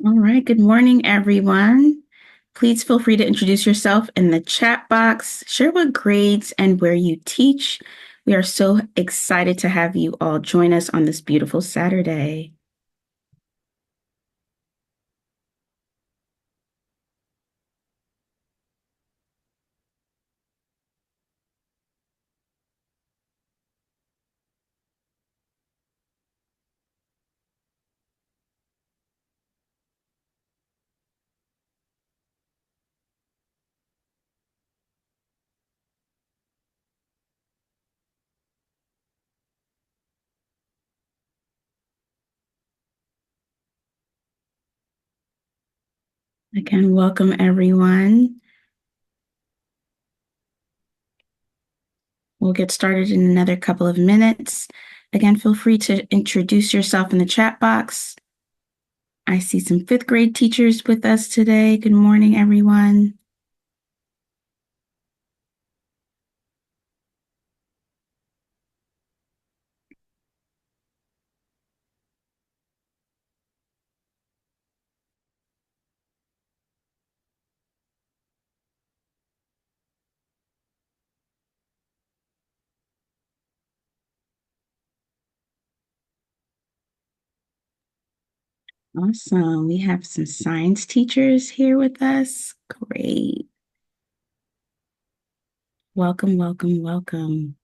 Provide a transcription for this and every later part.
All right. Good morning, everyone. Please feel free to introduce yourself in the chat box, share what grades and where you teach. We are so excited to have you all join us on this beautiful Saturday. Again, welcome, everyone. We'll get started in another couple of minutes. Again, feel free to introduce yourself in the chat box. I see some fifth grade teachers with us today. Good morning, everyone. Awesome. We have some science teachers here with us. Great. Welcome, welcome, welcome.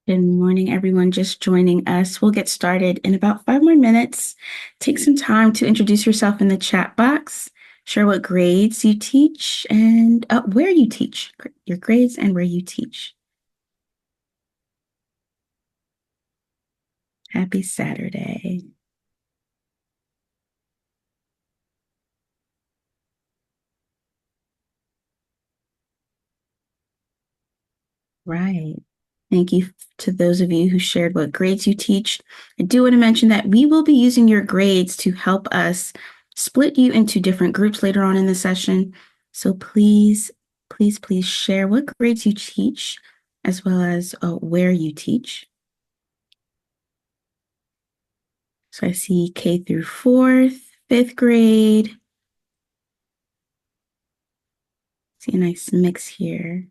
Good morning, everyone just joining us. We'll get started in about 5 more minutes. Take some time to introduce yourself in the chat box, share what grades you teach and where you teach, your grades and where you teach. Happy Saturday. Right. Thank you to those of you who shared what grades you teach. I do want to mention that we will be using your grades to help us split you into different groups later on in the session. So please, please, please share what grades you teach as well as where you teach. So I see K through fourth, fifth grade. See a nice mix here.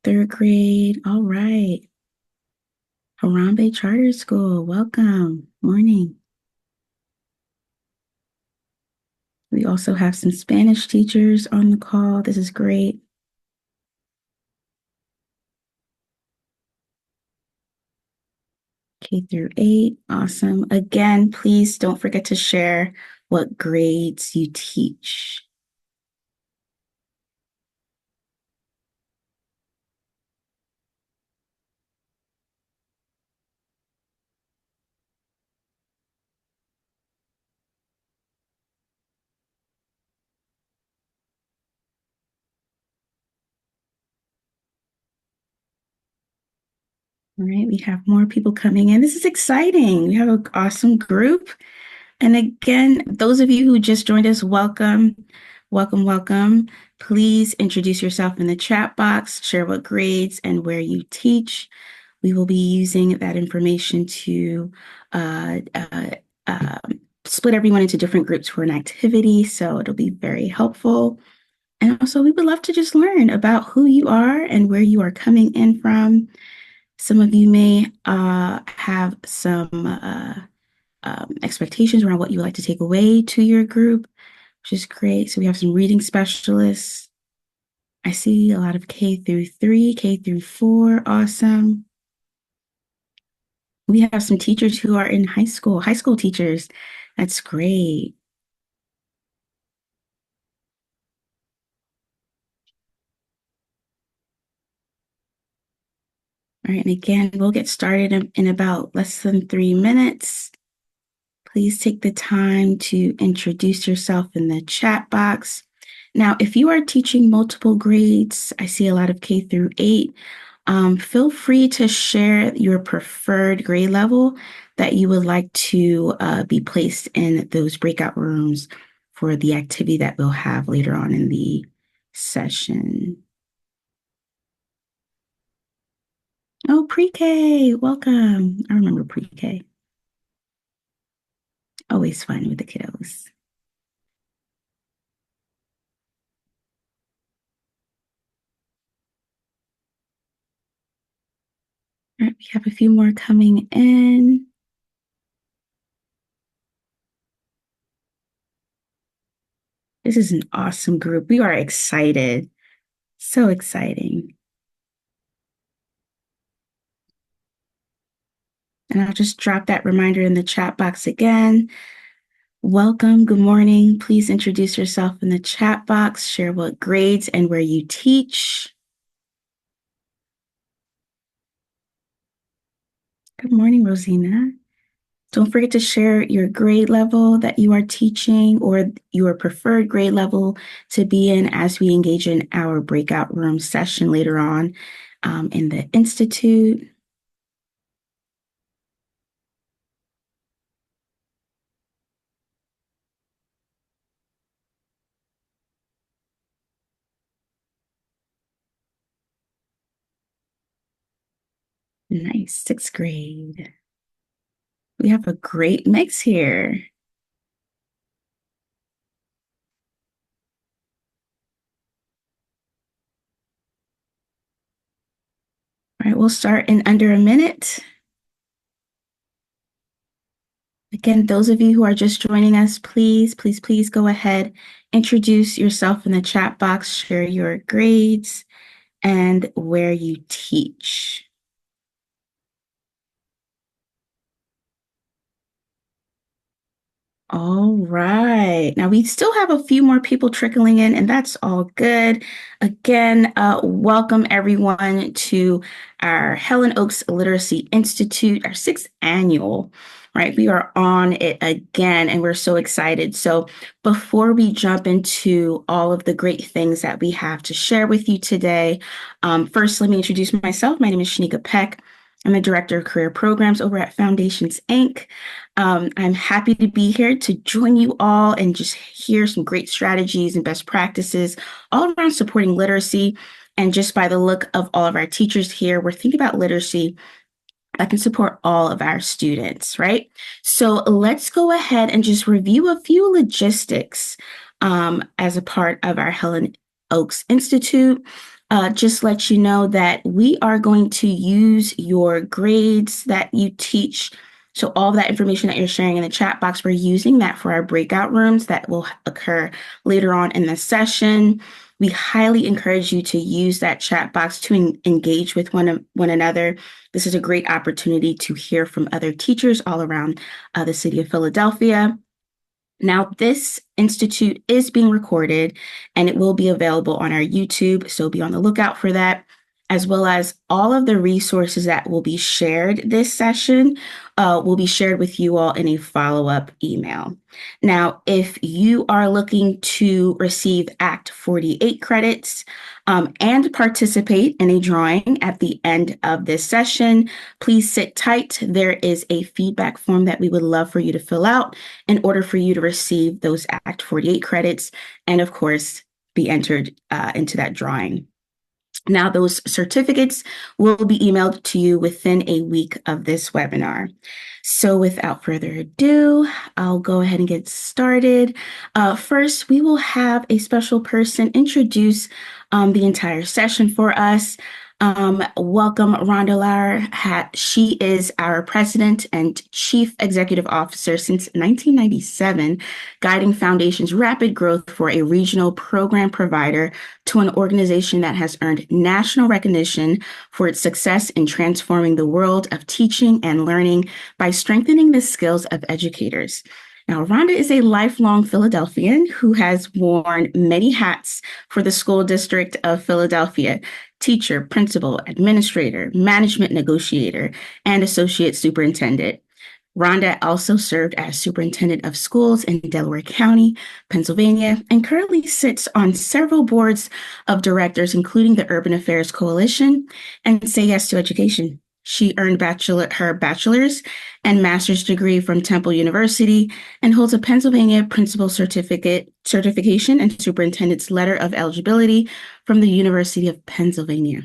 Third grade. All right. Harambe Charter School. Welcome. Morning. We also have some Spanish teachers on the call. This is great. K through 8. Awesome. Again, please don't forget to share what grades you teach. All right, we have more people coming in. This is exciting. We have an awesome group. And again, those of you who just joined us, welcome, welcome, welcome. Please introduce yourself in the chat box, share what grades and where you teach. We will be using that information to uh, uh, split everyone into different groups for an activity. So it'll be very helpful. And also, we would love to just learn about who you are and where you are coming in from. Some of you may have some expectations around what you would like to take away to your group, which is great. So we have some reading specialists. I see a lot of K through 3, K through 4. Awesome. We have some teachers who are in high school teachers. That's great. All right, and again, we'll get started in about less than 3 minutes. Please take the time to introduce yourself in the chat box. Now, if you are teaching multiple grades, I see a lot of K through 8, feel free to share your preferred grade level that you would like to be placed in those breakout rooms for the activity that we'll have later on in the session. Oh, pre-K, welcome. I remember pre-K. Always fun with the kiddos. All right, we have a few more coming in. This is an awesome group. We are excited. So exciting. And I'll just drop that reminder in the chat box again. Welcome. Good morning. Please introduce yourself in the chat box. Share what grades and where you teach. Good morning, Rosina. Don't forget to share your grade level that you are teaching or your preferred grade level to be in as we engage in our breakout room session later on in the Institute. Nice, 6th grade. We have a great mix here. All right, we'll start in under a minute. Again, those of you who are just joining us, please go ahead, introduce yourself in the chat box, share your grades and where you teach. All right. Now we still have a few more people trickling in, and that's all good. Again, welcome everyone to our Helen Oaks Literacy Institute, our 6th annual, right? We are on it again, and we're so excited. So before we jump into all of the great things that we have to share with you today, first, let me introduce myself. My name is Shanika Peck. I'm the Director of Career Programs over at Foundations, Inc. I'm happy to be here to join you all and just hear some great strategies and best practices all around supporting literacy. And just by the look of all of our teachers here, we're thinking about literacy that can support all of our students, right? So let's go ahead and just review a few logistics as a part of our Helen Oaks Institute. Just let you know that we are going to use your grades that you teach. So all of that information that you're sharing in the chat box, we're using that for our breakout rooms that will occur later on in the session. We highly encourage you to use that chat box to engage with one another. This is a great opportunity to hear from other teachers all around the city of Philadelphia. Now, this institute is being recorded and it will be available on our YouTube, so be on the lookout for that, as well as all of the resources that will be shared this session will be shared with you all in a follow-up email. Now, if you are looking to receive Act 48 credits and participate in a drawing at the end of this session, please sit tight. There is a feedback form that we would love for you to fill out in order for you to receive those Act 48 credits and, of course, be entered into that drawing. Now, those certificates will be emailed to you within a week of this webinar. So without further ado, I'll go ahead and get started. First, we will have a special person introduce the entire session for us. Welcome, Rhonda Lauer. She is our president and chief executive officer since 1997, guiding Foundation's rapid growth for a regional program provider to an organization that has earned national recognition for its success in transforming the world of teaching and learning by strengthening the skills of educators. Now, Rhonda is a lifelong Philadelphian who has worn many hats for the school district of Philadelphia: teacher, principal, administrator, management negotiator, and associate superintendent. Rhonda also served as superintendent of schools in Delaware County, Pennsylvania, and currently sits on several boards of directors, including the Urban Affairs Coalition and Say Yes to Education. She earned her bachelor's and master's degree from Temple University and holds a Pennsylvania Principal Certification and Superintendent's Letter of Eligibility from the University of Pennsylvania.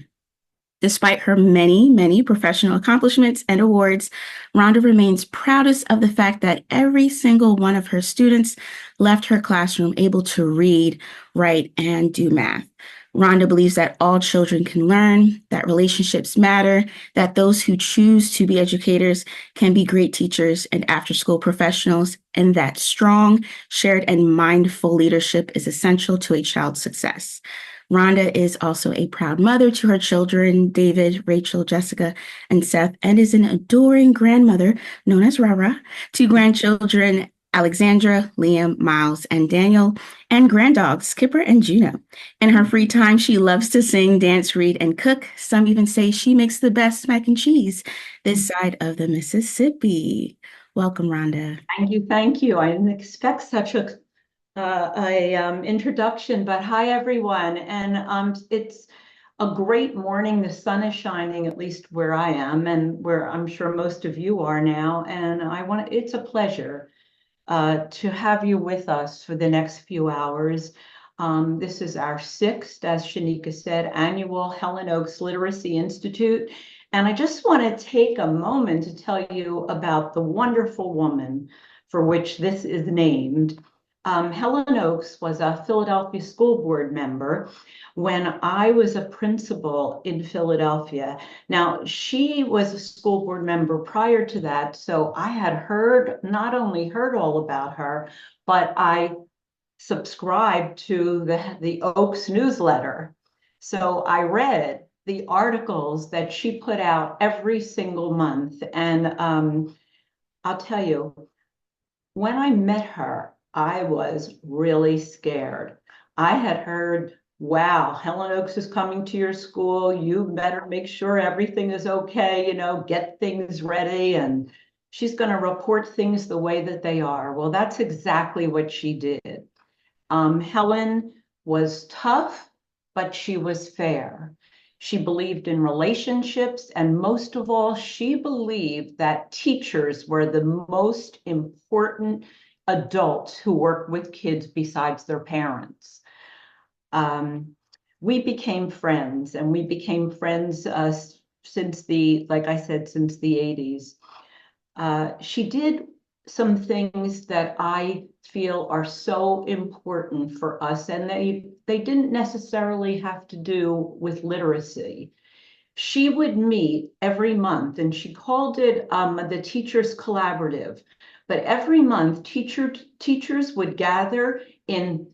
Despite her many, many professional accomplishments and awards, Rhonda remains proudest of the fact that every single one of her students left her classroom able to read, write, and do math. Rhonda believes that all children can learn, that relationships matter, that those who choose to be educators can be great teachers and after-school professionals, and that strong, shared, and mindful leadership is essential to a child's success. Rhonda is also a proud mother to her children, David, Rachel, Jessica, and Seth, and is an adoring grandmother, known as Rara, to grandchildren, Alexandra, Liam, Miles, and Daniel, and granddogs, Skipper and Juno. In her free time, she loves to sing, dance, read, and cook. Some even say she makes the best mac and cheese this side of the Mississippi. Welcome, Rhonda. Thank you. Thank you. I didn't expect such a introduction, but hi everyone. And it's a great morning. The sun is shining, at least where I am and where I'm sure most of you are now. And it's a pleasure to have you with us for the next few hours. This is our sixth, as Shanika said, annual Helen Oaks Literacy Institute. And I just want to take a moment to tell you about the wonderful woman for which this is named. Helen Oaks was a Philadelphia School Board member when I was a principal in Philadelphia. Now, she was a school board member prior to that, so I had not only heard all about her, but I subscribed to the Oaks newsletter. So I read the articles that she put out every single month. And I'll tell you, when I met her, I was really scared. I had heard, wow, Helen Oaks is coming to your school. You better make sure everything is okay, get things ready. And she's going to report things the way that they are. Well, that's exactly what she did. Helen was tough, but she was fair. She believed in relationships, and most of all, she believed that teachers were the most important adults who work with kids besides their parents. We became friends, and we became friends since like I said, since the 80s. She did some things that I feel are so important for us, and they didn't necessarily have to do with literacy. She would meet every month, and she called it the Teachers Collaborative. But every month, teachers would gather in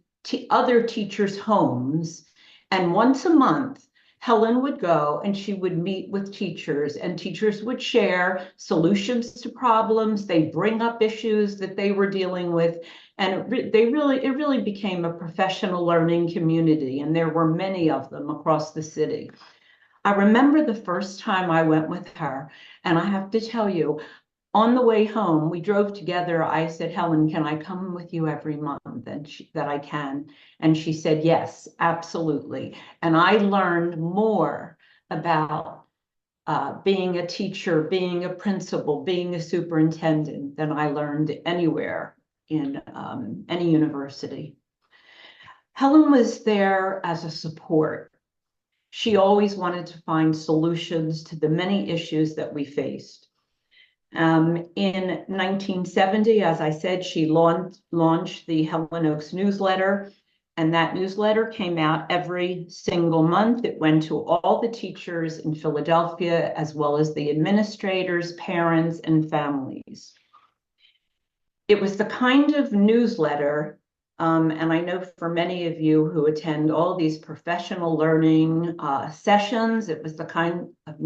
other teachers' homes, and once a month, Helen would go and she would meet with teachers, and teachers would share solutions to problems. They bring up issues that they were dealing with, and it really became a professional learning community, and there were many of them across the city. I remember the first time I went with her, and I have to tell you, on the way home, we drove together. I said, Helen, can I come with you every month? And that I can. And she said, yes, absolutely. And I learned more about being a teacher, being a principal, being a superintendent than I learned anywhere in any university. Helen was there as a support. She always wanted to find solutions to the many issues that we faced. In 1970, as I said, she launched the Helen Oaks newsletter, And that newsletter came out every single month. It went to all the teachers in Philadelphia, as well as the administrators, parents, and families. It was the kind of newsletter, and I know for many of you who attend all these professional learning sessions, it was the kind of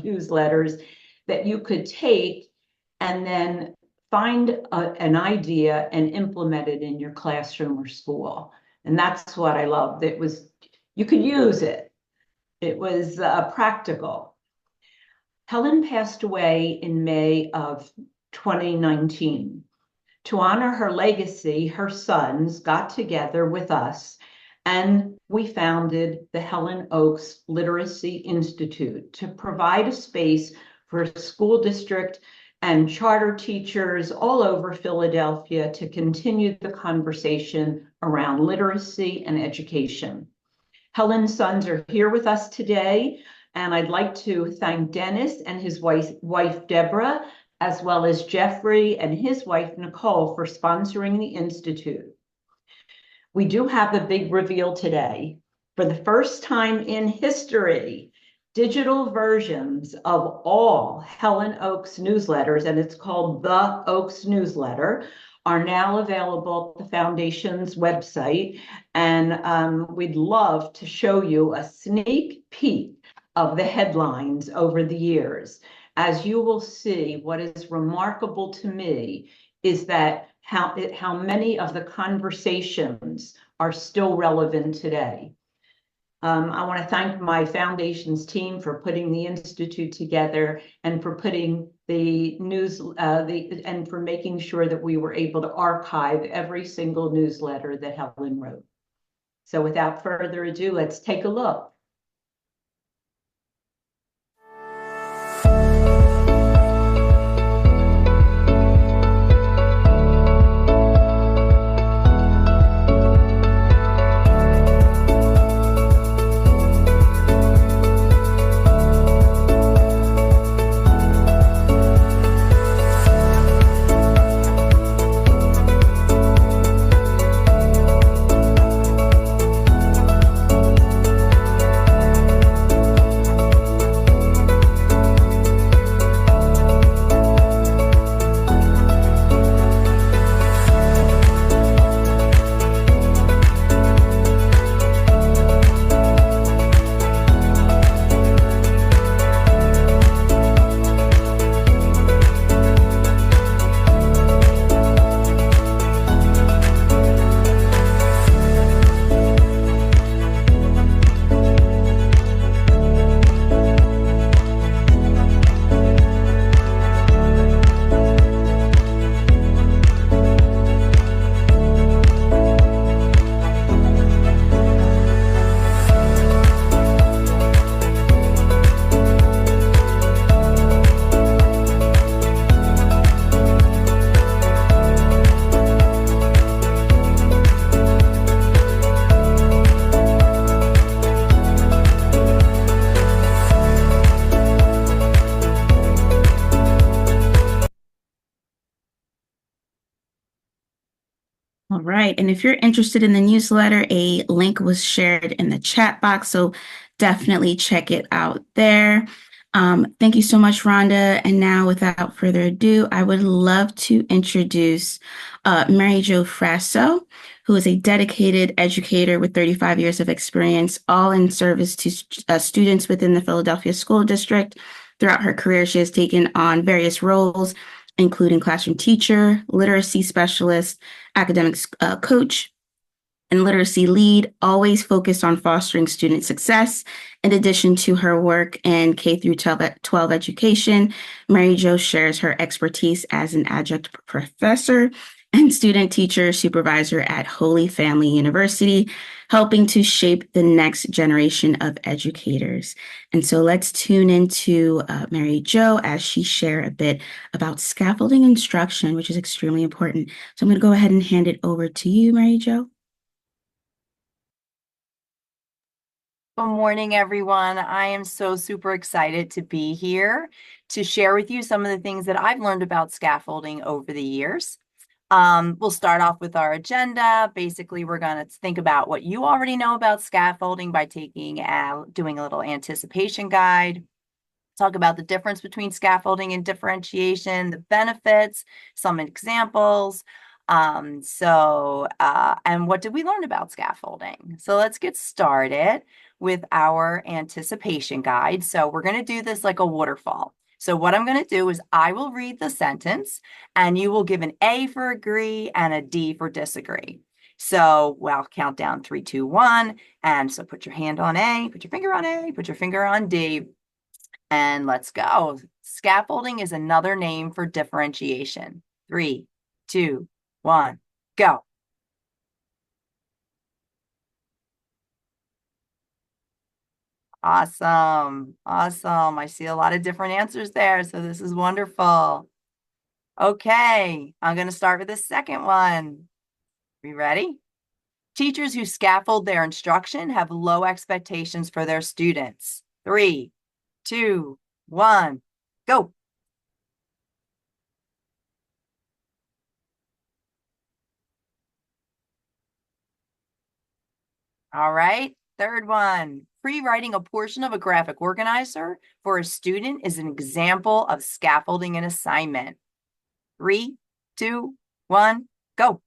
newsletters that you could take and then find an idea and implement it in your classroom or school. And that's what I loved. It was, you could use it. It was practical. Helen passed away in May of 2019. To honor her legacy, her sons got together with us and we founded the Helen Oaks Literacy Institute to provide a space for school district and charter teachers all over Philadelphia to continue the conversation around literacy and education. Helen's sons are here with us today, and I'd like to thank Dennis and his wife Deborah, as well as Jeffrey and his wife Nicole for sponsoring the Institute. We do have a big reveal today. For the first time in history, digital versions of all Helen Oaks newsletters, and it's called the Oaks Newsletter, are now available at the Foundation's website. And we'd love to show you a sneak peek of the headlines over the years. As you will see, what is remarkable to me is that how many of the conversations are still relevant today. I want to thank my foundation's team for putting the Institute together and for putting the news and for making sure that we were able to archive every single newsletter that Helen wrote. So without further ado, let's take a look. All right. And if you're interested in the newsletter, a link was shared in the chat box. So definitely check it out there. Thank you so much, Rhonda. And now, without further ado, I would love to introduce Mary Jo Frasso, who is a dedicated educator with 35 years of experience, all in service to students within the Philadelphia School District. Throughout her career, she has taken on various roles, including classroom teacher, literacy specialist, academics coach, and literacy lead, always focused on fostering student success. In addition to her work in K through 12 education, Mary Jo shares her expertise as an adjunct professor and student teacher supervisor at Holy Family University, helping to shape the next generation of educators. And so let's tune into Mary Jo as she shares a bit about scaffolding instruction, which is extremely important. So I'm going to go ahead and hand it over to you, Mary Jo. Good morning, everyone. I am so super excited to be here to share with you some of the things that I've learned about scaffolding over the years. We'll start off with our agenda. Basically, we're going to think about what you already know about scaffolding by doing a little anticipation guide. Talk about the difference between scaffolding and differentiation, the benefits, some examples. And what did we learn about scaffolding? So let's get started with our anticipation guide. So we're going to do this like a waterfall. So what I'm going to do is I will read the sentence and you will give an A for agree and a D for disagree. So we'll count down 3, 2, 1. And so put your hand on A, put your finger on A, put your finger on D. And let's go. Scaffolding is another name for differentiation. 3, 2, 1, go. Awesome. Awesome. I see a lot of different answers there. So this is wonderful. Okay, I'm going to start with the second one. Are you ready? Teachers who scaffold their instruction have low expectations for their students. 3, 2, 1, go. All right, third one. Pre-writing a portion of a graphic organizer for a student is an example of scaffolding an assignment. 3, 2, 1, go.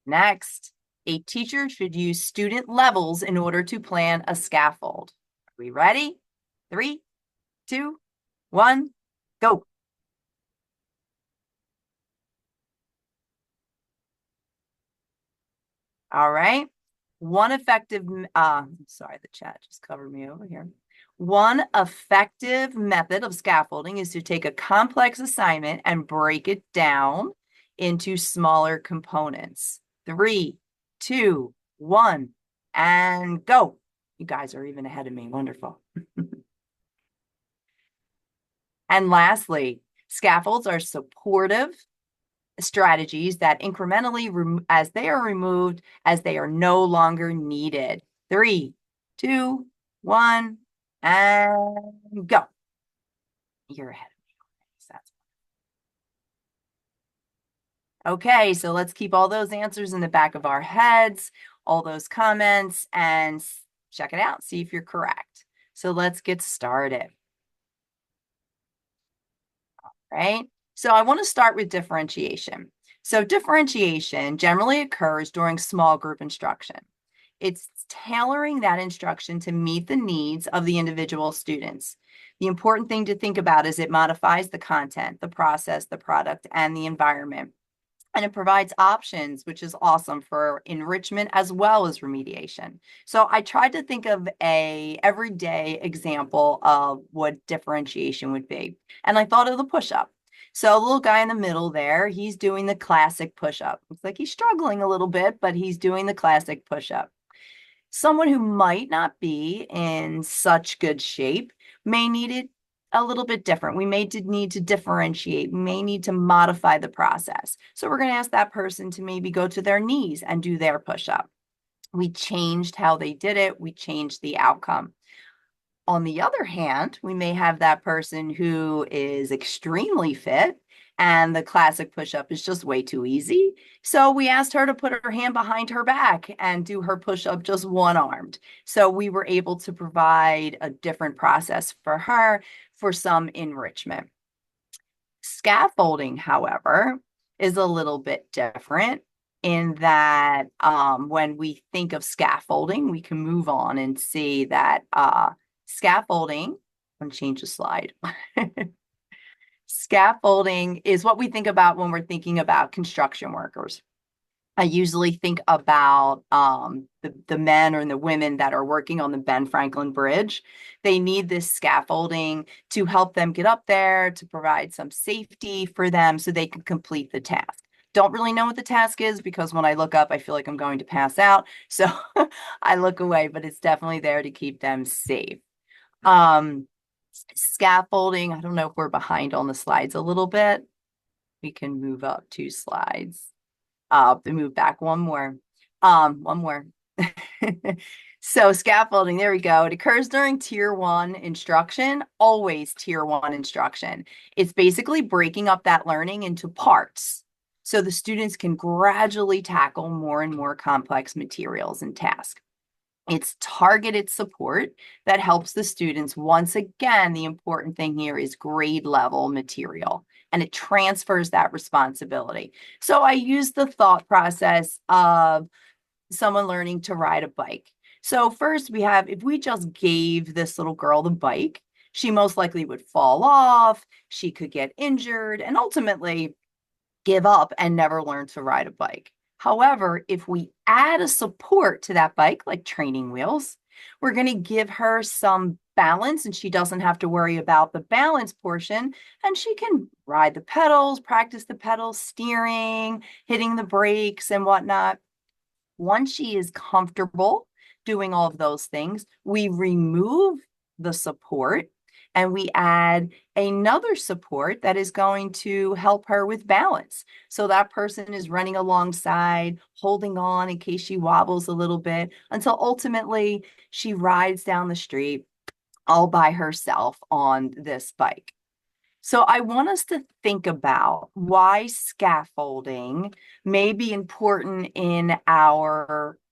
Next, a teacher should use student levels in order to plan a scaffold. Are we ready? 3, 2, 1, go. All right. Sorry, the chat just covered me over here. One effective method of scaffolding is to take a complex assignment and break it down into smaller components. 3, 2, 1, and go. You guys are even ahead of me. Wonderful. And lastly, scaffolds are supportive strategies that incrementally, as they are removed, as they are no longer needed. 3, 2, 1, and go. You're ahead of me. Okay, so let's keep all those answers in the back of our heads, all those comments, and check it out, see if you're correct. So let's get started. All right, so I want to start with differentiation. So differentiation generally occurs during small group instruction. It's tailoring that instruction to meet the needs of the individual students. The important thing to think about is it modifies the content, the process, the product, and the environment. And it provides options, which is awesome for enrichment as well as remediation. So I tried to think of a everyday example of what differentiation would be. And I thought of the push-up. So a little guy in the middle there, he's doing the classic push-up. Looks like he's struggling a little bit, but he's doing the classic push-up. Someone who might not be in such good shape may need it a little bit different. We may need to differentiate. We may need to modify the process. So we're going to ask that person to maybe go to their knees and do their push-up. We changed how they did it. We changed the outcome. On the other hand, we may have that person who is extremely fit and the classic push-up is just way too easy. So we asked her to put her hand behind her back and do her push-up just one-armed. So we were able to provide a different process for her for some enrichment. Scaffolding, however, is a little bit different in that when we think of scaffolding, we can move on and see that scaffolding, I'm going to change the slide. Scaffolding is what we think about when we're thinking about construction workers. I usually think about the men or the women that are working on the Ben Franklin Bridge. They need this scaffolding to help them get up there, to provide some safety for them so they can complete the task. Don't really know what the task is because when I look up, I feel like I'm going to pass out. So I look away, but it's definitely there to keep them safe. Scaffolding, I don't know if we're behind on the slides a little bit. We can move up 2 slides. Move back one more. So scaffolding, there we go. It occurs during tier one instruction, always tier one instruction. It's basically breaking up that learning into parts so the students can gradually tackle more and more complex materials and tasks. It's targeted support that helps the students. Once again, the important thing here is grade level material, and it transfers that responsibility. So I use the thought process of someone learning to ride a bike. So first we have, if we just gave this little girl the bike, she most likely would fall off, she could get injured, and ultimately give up and never learn to ride a bike. However, if we add a support to that bike, like training wheels, we're going to give her some balance and she doesn't have to worry about the balance portion, and she can ride the pedals, practice the pedals, steering, hitting the brakes and whatnot. Once she is comfortable doing all of those things, we remove the support and we add another support that is going to help her with balance. So that person is running alongside, holding on in case she wobbles a little bit, until ultimately she rides down the street all by herself on this bike. So I want us to think about why scaffolding may be important in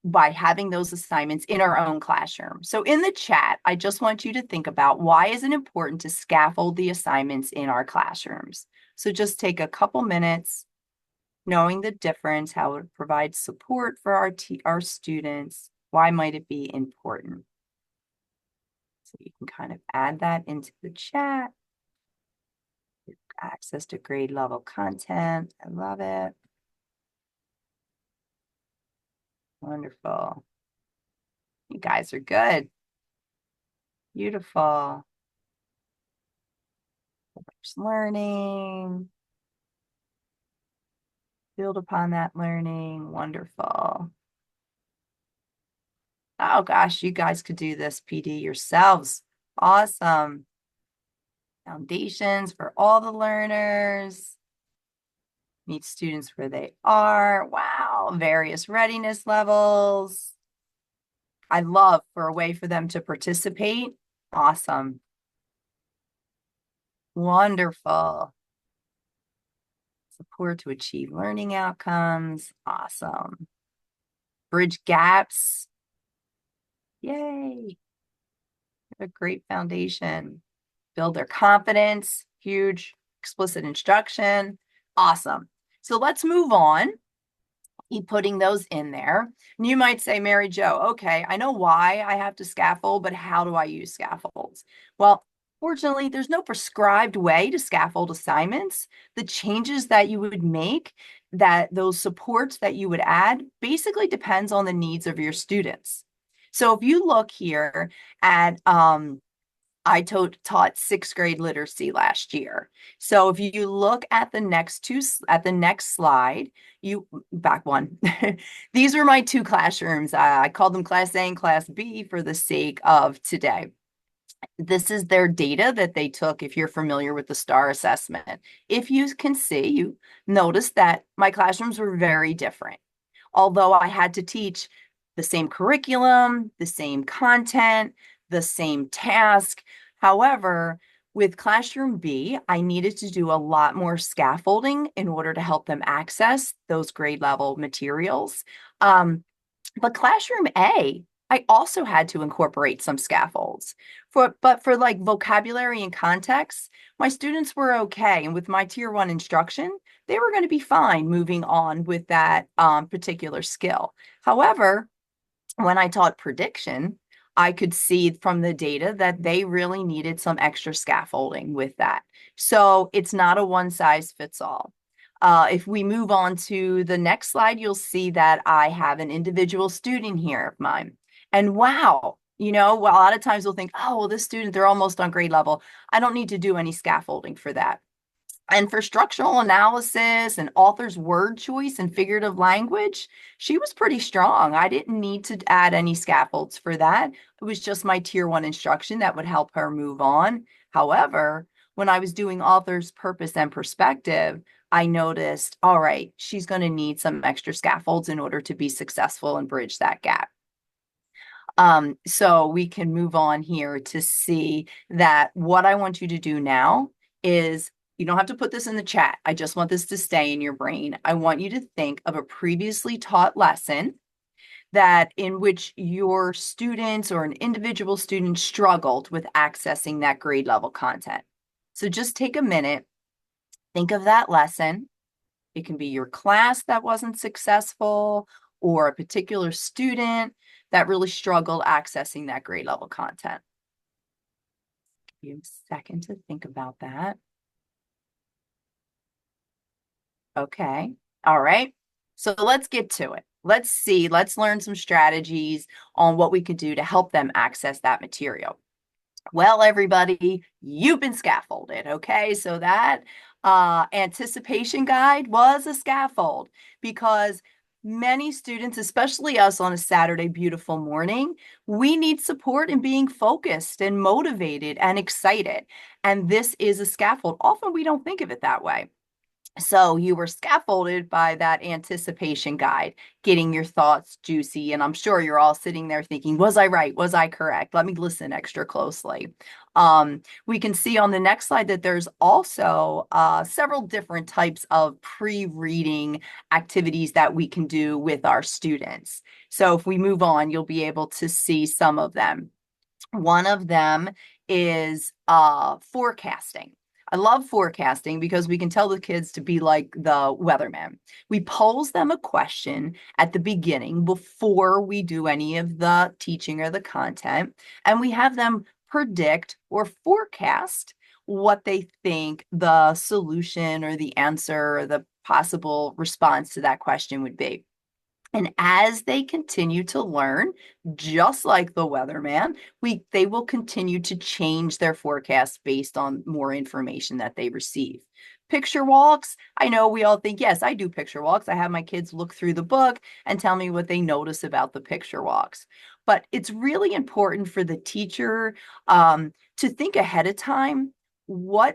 by having those assignments in our own classroom. So in the chat, I just want you to think about, why is it important to scaffold the assignments in our classrooms? So just take a couple minutes, knowing the difference, how it provides support for our students. Why might it be important? So you can kind of add that into the chat. Access to grade level content. I love it. Wonderful. You guys are good. Beautiful. Just learning. Build upon that learning. Wonderful. Oh gosh, you guys could do this PD yourselves. Awesome. Foundations for all the learners. Meet students where they are. Wow. Various readiness levels. I love for a way for them to participate. Awesome. Wonderful. Support to achieve learning outcomes. Awesome. Bridge gaps. Yay. A great foundation. Build their confidence. Huge. Explicit instruction. Awesome. So let's move on. Keep putting those in there. And you might say, Mary Jo, okay, I know why I have to scaffold, but how do I use scaffolds? Well, fortunately, there's no prescribed way to scaffold assignments. The changes that you would make, that those supports that you would add, basically depends on the needs of your students. So if you look here at I taught sixth grade literacy last year. So if you look at the next slide, back one, these are my two classrooms. I called them Class A and Class B for the sake of today. This is their data that they took, if you're familiar with the STAR assessment. If you can see, you notice that my classrooms were very different. Although I had to teach the same curriculum, the same content, the same task. However, with Classroom B, I needed to do a lot more scaffolding in order to help them access those grade level materials. But Classroom A, I also had to incorporate some scaffolds. But for like vocabulary and context, my students were okay. And with my tier one instruction, they were going to be fine moving on with that particular skill. However, when I taught prediction, I could see from the data that they really needed some extra scaffolding with that. So it's not a one size fits all. If we move on to the next slide, you'll see that I have an individual student here of mine. And wow, well, a lot of times we'll think, oh, well, this student, they're almost on grade level. I don't need to do any scaffolding for that. And for structural analysis and author's word choice and figurative language, she was pretty strong. I didn't need to add any scaffolds for that. It was just my tier one instruction that would help her move on. However, when I was doing author's purpose and perspective, I noticed, all right, she's going to need some extra scaffolds in order to be successful and bridge that gap. So we can move on here to see that what I want you to do now is you don't have to put this in the chat. I just want this to stay in your brain. I want you to think of a previously taught lesson that in which your students or an individual student struggled with accessing that grade level content. So just take a minute, think of that lesson. It can be your class that wasn't successful or a particular student that really struggled accessing that grade level content. Give you a second to think about that. Okay. All right. So let's get to it. Let's learn some strategies on what we could do to help them access that material. Well, everybody, you've been scaffolded, okay? So that anticipation guide was a scaffold because many students, especially us on a Saturday beautiful morning, we need support in being focused and motivated and excited. And this is a scaffold. Often we don't think of it that way. So you were scaffolded by that anticipation guide, getting your thoughts juicy. And I'm sure you're all sitting there thinking, was I right? Was I correct? Let me listen extra closely. We can see on the next slide that there's also several different types of pre-reading activities that we can do with our students. So if we move on, you'll be able to see some of them. One of them is forecasting. I love forecasting because we can tell the kids to be like the weatherman. We pose them a question at the beginning before we do any of the teaching or the content, and we have them predict or forecast what they think the solution or the answer or the possible response to that question would be. And as they continue to learn, just like the weatherman, they will continue to change their forecast based on more information that they receive. Picture walks, I know we all think, yes, I do picture walks. I have my kids look through the book and tell me what they notice about the picture walks. But it's really important for the teacher to think ahead of time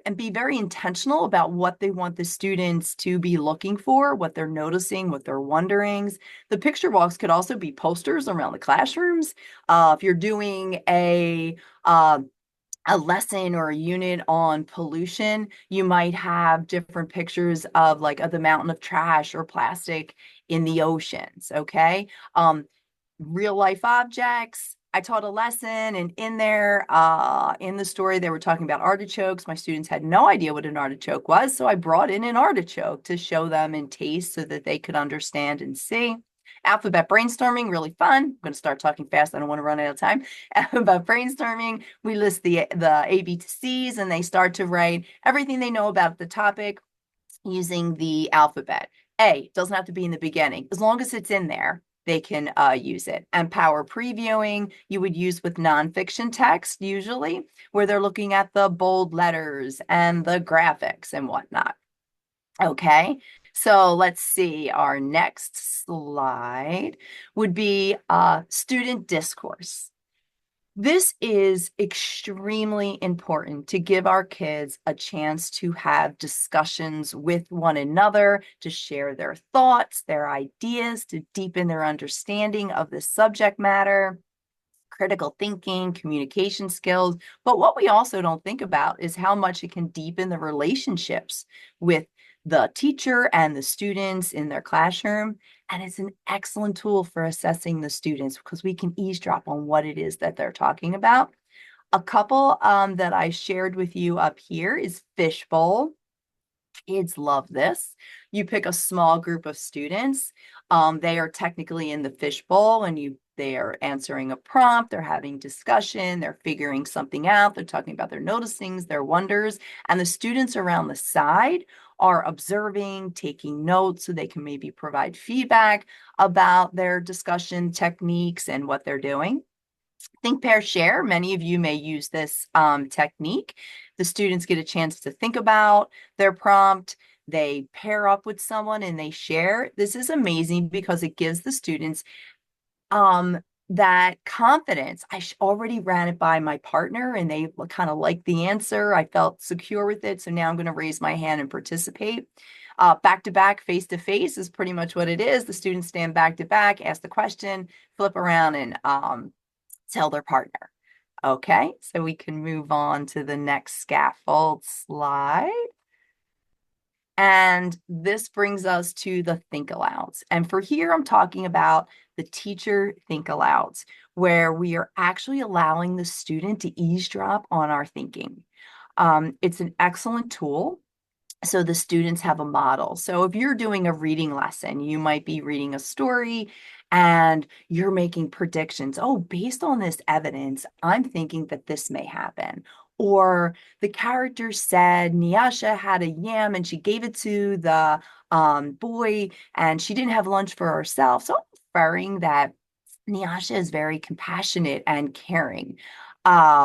and be very intentional about what they want the students to be looking for, what they're noticing, what they're wondering. The picture walks could also be posters around the classrooms. If you're doing a lesson or a unit on pollution, you might have different pictures of the mountain of trash or plastic in the oceans, okay? Real life objects. I taught a lesson, and in there, in the story, they were talking about artichokes. My students had no idea what an artichoke was, so I brought in an artichoke to show them in taste so that they could understand and see. Alphabet brainstorming, really fun. I'm going to start talking fast. I don't want to run out of time. Alphabet brainstorming, we list the A, B to C's, and they start to write everything they know about the topic using the alphabet. A doesn't have to be in the beginning. As long as it's in there, they can use it. And power previewing, you would use with nonfiction text usually, where they're looking at the bold letters and the graphics and whatnot. Okay, so let's see. Our next slide would be student discourse. This is extremely important to give our kids a chance to have discussions with one another, to share their thoughts, their ideas, to deepen their understanding of the subject matter, critical thinking, communication skills. But what we also don't think about is how much it can deepen the relationships with the teacher and the students in their classroom. And it's an excellent tool for assessing the students because we can eavesdrop on what it is that they're talking about. A couple that I shared with you up here is fishbowl. Kids love this. You pick a small group of students. They are technically in the fishbowl, and they are answering a prompt. They're having discussion. They're figuring something out. They're talking about their noticings, their wonders, and the students around the side are observing, taking notes so they can maybe provide feedback about their discussion techniques and what they're doing. Think, pair, share. Many of you may use this technique. The students get a chance to think about their prompt. They pair up with someone and they share. This is amazing because it gives the students that confidence. I already ran it by my partner and they kind of liked the answer. I felt secure with it. So now I'm going to raise my hand and participate. Back to back, face to face is pretty much what it is. The students stand back to back, ask the question, flip around and tell their partner. Okay, so we can move on to the next scaffold slide. And this brings us to the think alouds. And for here, I'm talking about the teacher think alouds, where we are actually allowing the student to eavesdrop on our thinking. It's an excellent tool. So the students have a model. So if you're doing a reading lesson, you might be reading a story and you're making predictions. Oh, based on this evidence, I'm thinking that this may happen. Or the character said Nyasha had a yam and she gave it to the boy and she didn't have lunch for herself. So I'm inferring that Nyasha is very compassionate and caring.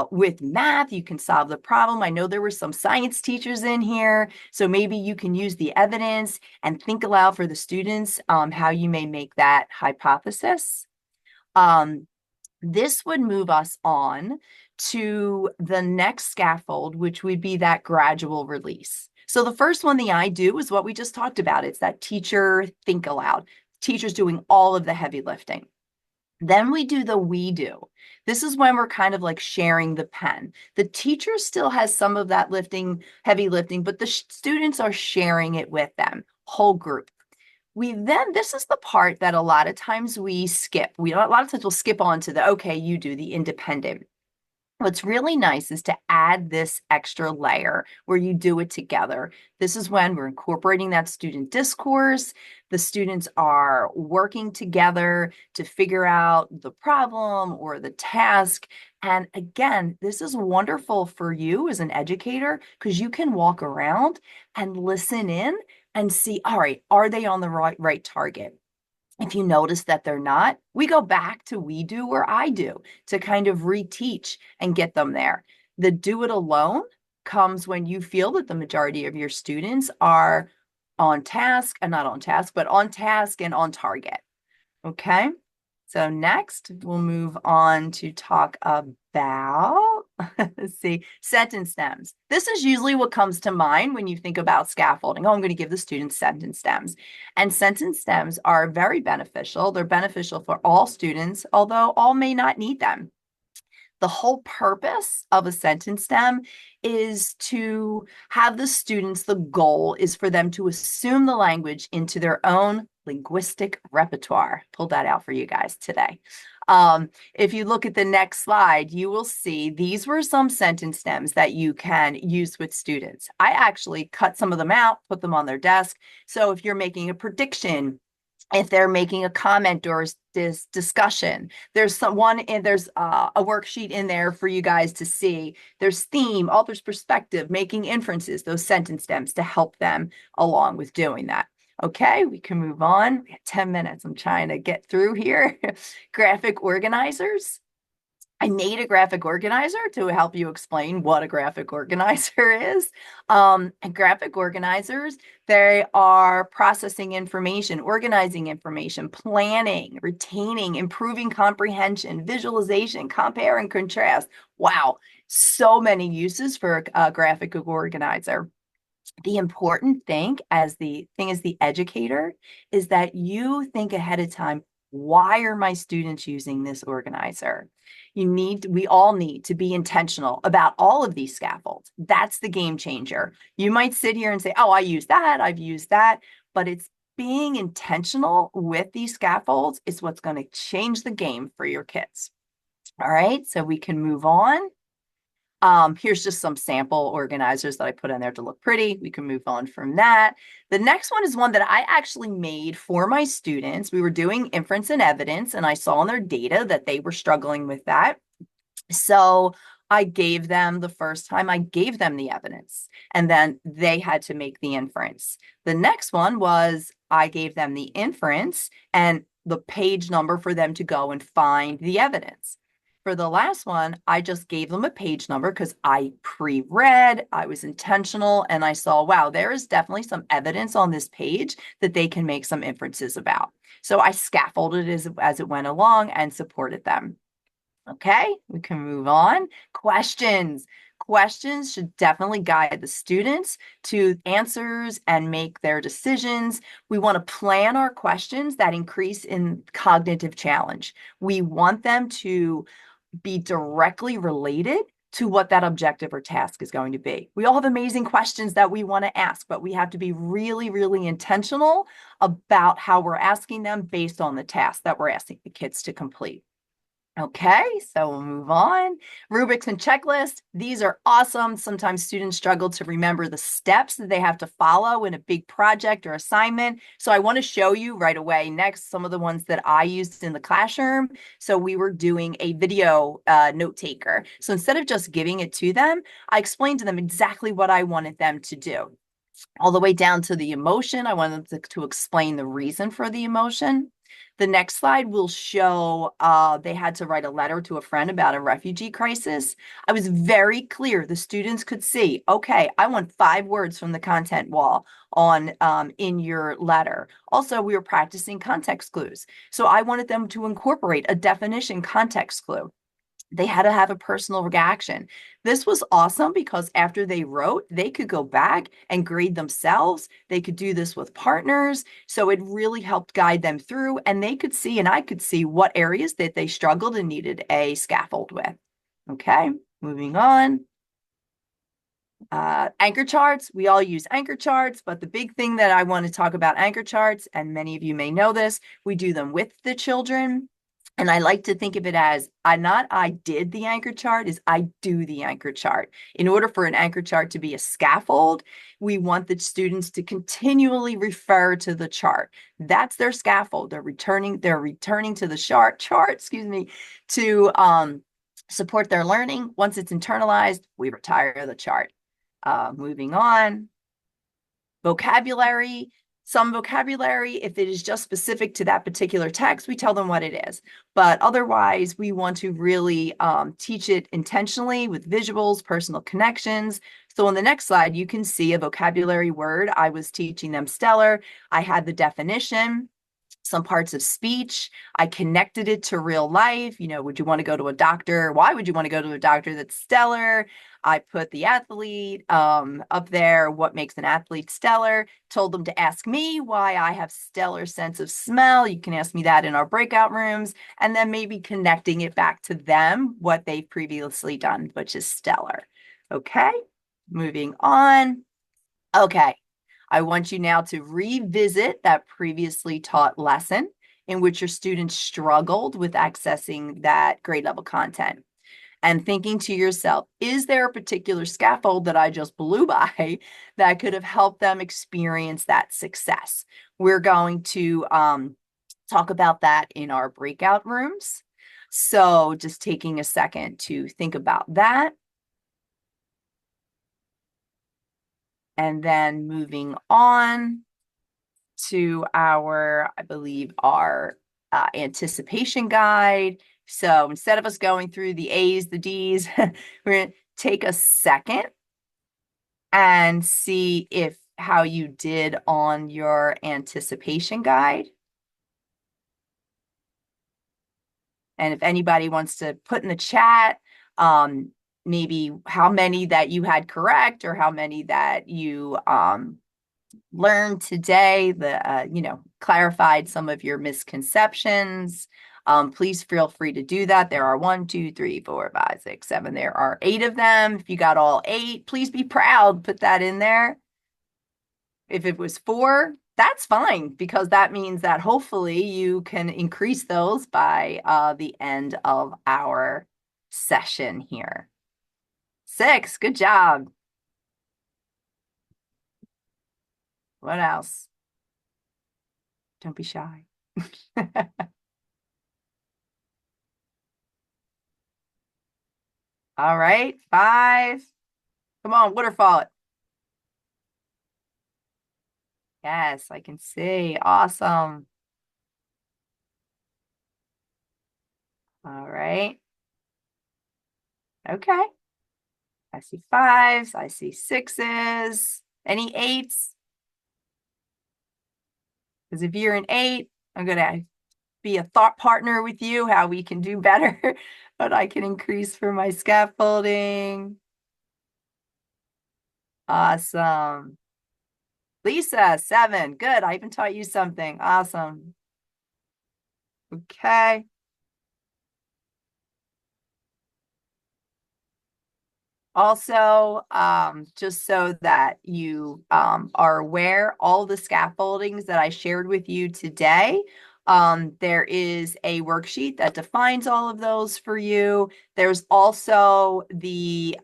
With math, you can solve the problem. I know there were some science teachers in here, so maybe you can use the evidence and think aloud for the students how you may make that hypothesis. Um, this would move us on to the next scaffold, which would be that gradual release. So the first one, the I do, is what we just talked about. It's that teacher think aloud. Teachers doing all of the heavy lifting. Then we do the we do. This is when we're kind of like sharing the pen. The teacher still has some of that lifting, heavy lifting, but the students are sharing it with them, whole group. This is the part that a lot of times we skip. A lot of times we'll skip on to the, okay, you do the independent. What's really nice is to add this extra layer where you do it together. This is when we're incorporating that student discourse. The students are working together to figure out the problem or the task. And again, this is wonderful for you as an educator because you can walk around and listen in and see, all right, are they on the right target? If you notice that they're not, we go back to we do or I do to kind of reteach and get them there. The do it alone comes when you feel that the majority of your students are on task and not on task, but on task and on target. Okay. So next we'll move on to talk about, let's see, sentence stems. This is usually what comes to mind when you think about scaffolding. Oh, I'm going to give the students sentence stems. And sentence stems are very beneficial. They're beneficial for all students, although all may not need them. The whole purpose of a sentence stem is to have the students, the goal is for them to assume the language into their own linguistic repertoire. Pulled that out for you guys today. If you look at the next slide, you will see these were some sentence stems that you can use with students. I actually cut some of them out, put them on their desk. So if you're making a prediction, if they're making a comment or this discussion, there's a worksheet in there for you guys to see. There's theme, author's perspective, making inferences, those sentence stems to help them along with doing that. Okay, we can move on. We have 10 minutes. I'm trying to get through here. Graphic organizers. I made a graphic organizer to help you explain what a graphic organizer is. And graphic organizers, they are processing information, organizing information, planning, retaining, improving comprehension, visualization, compare and contrast. Wow, so many uses for a graphic organizer. The important thing as the educator is that you think ahead of time, why are my students using this organizer? We all need to be intentional about all of these scaffolds. That's the game changer. You might sit here and say, oh, I use that, I've used that, but it's being intentional with these scaffolds is what's going to change the game for your kids. All right, so we can move on. Here's just some sample organizers that I put in there to look pretty. We can move on from that. The next one is one that I actually made for my students. We were doing inference and evidence, and I saw in their data that they were struggling with that. So I gave them the first time, I gave them the evidence, and then they had to make the inference. The next one was I gave them the inference and the page number for them to go and find the evidence. For the last one, I just gave them a page number because I pre-read, I was intentional, and I saw, wow, there is definitely some evidence on this page that they can make some inferences about. So I scaffolded as it went along and supported them. Okay, we can move on. Questions. Questions should definitely guide the students to answers and make their decisions. We want to plan our questions that increase in cognitive challenge. We want them to be directly related to what that objective or task is going to be. We all have amazing questions that we want to ask, but we have to be really, really intentional about how we're asking them based on the task that we're asking the kids to complete. Okay, so we'll move on. Rubrics and checklists. These are awesome. Sometimes students struggle to remember the steps that they have to follow in a big project or assignment. So I want to show you right away next some of the ones that I used in the classroom. So we were doing a video note taker. So instead of just giving it to them, I explained to them exactly what I wanted them to do. All the way down to the emotion. I wanted them to explain the reason for the emotion. The next slide will show they had to write a letter to a friend about a refugee crisis. I was very clear. The students could see, okay, I want 5 words from the content wall on in your letter. Also, we were practicing context clues. So I wanted them to incorporate a definition context clue. They had to have a personal reaction. This was awesome because after they wrote, they could go back and grade themselves. They could do this with partners. So it really helped guide them through, and they could see, and I could see what areas that they struggled and needed a scaffold with. Okay, moving on. Anchor charts. We all use anchor charts, but the big thing that I want to talk about anchor charts, and many of you may know this, we do them with the children. And I like to think of it as I did the anchor chart, is I do the anchor chart. In order for an anchor chart to be a scaffold, we want the students to continually refer to the chart. That's their scaffold. They're returning to the chart, to support their learning. Once it's internalized, we retire the chart. Moving on. Vocabulary. Some vocabulary, if it is just specific to that particular text, we tell them what it is. But otherwise, we want to really teach it intentionally with visuals, personal connections. So on the next slide, you can see a vocabulary word. I was teaching them stellar. I had the definition, some parts of speech. I connected it to real life. Would you want to go to a doctor? Why would you want to go to a doctor that's stellar? I put the athlete up there. What makes an athlete stellar? Told them to ask me why I have stellar sense of smell. You can ask me that in our breakout rooms. And then maybe connecting it back to them, what they've previously done, which is stellar. Okay, moving on. Okay, I want you now to revisit that previously taught lesson in which your students struggled with accessing that grade level content, and thinking to yourself, is there a particular scaffold that I just blew by that could have helped them experience that success? We're going to talk about that in our breakout rooms. So just taking a second to think about that. And then moving on to I believe, our anticipation guide. So instead of us going through the A's, the D's, we're going to take a second and see how you did on your anticipation guide. And if anybody wants to put in the chat, maybe how many that you had correct or how many that you learned today, clarified some of your misconceptions. Please feel free to do that. There are 1, 2, 3, 4, 5, 6, 7. There are 8 of them. If you got all 8, please be proud. Put that in there. If it was 4, that's fine, because that means that hopefully you can increase those by the end of our session here. 6, good job. What else? Don't be shy. All right, 5. Come on, waterfall it. Yes, I can see. Awesome. All right. Okay. I see 5s. I see 6s. Any 8s? Because if you're an 8, I'm going to be a thought partner with you, how we can do better, what I can increase for my scaffolding. Awesome. Lisa, 7. Good. I even taught you something. Awesome. Okay. Also, just so that you are aware, all the scaffoldings that I shared with you today, there is a worksheet that defines all of those for you. There's also the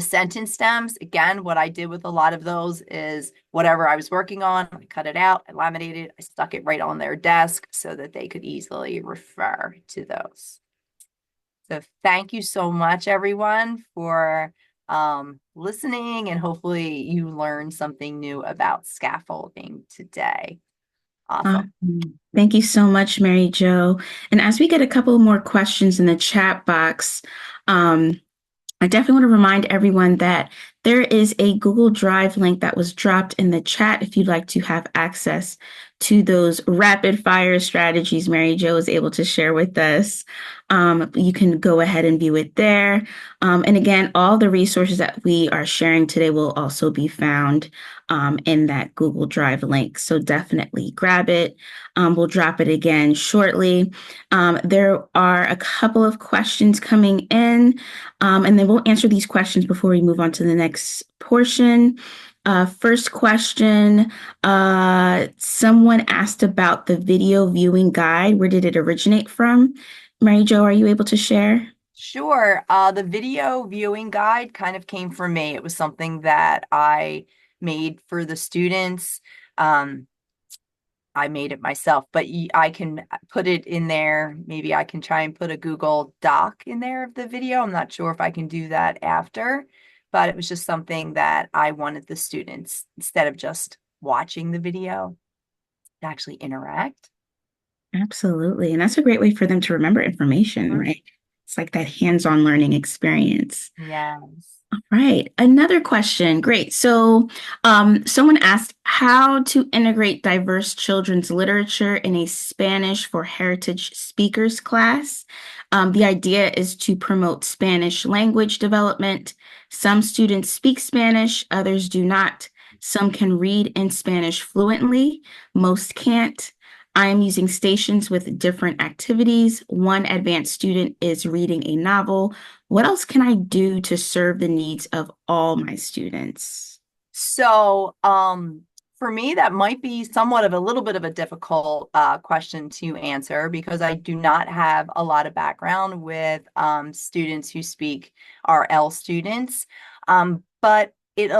sentence stems. Again, what I did with a lot of those is whatever I was working on, I cut it out, I laminated it, I stuck it right on their desk so that they could easily refer to those. So thank you so much, everyone, for listening, and hopefully you learned something new about scaffolding today. Awesome. Thank you so much, Mary Jo. And as we get a couple more questions in the chat box, I definitely want to remind everyone that there is a Google Drive link that was dropped in the chat if you'd like to have access to those rapid fire strategies Mary Jo was able to share with us. You can go ahead and view it there. And again, all the resources that we are sharing today will also be found in that Google Drive link. So definitely grab it. We'll drop it again shortly. There are a couple of questions coming in, and then we'll answer these questions before we move on to the next portion. First question, someone asked about the video viewing guide. Where did it originate from? Mary Jo, are you able to share? Sure. The video viewing guide kind of came from me. It was something that I made for the students. I made it myself, but I can put it in there. Maybe I can try and put a Google Doc in there of the video. I'm not sure if I can do that after, but it was just something that I wanted the students, instead of just watching the video, to actually interact. Absolutely. And that's a great way for them to remember information, right? It's like that hands-on learning experience. Yes. All right. Another question. Great. So, someone asked how to integrate diverse children's literature in a Spanish for Heritage Speakers class. The idea is to promote Spanish language development. Some students speak Spanish, others do not. Some can read in Spanish fluently, most can't. I am using stations with different activities. One advanced student is reading a novel. What else can I do to serve the needs of all my students? So, for me, that might be somewhat of a little bit of a difficult question to answer, because I do not have a lot of background with students who speak RL students. But it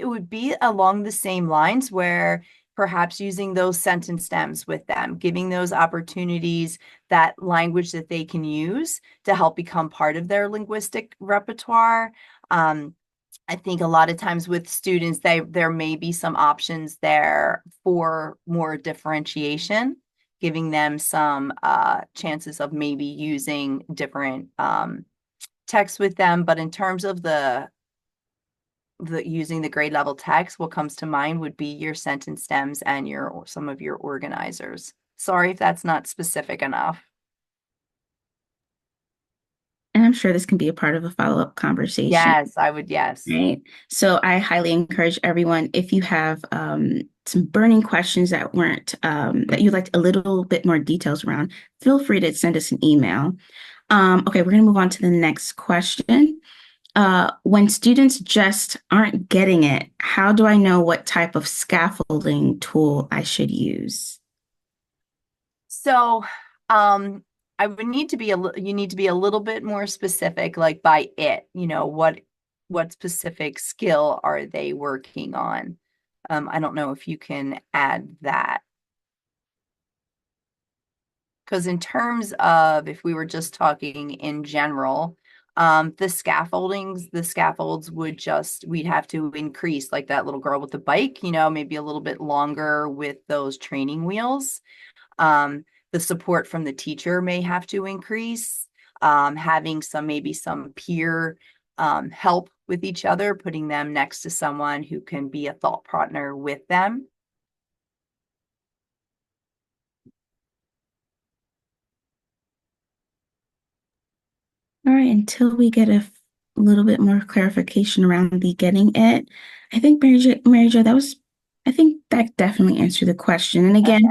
would be along the same lines, where perhaps using those sentence stems with them, giving those opportunities, that language that they can use to help become part of their linguistic repertoire. I think a lot of times with students, there may be some options there for more differentiation, giving them some chances of maybe using different text with them. But in terms of the using the grade level text, what comes to mind would be your sentence stems and some of your organizers. Sorry if that's not specific enough. And I'm sure this can be a part of a follow-up conversation. Yes, I would. Yes. Right. So I highly encourage everyone, if you have some burning questions that weren't, that you'd like a little bit more details around, feel free to send us an email. Okay, we're going to move on to the next question. When students just aren't getting it, how do I know what type of scaffolding tool I should use? So, I would need to be you need to be a little bit more specific, like by it, what specific skill are they working on? I don't know if you can add that. Because in terms of, if we were just talking in general, the scaffolds we'd have to increase, like that little girl with the bike, maybe a little bit longer with those training wheels. The support from the teacher may have to increase, having maybe some peer help with each other, putting them next to someone who can be a thought partner with them. All right, until we get a little bit more clarification around the getting it, I think Mary Jo, I think that definitely answered the question. And again,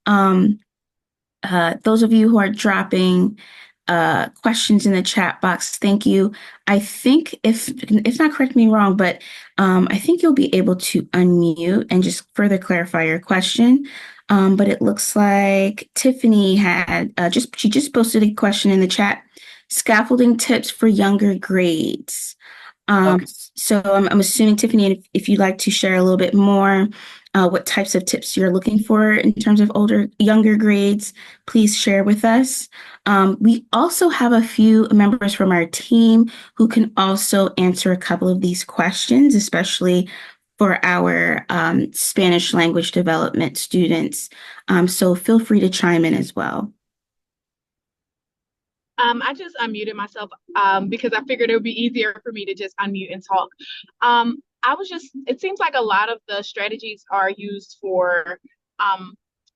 Okay. those of you who are dropping questions in the chat box. Thank you. I think if not, correct me wrong, but I think you'll be able to unmute and just further clarify your question. But it looks like Tiffany had she just posted a question in the chat. Scaffolding tips for younger grades. Okay. So I'm assuming, Tiffany, if you'd like to share a little bit more, what types of tips you're looking for in terms of younger grades, please share with us. We also have a few members from our team who can also answer a couple of these questions, especially for our Spanish language development students. So feel free to chime in as well. I just unmuted myself because I figured it would be easier for me to just unmute and talk. It seems like a lot of the strategies are used for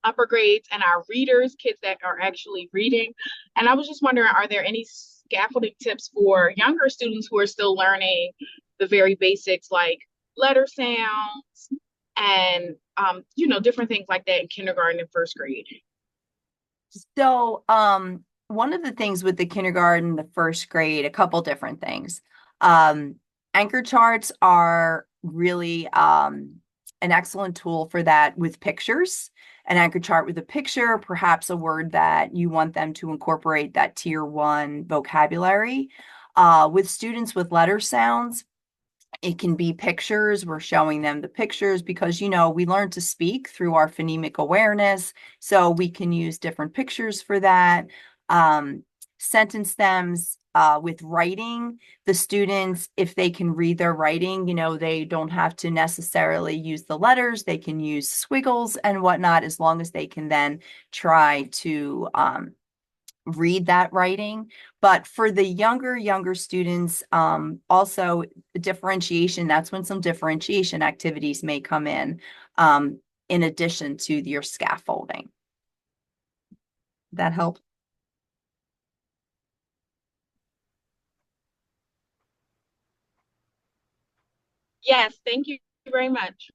upper grades and our readers, kids that are actually reading. And I was just wondering, are there any scaffolding tips for younger students who are still learning the very basics like letter sounds and, different things like that in kindergarten and first grade? So, one of the things with the kindergarten, the first grade, a couple different things. Anchor charts are really an excellent tool for that with pictures. An anchor chart with a picture, perhaps a word that you want them to incorporate that tier 1 vocabulary. With students with letter sounds, it can be pictures. We're showing them the pictures because, we learn to speak through our phonemic awareness. So we can use different pictures for that. Sentence stems with writing. The students, if they can read their writing, they don't have to necessarily use the letters. They can use squiggles and whatnot, as long as they can then try to read that writing. But for the younger students, also differentiation, that's when some differentiation activities may come in addition to your scaffolding. That help? Yes, thank you very much.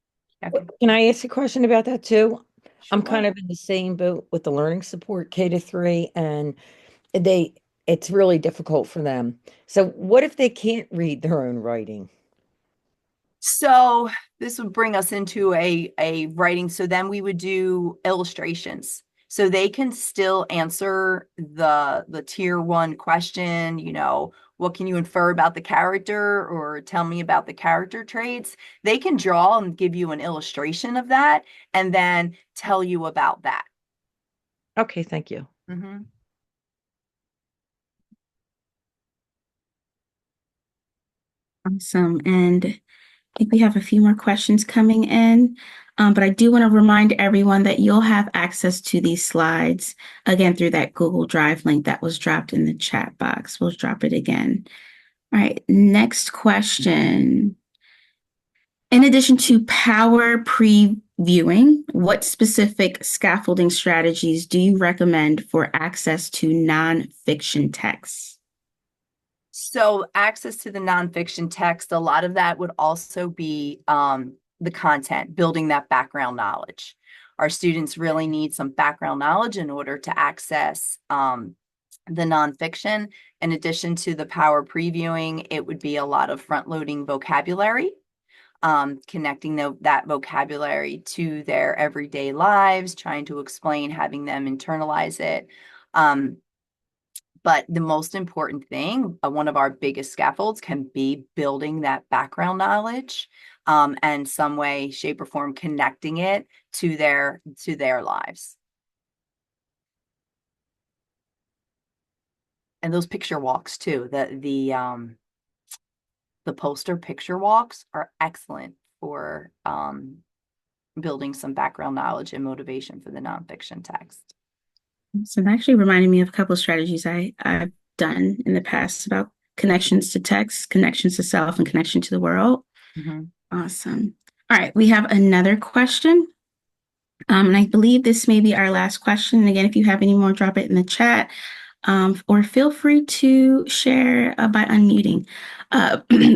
Okay. Can I ask a question about that too? I'm Sure. kind of in the same boat with the learning support K-3, and it's really difficult for them. So what if they can't read their own writing? So this would bring us into a writing. So then we would do illustrations. So they can still answer the tier 1 question, what can you infer about the character, or tell me about the character traits. They can draw and give you an illustration of that and then tell you about that. Okay, thank you. Mm-hmm. Awesome. And I think we have a few more questions coming in, but I do want to remind everyone that you'll have access to these slides again through that Google Drive link that was dropped in the chat box. We'll drop it again. All right, next question. In addition to power previewing, what specific scaffolding strategies do you recommend for access to nonfiction texts? So access to the nonfiction text, a lot of that would also be the content, building that background knowledge. Our students really need some background knowledge in order to access the nonfiction. In addition to the power previewing, it would be a lot of front-loading vocabulary, connecting that vocabulary to their everyday lives, trying to explain, having them internalize it. But the most important thing, one of our biggest scaffolds, can be building that background knowledge and some way, shape, or form connecting it to their lives. And those picture walks too. The poster picture walks are excellent for building some background knowledge and motivation for the nonfiction text. So that actually reminded me of a couple of strategies I've done in the past about connections to text, connections to self, and connection to the world. Mm-hmm. Awesome. All right, we have another question. And I believe this may be our last question. And again, if you have any more, drop it in the chat. Or feel free to share by unmuting.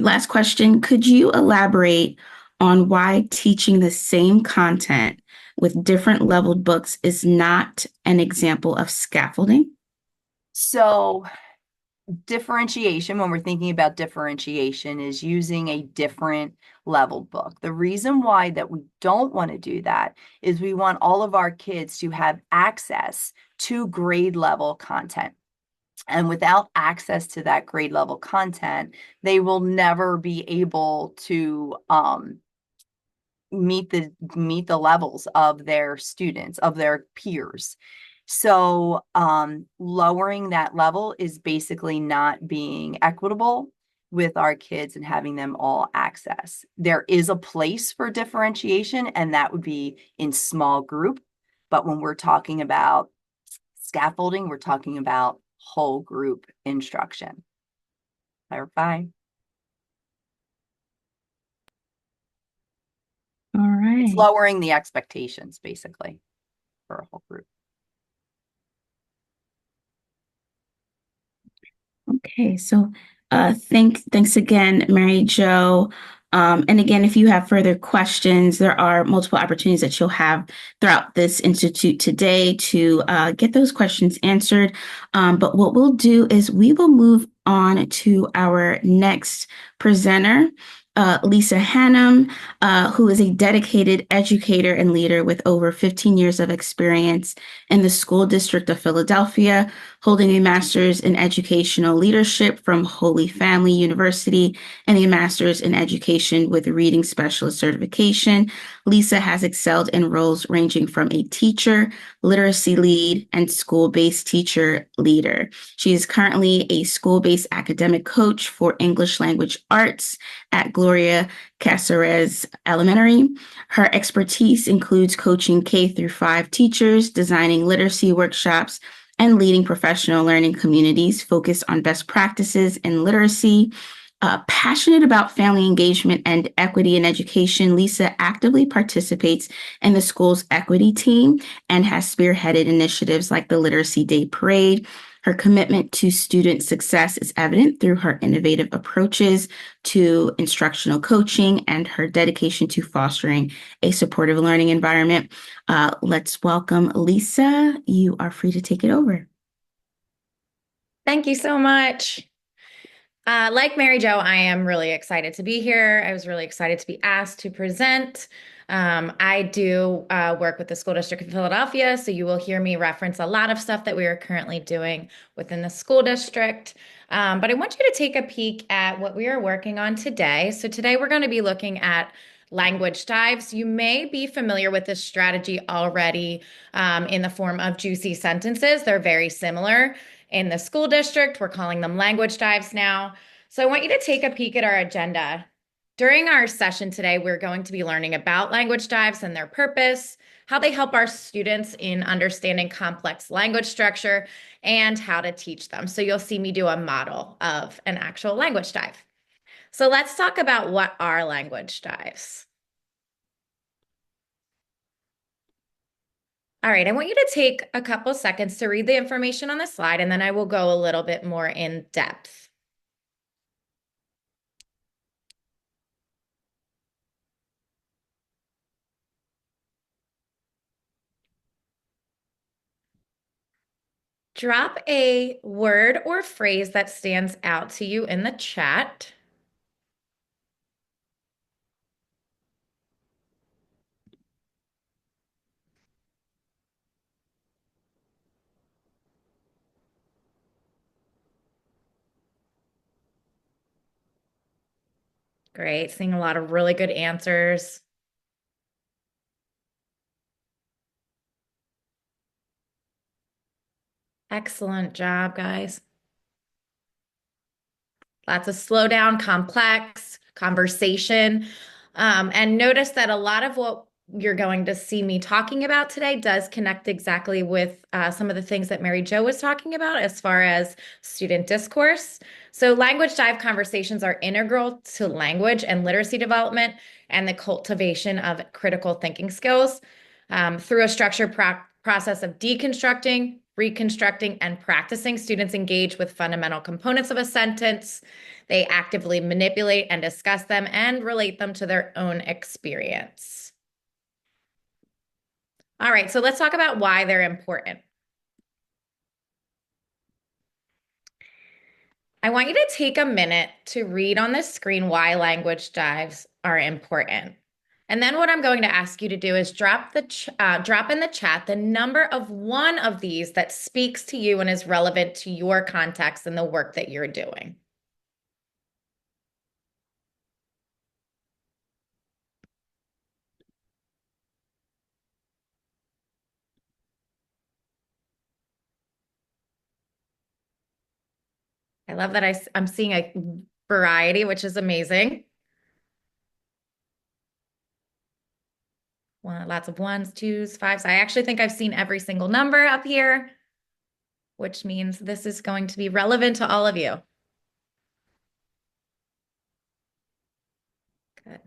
Last question. Could you elaborate on why teaching the same content with different leveled books is not an example of scaffolding? So differentiation, when we're thinking about differentiation, is using a different leveled book. The reason why that we don't want to do that is we want all of our kids to have access to grade level content. And without access to that grade level content, they will never be able to meet the levels of their students, of their peers. So lowering that level is basically not being equitable with our kids and having them all access. There is a place for differentiation, and that would be in small group. But when we're talking about scaffolding, we're talking about whole group instruction. Clarify? All It's right. lowering the expectations, basically, for a whole group. Okay, so thanks again, Mary Jo. And again, if you have further questions, there are multiple opportunities that you'll have throughout this institute today to get those questions answered. But what we'll do is we will move on to our next presenter, Lisa Hannum, who is a dedicated educator and leader with over 15 years of experience in the School District of Philadelphia, holding a master's in educational leadership from Holy Family University and a master's in education with reading specialist certification. Lisa has excelled in roles ranging from a teacher, literacy lead, and school-based teacher leader. She is currently a school-based academic coach for English language arts at Gloria Casarez Elementary. Her expertise includes coaching K through 5 teachers, designing literacy workshops, and leading professional learning communities focused on best practices in literacy. Passionate about family engagement and equity in education, Lisa actively participates in the school's equity team and has spearheaded initiatives like the Literacy Day Parade. Her commitment to student success is evident through her innovative approaches to instructional coaching and her dedication to fostering a supportive learning environment. Let's welcome Lisa. You are free to take it over. Thank you so much. Like Mary Jo, I am really excited to be here. I was really excited to be asked to present. I do work with the School District of Philadelphia, so you will hear me reference a lot of stuff that we are currently doing within the school district. But I want you to take a peek at what we are working on today. So today we're going to be looking at language dives. You may be familiar with this strategy already in the form of juicy sentences. They're very similar. In the school district, we're calling them language dives now. So I want you to take a peek at our agenda. During our session today, we're going to be learning about language dives and their purpose, how they help our students in understanding complex language structure, and how to teach them. So you'll see me do a model of an actual language dive. So let's talk about what are language dives. All right, I want you to take a couple seconds to read the information on the slide, and then I will go a little bit more in depth. Drop a word or phrase that stands out to you in the chat. Great, seeing a lot of really good answers. Excellent job, guys. Lots of slow down, complex conversation. And notice that a lot of what you're going to see me talking about today does connect exactly with some of the things that Mary Jo was talking about as far as student discourse. So language dive conversations are integral to language and literacy development and the cultivation of critical thinking skills through a structured process of deconstructing, reconstructing, and practicing. Students engage with fundamental components of a sentence. They actively manipulate and discuss them and relate them to their own experience. All right, so let's talk about why they're important. I want you to take a minute to read on the screen why language dives are important. And then what I'm going to ask you to do is drop in the chat the number of one of these that speaks to you and is relevant to your context and the work that you're doing. I love that I'm seeing a variety, which is amazing. Lots of ones, twos, fives. I actually think I've seen every single number up here, which means this is going to be relevant to all of you. Good.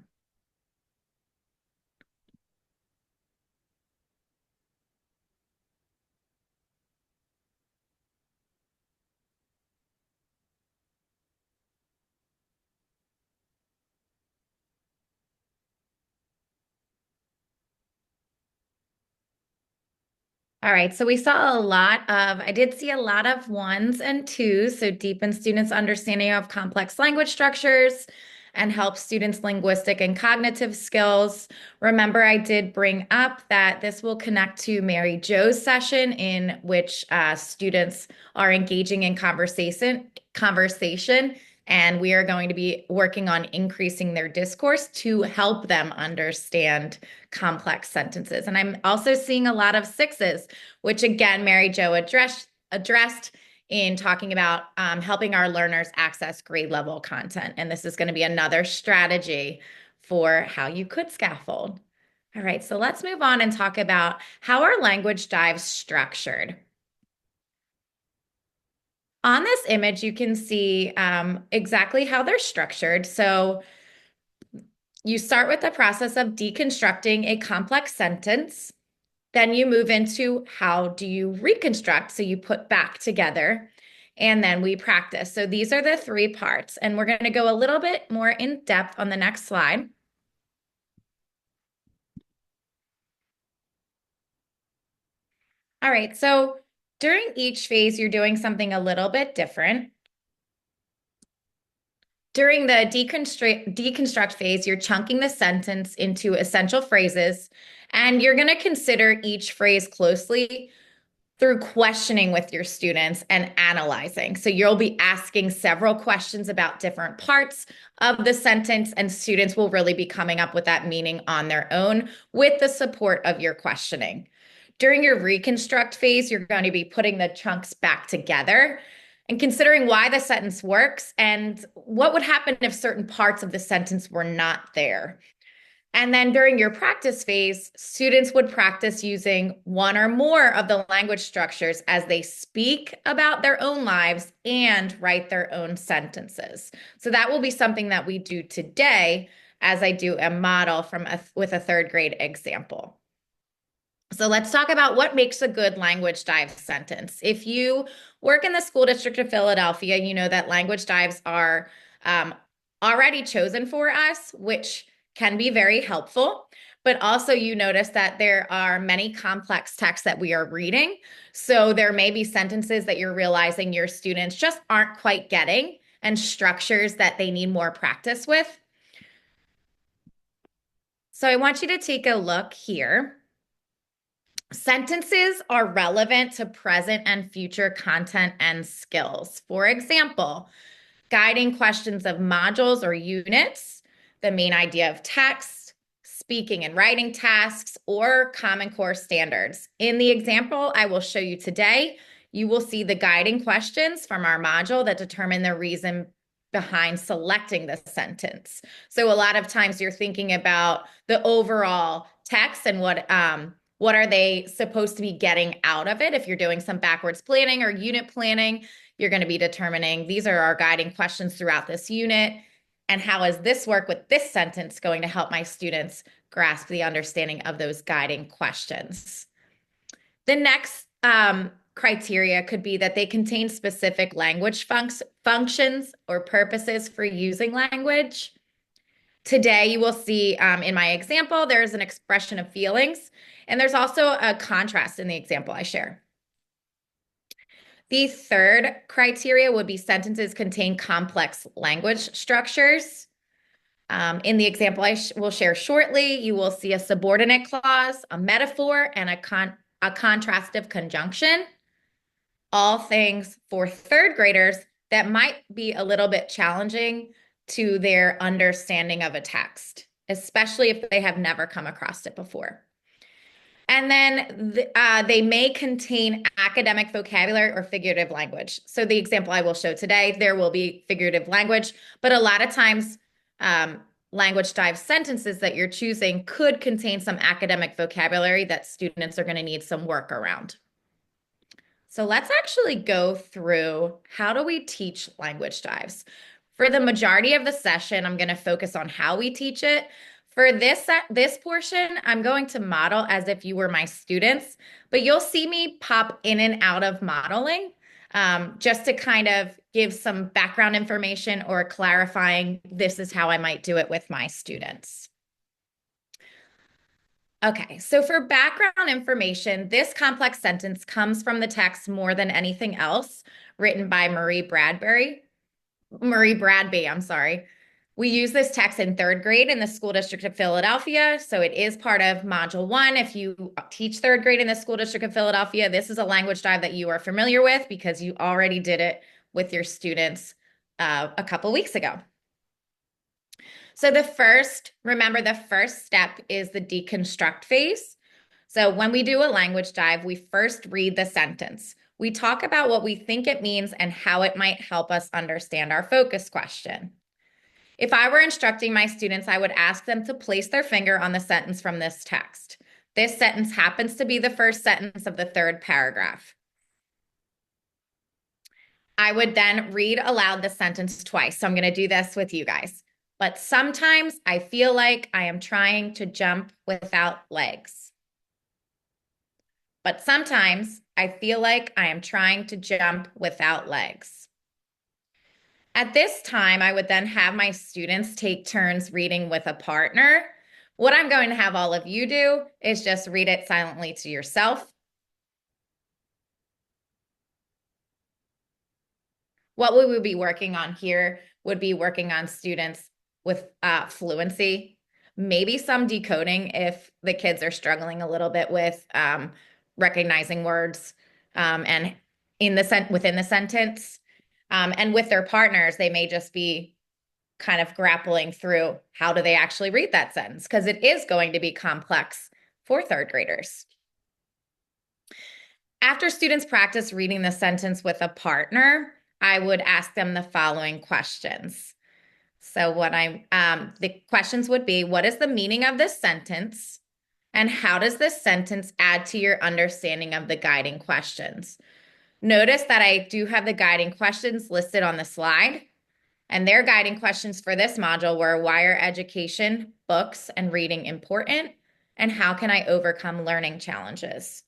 All right, so we saw I did see a lot of ones and twos, so deepen students' understanding of complex language structures and help students' linguistic and cognitive skills. Remember, I did bring up that this will connect to Mary Jo's session in which students are engaging in conversation, and we are going to be working on increasing their discourse to help them understand complex sentences. And I'm also seeing a lot of sixes, which again, Mary Jo addressed in talking about helping our learners access grade level content. And this is going to be another strategy for how you could scaffold. All right, so let's move on and talk about how our language dives structured. On this image, you can see exactly how they're structured. So you start with the process of deconstructing a complex sentence. Then you move into how do you reconstruct? So you put back together, and then we practice. So these are the three parts, and we're going to go a little bit more in depth on the next slide. All right, so during each phase, you're doing something a little bit different. During the deconstruct phase, you're chunking the sentence into essential phrases, and you're going to consider each phrase closely through questioning with your students and analyzing. So you'll be asking several questions about different parts of the sentence, and students will really be coming up with that meaning on their own with the support of your questioning. During your reconstruct phase, you're going to be putting the chunks back together and considering why the sentence works and what would happen if certain parts of the sentence were not there. And then during your practice phase, students would practice using one or more of the language structures as they speak about their own lives and write their own sentences. So that will be something that we do today as I do a model with a third grade example. So let's talk about what makes a good language dive sentence. If you work in the school district of Philadelphia, you know that language dives are already chosen for us, which can be very helpful. But also you notice that there are many complex texts that we are reading. So there may be sentences that you're realizing your students just aren't quite getting and structures that they need more practice with. So I want you to take a look here. Sentences are relevant to present and future content and skills. For example, guiding questions of modules or units, the main idea of text, speaking and writing tasks, or Common Core standards. In the example I will show you today, you will see the guiding questions from our module that determine the reason behind selecting the sentence. So a lot of times you're thinking about the overall text and what are they supposed to be getting out of it. If you're doing some backwards planning or unit planning, you're going to be determining these are our guiding questions throughout this unit. And how is this work with this sentence going to help my students grasp the understanding of those guiding questions? The next criteria could be that they contain specific language functions or purposes for using language. Today, you will see in my example, there's an expression of feelings, and there's also a contrast in the example I share. The third criteria would be sentences contain complex language structures. In the example I will share shortly, you will see a subordinate clause, a metaphor, and a contrastive conjunction. All things for third graders that might be a little bit challenging to their understanding of a text, especially if they have never come across it before. And then they may contain academic vocabulary or figurative language. So the example I will show today, there will be figurative language, but a lot of times language dive sentences that you're choosing could contain some academic vocabulary that students are going to need some work around. So let's actually go through how do we teach language dives. For the majority of the session, I'm going to focus on how we teach it. For this portion, I'm going to model as if you were my students, but you'll see me pop in and out of modeling just to kind of give some background information or clarifying this is how I might do it with my students. Okay, so for background information, this complex sentence comes from the text More Than Anything Else, written by Marie Bradby, I'm sorry. We use this text in third grade in the School District of Philadelphia, so it is part of Module 1. If you teach third grade in the School District of Philadelphia, this is a language dive that you are familiar with because you already did it with your students a couple weeks ago. So remember the first step is the deconstruct phase. So when we do a language dive, we first read the sentence. We talk about what we think it means and how it might help us understand our focus question. If I were instructing my students, I would ask them to place their finger on the sentence from this text. This sentence happens to be the first sentence of the third paragraph. I would then read aloud the sentence twice. So I'm going to do this with you guys. But sometimes I feel like I am trying to jump without legs. But sometimes I feel like I am trying to jump without legs. At this time, I would then have my students take turns reading with a partner. What I'm going to have all of you do is just read it silently to yourself. What we would be working on here would be working on students with fluency, maybe some decoding if the kids are struggling a little bit with recognizing words and within the sentence. And with their partners, they may just be kind of grappling through how do they actually read that sentence, because it is going to be complex for third graders. After students practice reading the sentence with a partner, I would ask them the following questions. So the questions would be, what is the meaning of this sentence? And how does this sentence add to your understanding of the guiding questions? Notice that I do have the guiding questions listed on the slide. And their guiding questions for this module were, why are education, books, and reading important? And how can I overcome learning challenges?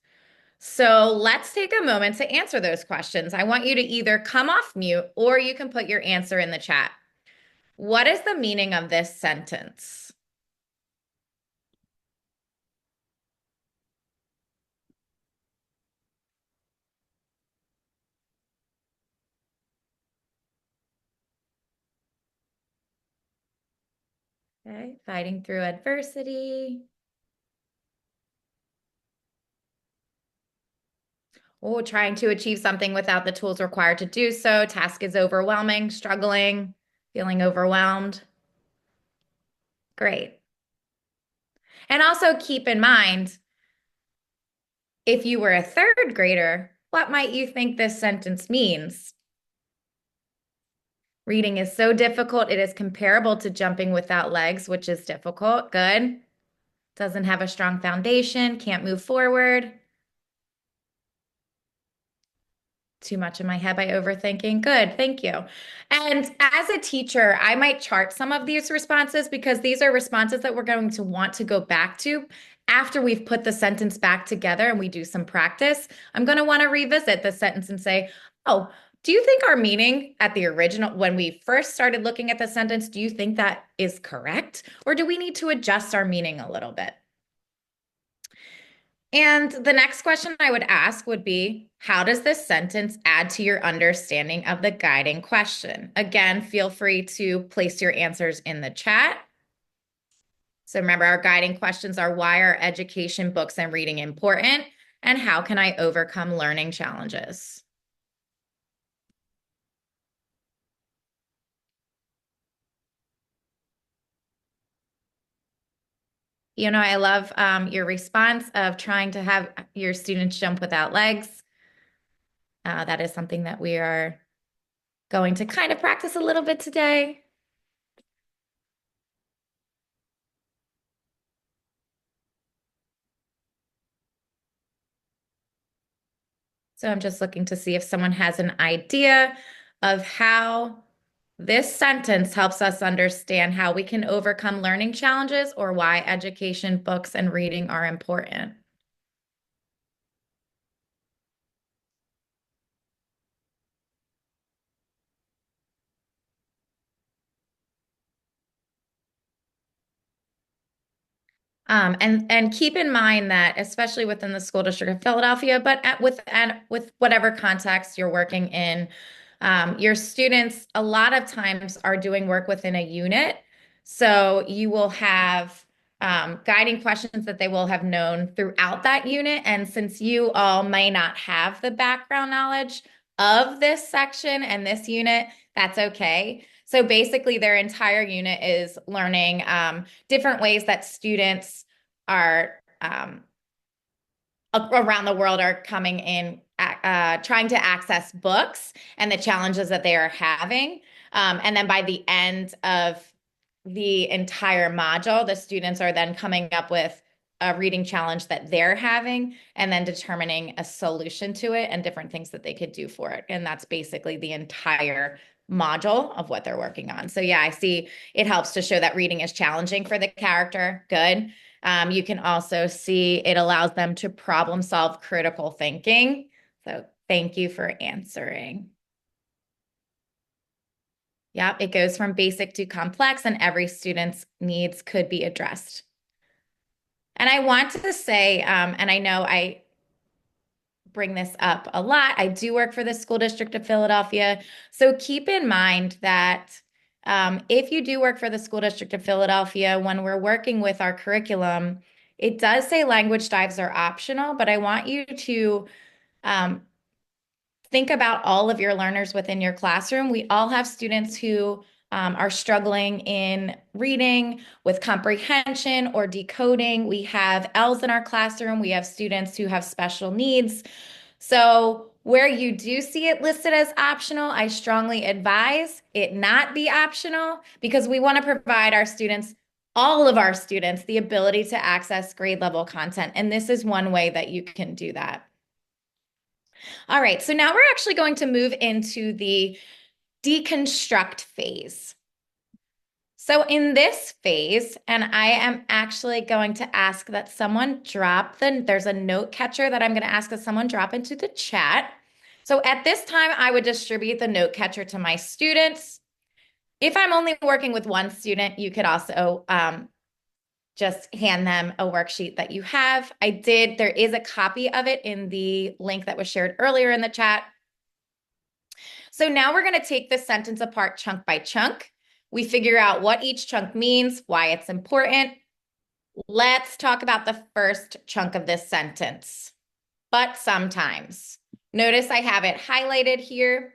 So let's take a moment to answer those questions. I want you to either come off mute or you can put your answer in the chat. What is the meaning of this sentence? Okay, fighting through adversity. Oh, trying to achieve something without the tools required to do so. Task is overwhelming, struggling, feeling overwhelmed. Great. And also keep in mind, if you were a third grader, what might you think this sentence means? Reading is so difficult. It is comparable to jumping without legs, which is difficult. Good. Doesn't have a strong foundation, can't move forward. Too much in my head by overthinking. Good, thank you. And as a teacher, I might chart some of these responses because these are responses that we're going to want to go back to after we've put the sentence back together and we do some practice. I'm going to want to revisit the sentence and say, oh, do you think our meaning at the original, when we first started looking at the sentence, do you think that is correct? Or do we need to adjust our meaning a little bit? And the next question I would ask would be, how does this sentence add to your understanding of the guiding question? Again, feel free to place your answers in the chat. So remember, our guiding questions are, why are education, books, and reading important? And how can I overcome learning challenges? You know, I love your response of trying to have your students jump without legs. That is something that we are going to kind of practice a little bit today. So I'm just looking to see if someone has an idea of how this sentence helps us understand how we can overcome learning challenges or why education, books, and reading are important. And keep in mind that, especially within the school district of Philadelphia, but with whatever context you're working in, your students a lot of times are doing work within a unit. So you will have guiding questions that they will have known throughout that unit. And since you all may not have the background knowledge of this section and this unit, that's okay. So basically, their entire unit is learning different ways that students are around the world are coming in, trying to access books and the challenges that they are having. And then by the end of the entire module, the students are then coming up with a reading challenge that they're having and then determining a solution to it and different things that they could do for it. And that's basically the entire module of what they're working on. So yeah, I see it helps to show that reading is challenging for the character. Good. You can also see it allows them to problem solve critical thinking. So thank you for answering. Yep, it goes from basic to complex, and every student's needs could be addressed. And I want to say, and I know I bring this up a lot, I do work for the School District of Philadelphia. So keep in mind that if you do work for the School District of Philadelphia, when we're working with our curriculum, it does say language dives are optional, but I want you to think about all of your learners within your classroom. We all have students who are struggling in reading with comprehension or decoding. We have L's in our classroom. We have students who have special needs. So where you do see it listed as optional, I strongly advise it not be optional because we want to provide our students, all of our students, the ability to access grade level content. And this is one way that you can do that. All right, so now we're actually going to move into the deconstruct phase. So in this phase, and I am actually going to ask that someone drop there's a note catcher that I'm going to ask that someone drop into the chat. So at this time, I would distribute the note catcher to my students. If I'm only working with one student, you could also just hand them a worksheet that you have. There is a copy of it in the link that was shared earlier in the chat. So now we're going to take this sentence apart chunk by chunk. We figure out what each chunk means, why it's important. Let's talk about the first chunk of this sentence. But sometimes. Notice I have it highlighted here.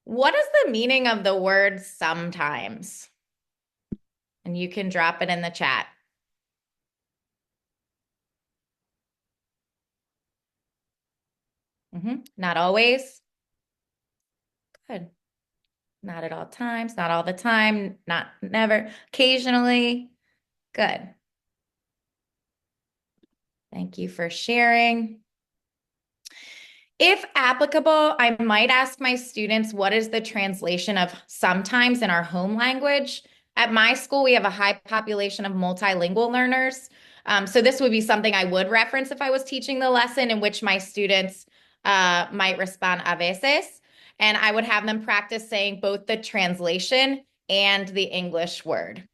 What is the meaning of the word sometimes? And you can drop it in the chat. Not always. Good. Not at all times, not all the time, not never, occasionally. Good. Thank you for sharing. If applicable, I might ask my students, what is the translation of sometimes in our home language? At my school, we have a high population of multilingual learners. So this would be something I would reference if I was teaching the lesson in which my students might respond a veces. And I would have them practice saying both the translation and the English word.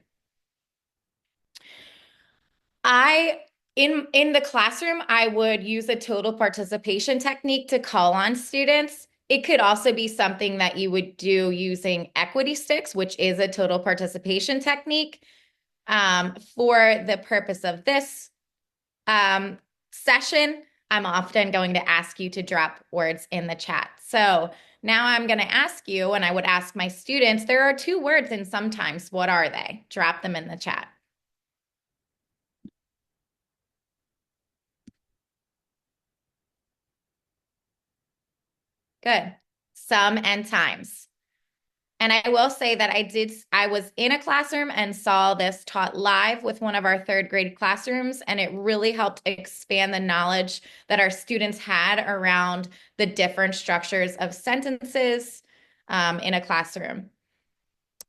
in the classroom, I would use a total participation technique to call on students. It could also be something that you would do using equity sticks, which is a total participation technique. For the purpose of this session, I'm often going to ask you to drop words in the chat. So now I'm going to ask you, and I would ask my students, there are 2 words in sometimes. What are they? Drop them in the chat. Good. Some and times. And I will say that I was in a classroom and saw this taught live with one of our 3rd grade classrooms, and it really helped expand the knowledge that our students had around the different structures of sentences in a classroom.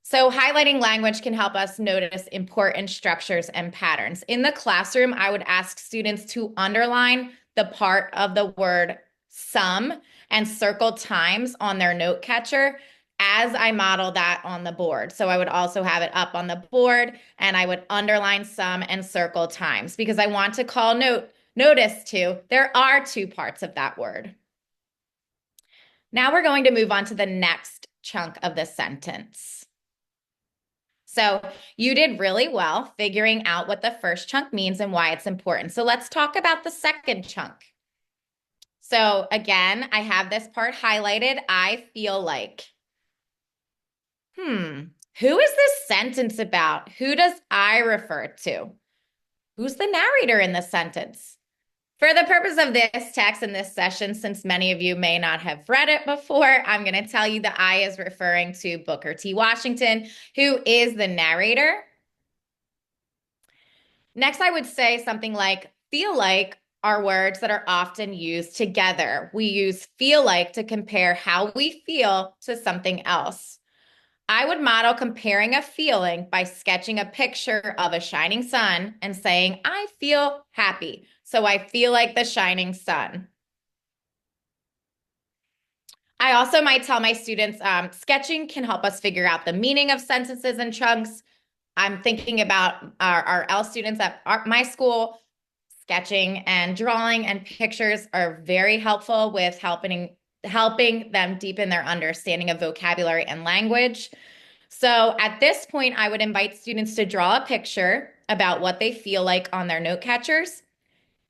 So highlighting language can help us notice important structures and patterns. In the classroom, I would ask students to underline the part of the word some and circle times on their note catcher as I model that on the board. So I would also have it up on the board, and I would underline some and circle times because I want to call notice to there are 2 parts of that word. Now we're going to move on to the next chunk of the sentence. So you did really well figuring out what the first chunk means and why it's important. So let's talk about the second chunk. So again, I have this part highlighted. I feel like. Who is this sentence about? Who does I refer to? Who's the narrator in this sentence? For the purpose of this text in this session, since many of you may not have read it before, I'm going to tell you that I is referring to Booker T. Washington, who is the narrator. Next, I would say something like feel like are words that are often used together. We use feel like to compare how we feel to something else. I would model comparing a feeling by sketching a picture of a shining sun and saying, I feel happy. So I feel like the shining sun. I also might tell my students sketching can help us figure out the meaning of sentences and chunks. I'm thinking about our L students at my school. Sketching and drawing and pictures are very helpful with helping them deepen their understanding of vocabulary and language. So at this point, I would invite students to draw a picture about what they feel like on their note catchers.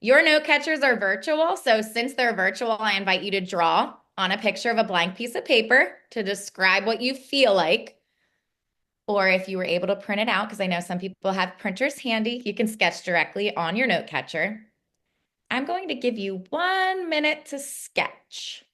Your note catchers are virtual, so since they're virtual, I invite you to draw on a picture of a blank piece of paper to describe what you feel like. Or if you were able to print it out, because I know some people have printers handy, you can sketch directly on your note catcher. I'm going to give you 1 minute to sketch.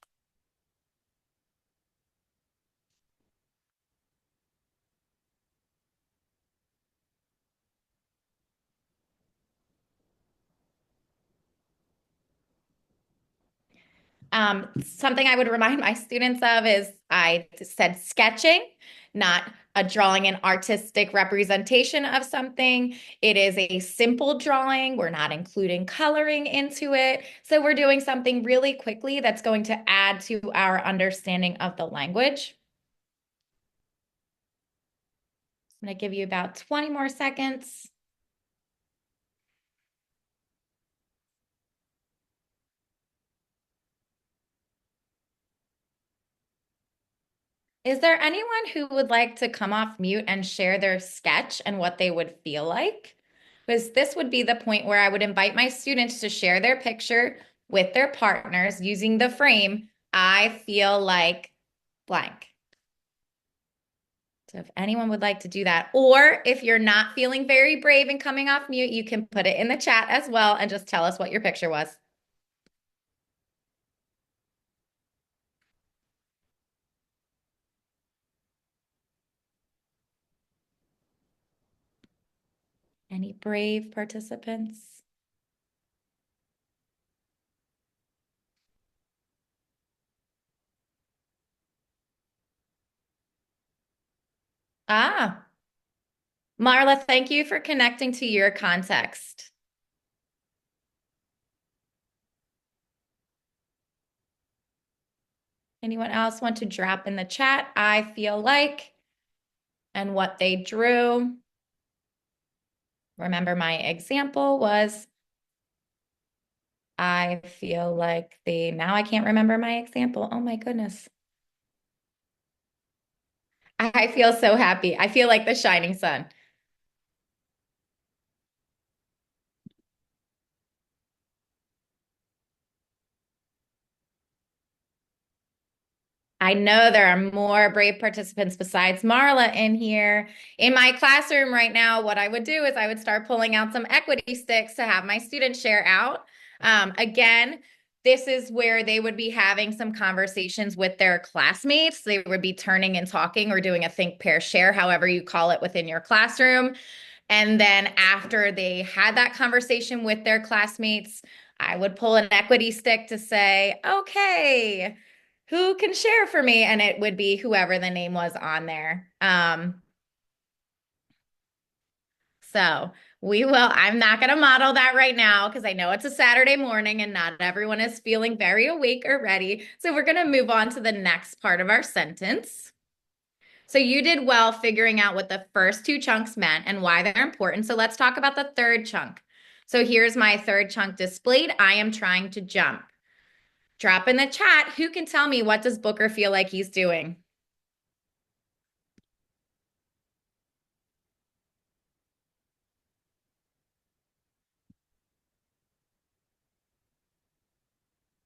Something I would remind my students of is I said sketching, not a drawing an artistic representation of something. It is a simple drawing. We're not including coloring into it. So we're doing something really quickly that's going to add to our understanding of the language. I'm going to give you about 20 more seconds. Is there anyone who would like to come off mute and share their sketch and what they would feel like? Because this would be the point where I would invite my students to share their picture with their partners using the frame, I feel like blank. So if anyone would like to do that, or if you're not feeling very brave and coming off mute, you can put it in the chat as well and just tell us what your picture was. Any brave participants? Ah, Marla, thank you for connecting to your context. Anyone else want to drop in the chat? I feel like, and what they drew. Remember, my example was I feel like now I can't remember my example. Oh my goodness. I feel so happy. I feel like the shining sun. I know there are more brave participants besides Marla in here. In my classroom right now, what I would do is I would start pulling out some equity sticks to have my students share out. Again, this is where they would be having some conversations with their classmates. They would be turning and talking or doing a think, pair, share, however you call it within your classroom. And then after they had that conversation with their classmates, I would pull an equity stick to say, okay, who can share for me? And it would be whoever the name was on there. So I'm not going to model that right now because I know it's a Saturday morning and not everyone is feeling very awake or ready. So we're going to move on to the next part of our sentence. So you did well figuring out what the first two chunks meant and why they're important. So let's talk about the third chunk. So here's my third chunk displayed. I am trying to jump. Drop in the chat. Who can tell me, what does Booker feel like he's doing?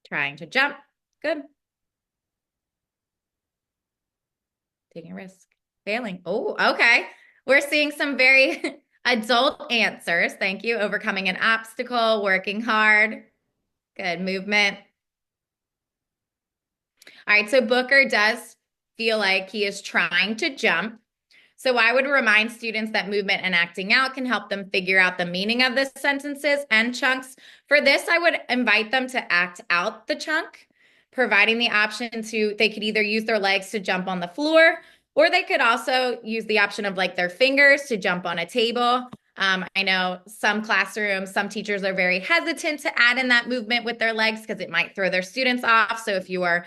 Trying to jump. Good. Taking a risk. Failing. Oh, okay. We're seeing some very adult answers. Thank you. Overcoming an obstacle, working hard. Good movement. All right, so Booker does feel like he is trying to jump. So I would remind students that movement and acting out can help them figure out the meaning of the sentences and chunks. For this, I would invite them to act out the chunk, providing the option they could either use their legs to jump on the floor, or they could also use the option of like their fingers to jump on a table. I know some classrooms, some teachers are very hesitant to add in that movement with their legs because it might throw their students off. So if you are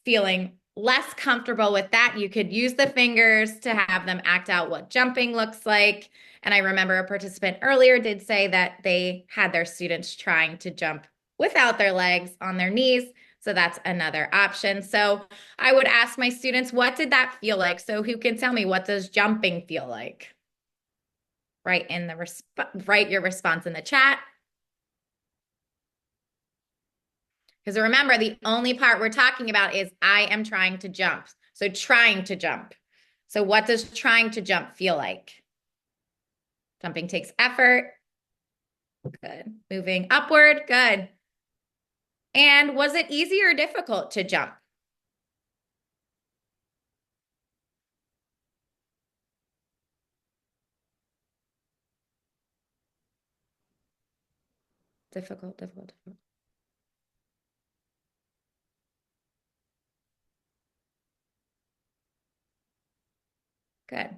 feeling less comfortable with that, you could use the fingers to have them act out what jumping looks like. And I remember a participant earlier did say that they had their students trying to jump without their legs on their knees. So that's another option. So I would ask my students, what did that feel like? So who can tell me, what does jumping feel like? Write your response in the chat. Because remember, the only part we're talking about is I am trying to jump. So trying to jump. So what does trying to jump feel like? Jumping takes effort. Good. Moving upward. Good. And was it easy or difficult to jump? Difficult, difficult, difficult. Good.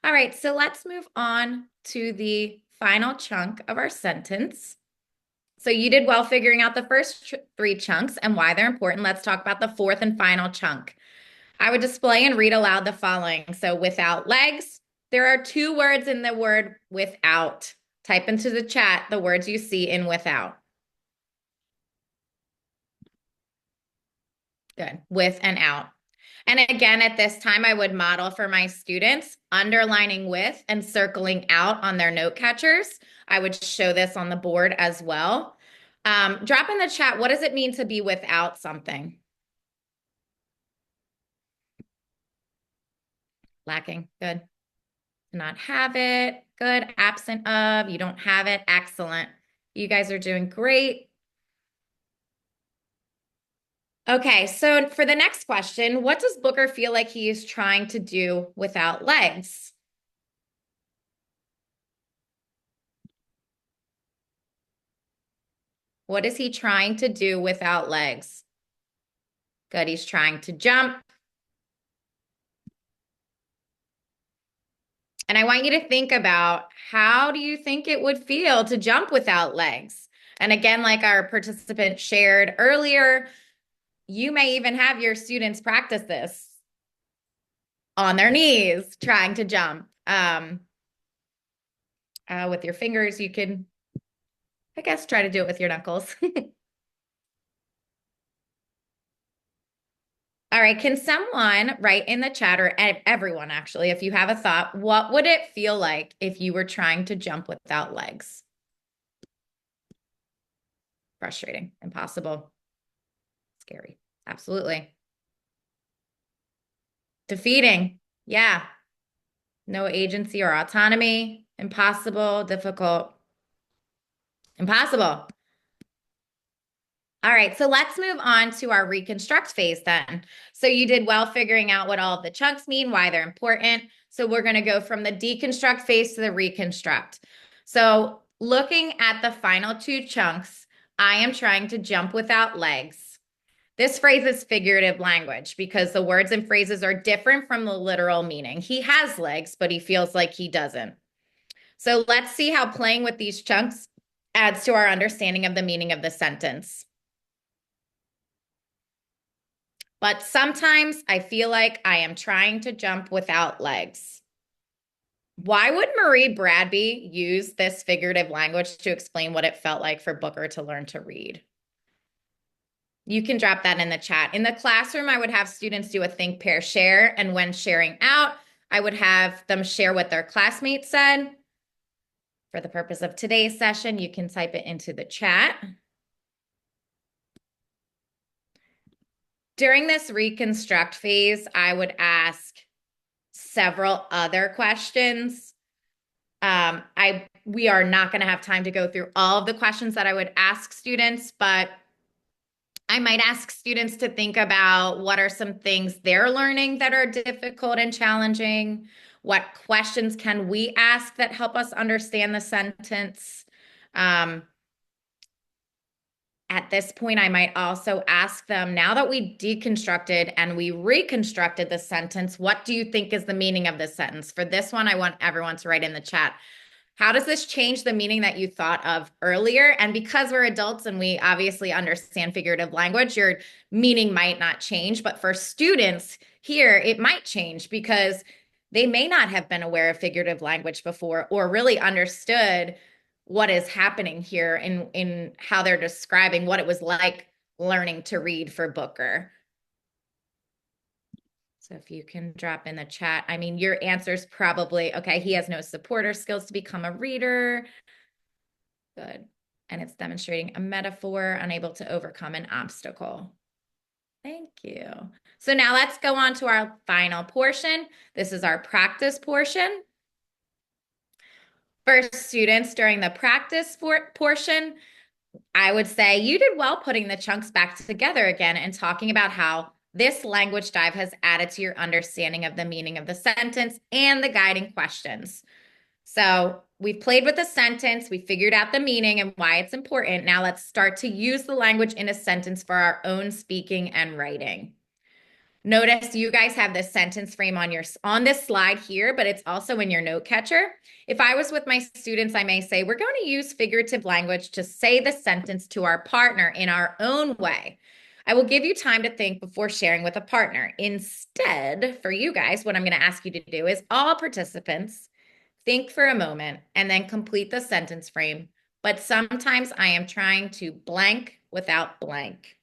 All right, so let's move on to the final chunk of our sentence. So you did well figuring out the first three chunks and why they're important. Let's talk about the fourth and final chunk. I would display and read aloud the following. So without legs, there are two words in the word without. Type into the chat the words you see in without. Good. With and out. And again, at this time, I would model for my students underlining with and circling out on their note catchers. I would show this on the board as well. Drop in the chat, what does it mean to be without something? Lacking. Good. Not have it. Good. Absent of. You don't have it. Excellent. You guys are doing great. Okay, so for the next question, what does Booker feel like he is trying to do without legs? What is he trying to do without legs? Good, he's trying to jump. And I want you to think about, how do you think it would feel to jump without legs? And again, like our participant shared earlier, you may even have your students practice this on their knees, trying to jump. With your fingers, you can I guess try to do it with your knuckles. All right, can someone write in the chat, or everyone actually, if you have a thought, what would it feel like if you were trying to jump without legs? Frustrating, impossible, scary. Absolutely. Defeating. Yeah. No agency or autonomy. Impossible, difficult. Impossible. All right, so let's move on to our reconstruct phase then. So you did well figuring out what all of the chunks mean, why they're important. So we're going to go from the deconstruct phase to the reconstruct. So looking at the final two chunks, I am trying to jump without legs. This phrase is figurative language because the words and phrases are different from the literal meaning. He has legs, but he feels like he doesn't. So let's see how playing with these chunks adds to our understanding of the meaning of the sentence. But sometimes I feel like I am trying to jump without legs. Why would Marie Bradby use this figurative language to explain what it felt like for Booker to learn to read? You can drop that in the chat. In the classroom, I would have students do a think, pair, share. And when sharing out, I would have them share what their classmates said. For the purpose of today's session, you can type it into the chat. During this reconstruct phase, I would ask several other questions. We are not going to have time to go through all of the questions that I would ask students, but I might ask students to think about what are some things they're learning that are difficult and challenging. What questions can we ask that help us understand the sentence? At this point, I might also ask them, now that we deconstructed and we reconstructed the sentence, what do you think is the meaning of this sentence? For this one, I want everyone to write in the chat. How does this change the meaning that you thought of earlier? And because we're adults and we obviously understand figurative language, your meaning might not change. But for students here, it might change because they may not have been aware of figurative language before or really understood what is happening here in how they're describing what it was like learning to read for Booker. So if you can drop in the chat, I mean, your answer's probably, okay, he has no support or skills to become a reader. Good. And it's demonstrating a metaphor, unable to overcome an obstacle. Thank you. So now let's go on to our final portion. This is our practice portion. For students during the practice portion, I would say you did well putting the chunks back together again and talking about how this language dive has added to your understanding of the meaning of the sentence and the guiding questions. So we've played with the sentence, we figured out the meaning and why it's important. Now let's start to use the language in a sentence for our own speaking and writing. Notice you guys have this sentence frame on this slide here, but it's also in your note catcher. If I was with my students, I may say, we're going to use figurative language to say the sentence to our partner in our own way. I will give you time to think before sharing with a partner. Instead, for you guys, what I'm going to ask you to do is all participants think for a moment and then complete the sentence frame. But sometimes I am trying to blank without blank.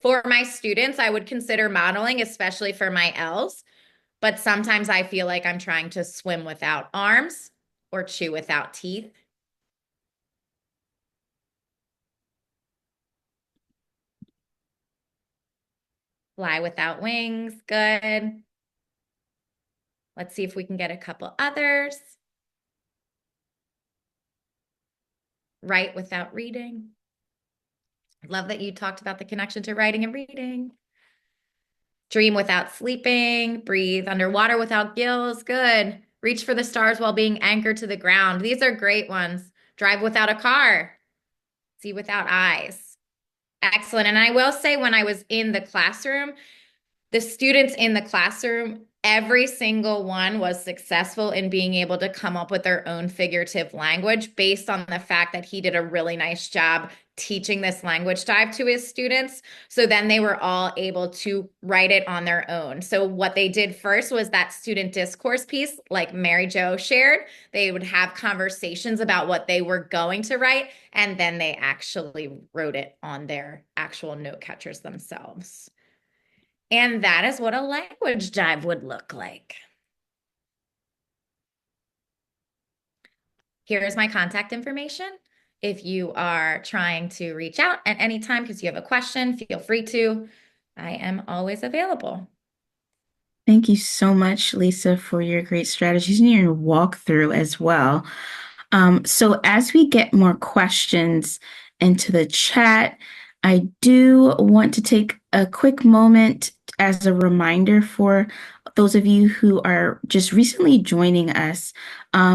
For my students, I would consider modeling, especially for my L's, but sometimes I feel like I'm trying to swim without arms or chew without teeth. Fly without wings, good. Let's see if we can get a couple others. Write without reading. Love that you talked about the connection to writing and reading. Dream without sleeping. Breathe underwater without gills. Good. Reach for the stars while being anchored to the ground. These are great ones. Drive without a car. See without eyes. Excellent. And I will say when I was in the classroom, the students in the classroom, every single one was successful in being able to come up with their own figurative language based on the fact that he did a really nice job teaching this language dive to his students. So then they were all able to write it on their own. So what they did first was that student discourse piece, like Mary Jo shared. They would have conversations about what they were going to write, and then they actually wrote it on their actual note catchers themselves. And that is what a language dive would look like. Here's my contact information. If you are trying to reach out at any time because you have a question, feel free to. I am always available. Thank you so much, Lisa, for your great strategies and your walkthrough as well. So as we get more questions into the chat, I do want to take a quick moment as a reminder for those of you who are just recently joining us.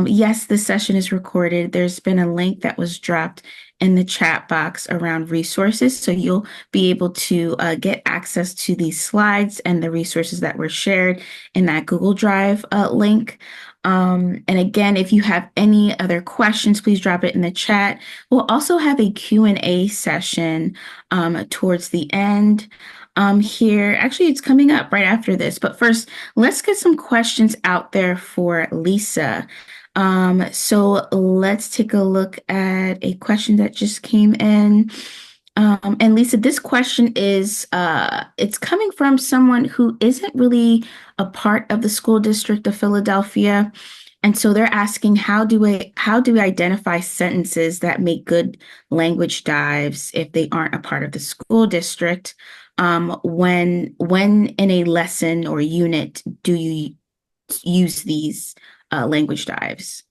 Yes, the session is recorded. There's been a link that was dropped in the chat box around resources. So you'll be able to get access to these slides and the resources that were shared in that Google Drive link. And again, if you have any other questions, please drop it in the chat. We'll also have a Q&A session towards the end here. Actually, it's coming up right after this. But first, let's get some questions out there for Lisa. So let's take a look at a question that just came in. And Lisa, this question is, it's coming from someone who isn't really a part of the school district of Philadelphia. And so they're asking, how do we identify sentences that make good language dives if they aren't a part of the school district? When in a lesson or unit do you use these language dives?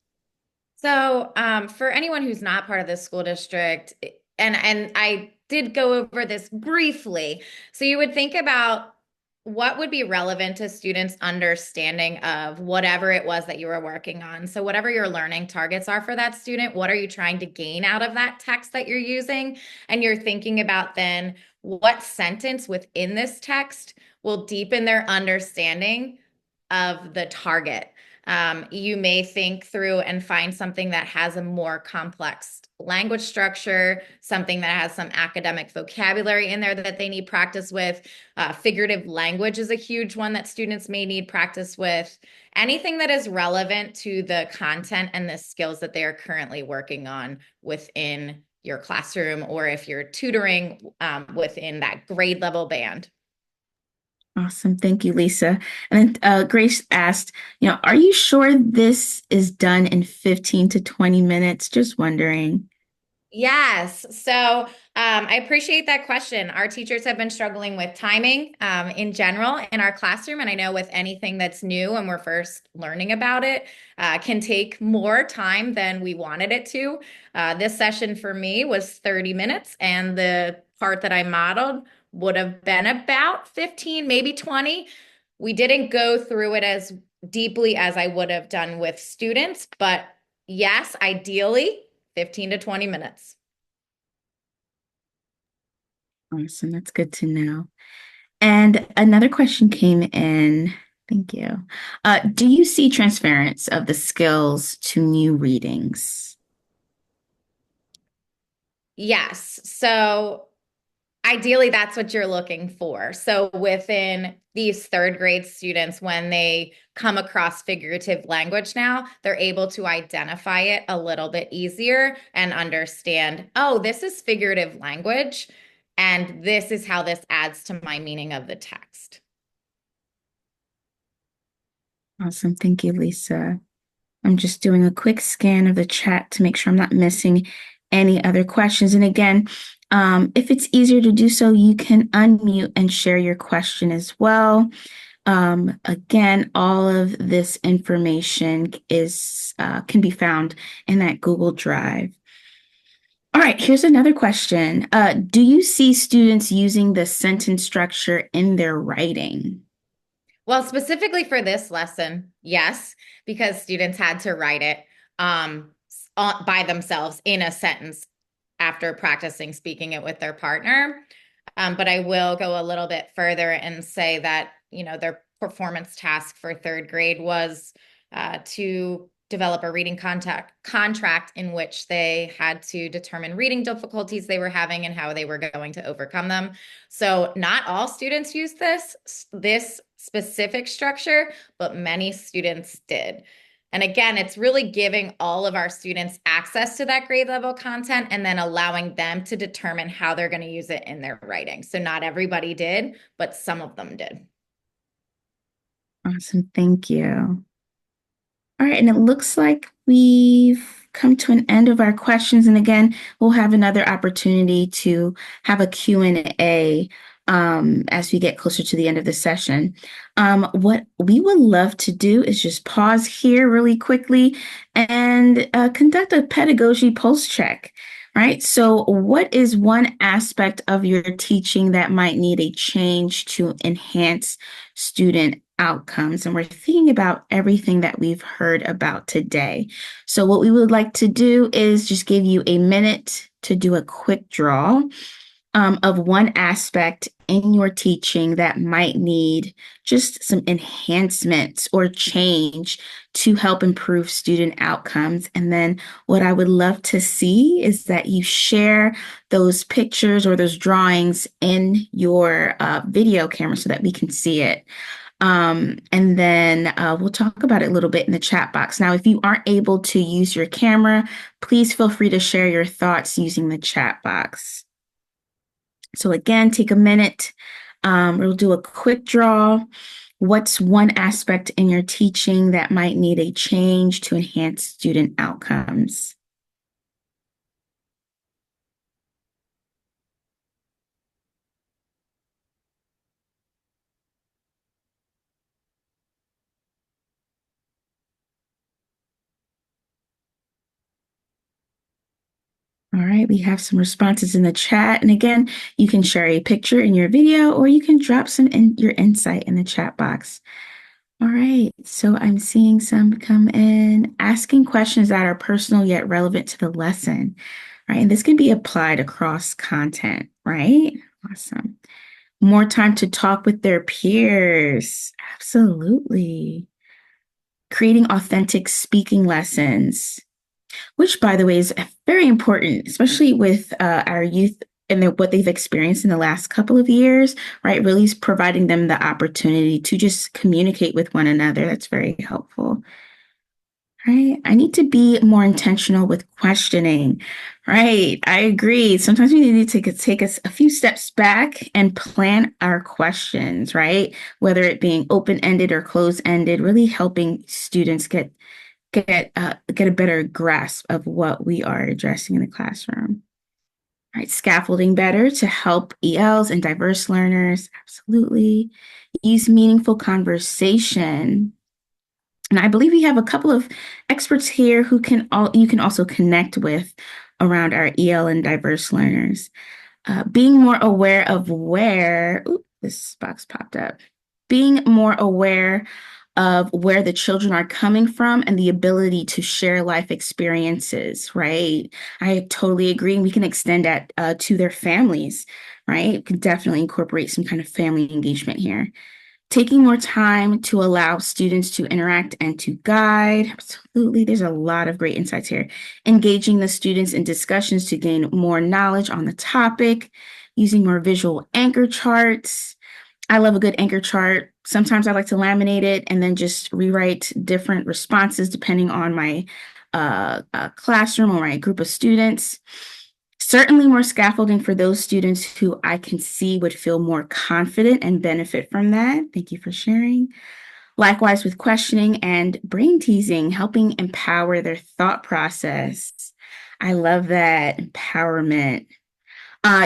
So for anyone who's not part of the school district, and I did go over this briefly, so you would think about what would be relevant to students' understanding of whatever it was that you were working on. So whatever your learning targets are for that student, what are you trying to gain out of that text that you're using? And you're thinking about then what sentence within this text will deepen their understanding of the target. You may think through and find something that has a more complex language structure, something that has some academic vocabulary in there that they need practice with. Figurative language is a huge one that students may need practice with. Anything that is relevant to the content and the skills that they are currently working on within your classroom, or if you're tutoring within that grade level band. Awesome. Thank you, Lisa. And then Grace asked, are you sure this is done in 15 to 20 minutes? Just wondering. Yes. So I appreciate that question. Our teachers have been struggling with timing in general in our classroom. And I know with anything that's new and we're first learning about it, can take more time than we wanted it to. This session for me was 30 minutes, and the part that I modeled would have been about 15, maybe 20. We didn't go through it as deeply as I would have done with students, but yes, ideally 15 to 20 minutes. Awesome. That's good to know. And another question came in. Thank you. Do you see transference of the skills to new readings? Yes. So ideally, that's what you're looking for. So within these third grade students, when they come across figurative language now, they're able to identify it a little bit easier and understand, oh, this is figurative language, and this is how this adds to my meaning of the text. Awesome. Thank you, Lisa. I'm just doing a quick scan of the chat to make sure I'm not missing any other questions. And again, if it's easier to do so, you can unmute and share your question as well. Again, all of this information can be found in that Google Drive. All right, here's another question. Do you see students using the sentence structure in their writing? Well, specifically for this lesson, yes, because students had to write it by themselves in a sentence after practicing speaking it with their partner. But I will go a little bit further and say that, their performance task for third grade was to develop a reading contract in which they had to determine reading difficulties they were having and how they were going to overcome them. So not all students use this specific structure, but many students did. And again, it's really giving all of our students access to that grade level content and then allowing them to determine how they're going to use it in their writing. So not everybody did, but some of them did. Awesome. Thank you. All right, and it looks like we've come to an end of our questions. And again, we'll have another opportunity to have a Q&A as we get closer to the end of the session. What we would love to do is just pause here really quickly and conduct a pedagogy pulse check, right? So what is one aspect of your teaching that might need a change to enhance student outcomes? And we're thinking about everything that we've heard about today. So what we would like to do is just give you a minute to do a quick draw of one aspect in your teaching that might need just some enhancements or change to help improve student outcomes. And then what I would love to see is that you share those pictures or those drawings in your video camera so that we can see it. And then we'll talk about it a little bit in the chat box. Now, if you aren't able to use your camera, please feel free to share your thoughts using the chat box. So again, take a minute. We'll do a quick draw. What's one aspect in your teaching that might need a change to enhance student outcomes? All right, we have some responses in the chat. And again, you can share a picture in your video or you can drop some in your insight in the chat box. All right, so I'm seeing some come in, asking questions that are personal yet relevant to the lesson, right? And this can be applied across content, right? Awesome. More time to talk with their peers. Absolutely. Creating authentic speaking lessons, which, by the way, is very important, especially with our youth and what they've experienced in the last couple of years, right? Really providing them the opportunity to just communicate with one another. That's very helpful. Right. I need to be more intentional with questioning. Right. I agree. Sometimes we need to take us a few steps back and plan our questions, right? Whether it being open-ended or closed-ended, really helping students get a better grasp of what we are addressing in the classroom. All right, scaffolding better to help ELs and diverse learners. Absolutely. Use meaningful conversation. And I believe we have a couple of experts here who you can also connect with around our EL and diverse learners. Being more aware of this box popped up. Being more aware of where the children are coming from and the ability to share life experiences, right? I totally agree. And we can extend that to their families, right? We can definitely incorporate some kind of family engagement here. Taking more time to allow students to interact and to guide. Absolutely. There's a lot of great insights here. Engaging the students in discussions to gain more knowledge on the topic. Using more visual anchor charts. I love a good anchor chart. Sometimes I like to laminate it and then just rewrite different responses depending on my classroom or my group of students. Certainly more scaffolding for those students who I can see would feel more confident and benefit from that. Thank you for sharing. Likewise with questioning and brain teasing, helping empower their thought process. I love that empowerment.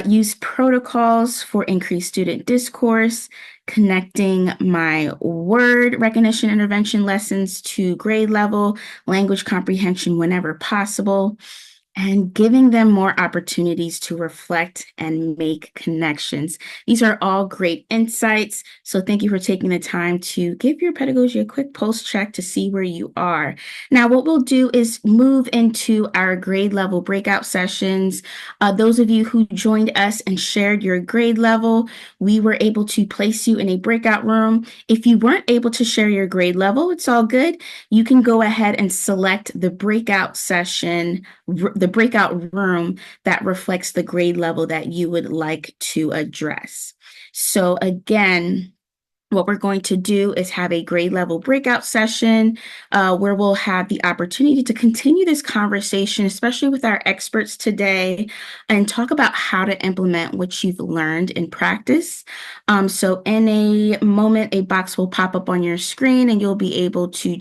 Use protocols for increased student discourse, connecting my word recognition intervention lessons to grade level, language comprehension whenever possible. and giving them more opportunities to reflect and make connections. These are all great insights. So thank you for taking the time to give your pedagogy a quick pulse check to see where you are. Now, what we'll do is move into our grade level breakout sessions. Those of you who joined us and shared your grade level, we were able to place you in a breakout room. If you weren't able to share your grade level, it's all good. You can go ahead and select the breakout session, the breakout room that reflects the grade level that you would like to address. So again, what we're going to do is have a grade level breakout session where we'll have the opportunity to continue this conversation, especially with our experts today, and talk about how to implement what you've learned in practice. So in a moment, a box will pop up on your screen and you'll be able to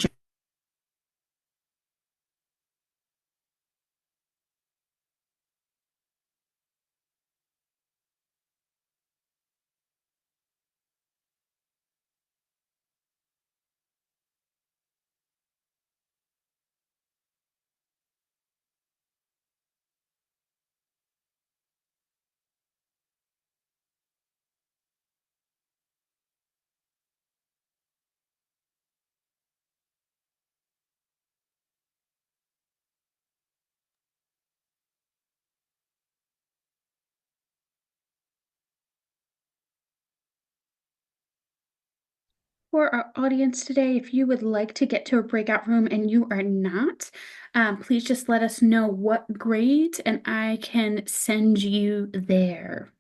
For our audience today, if you would like to get to a breakout room and you are not, please just let us know what grade and I can send you there.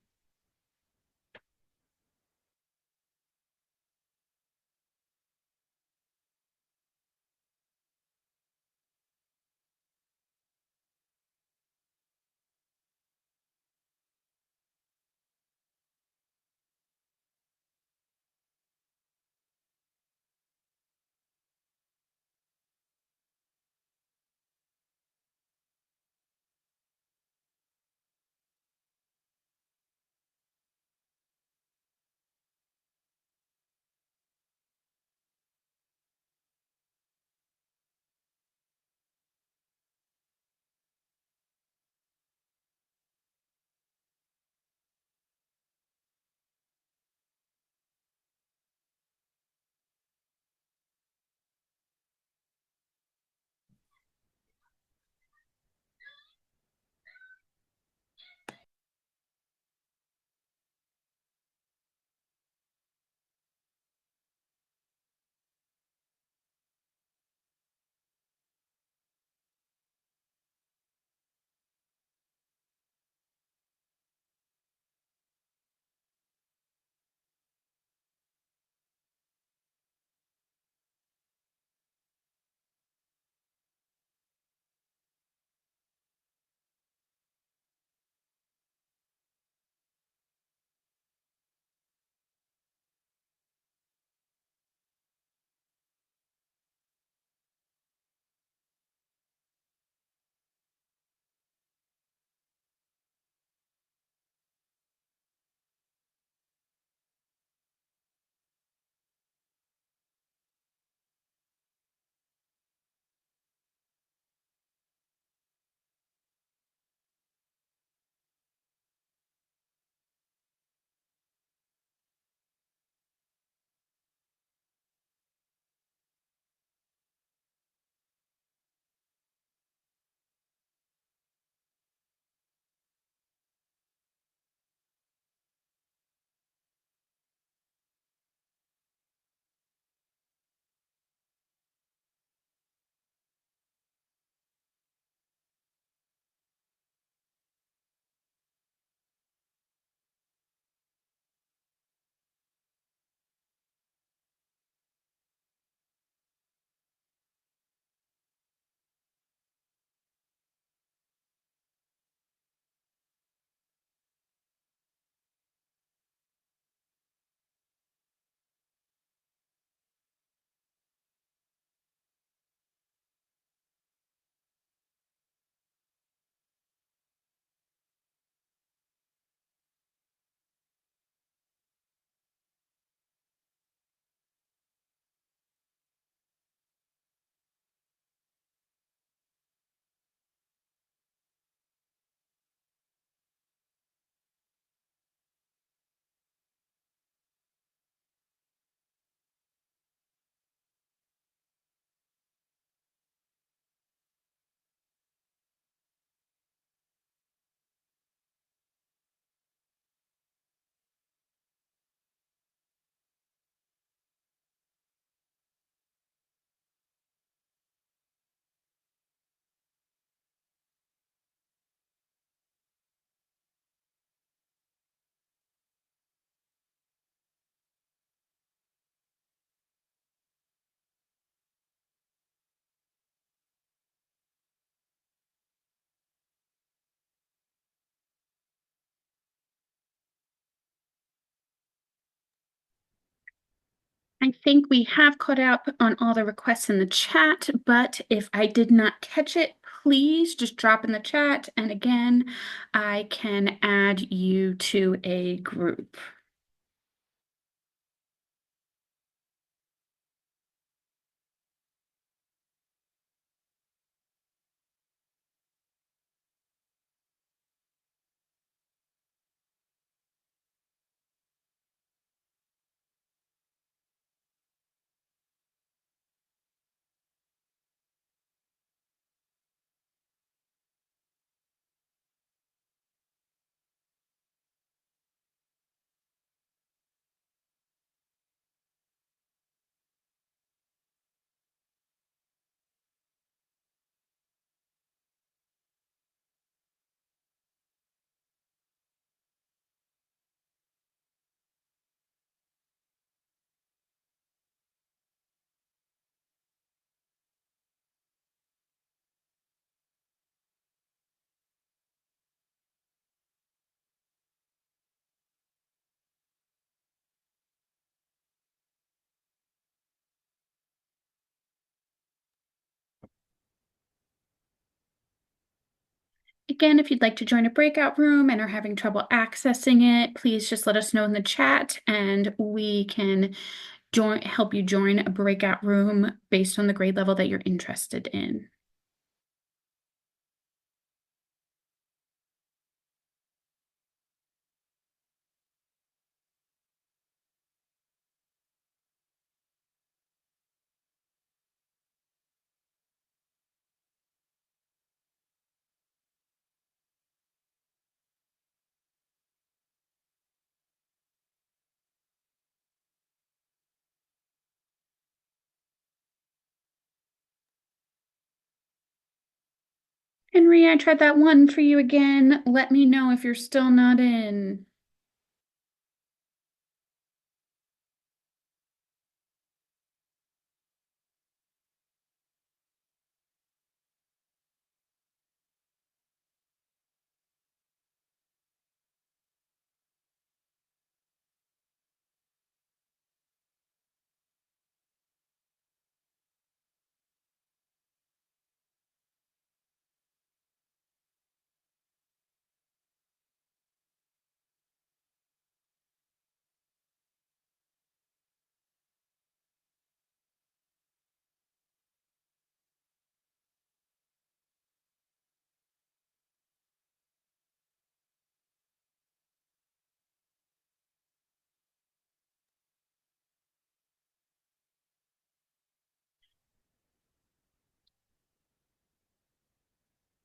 I think we have caught up on all the requests in the chat, but if I did not catch it, please just drop in the chat. And again, I can add you to a group. Again, if you'd like to join a breakout room and are having trouble accessing it, please just let us know in the chat and we can help you join a breakout room based on the grade level that you're interested in. Henry, I tried that one for you again. Let me know if you're still not in.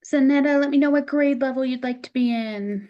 Zanetta, let me know what grade level you'd like to be in.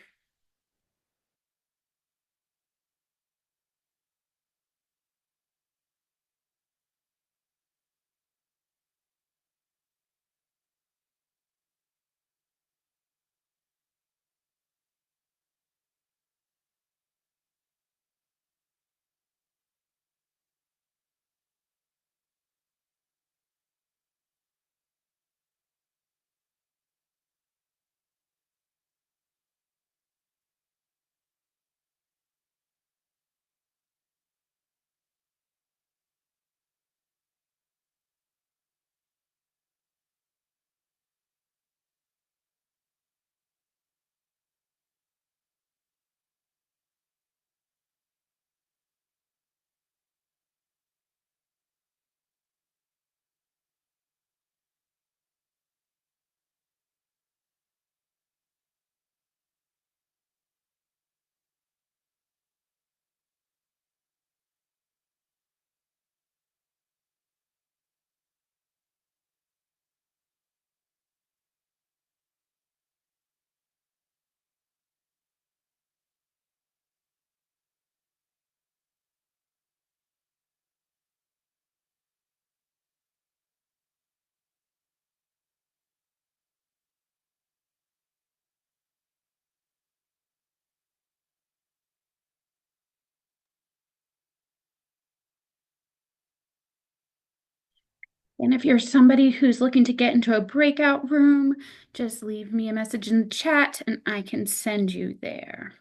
And if you're somebody who's looking to get into a breakout room, just leave me a message in the chat and I can send you there.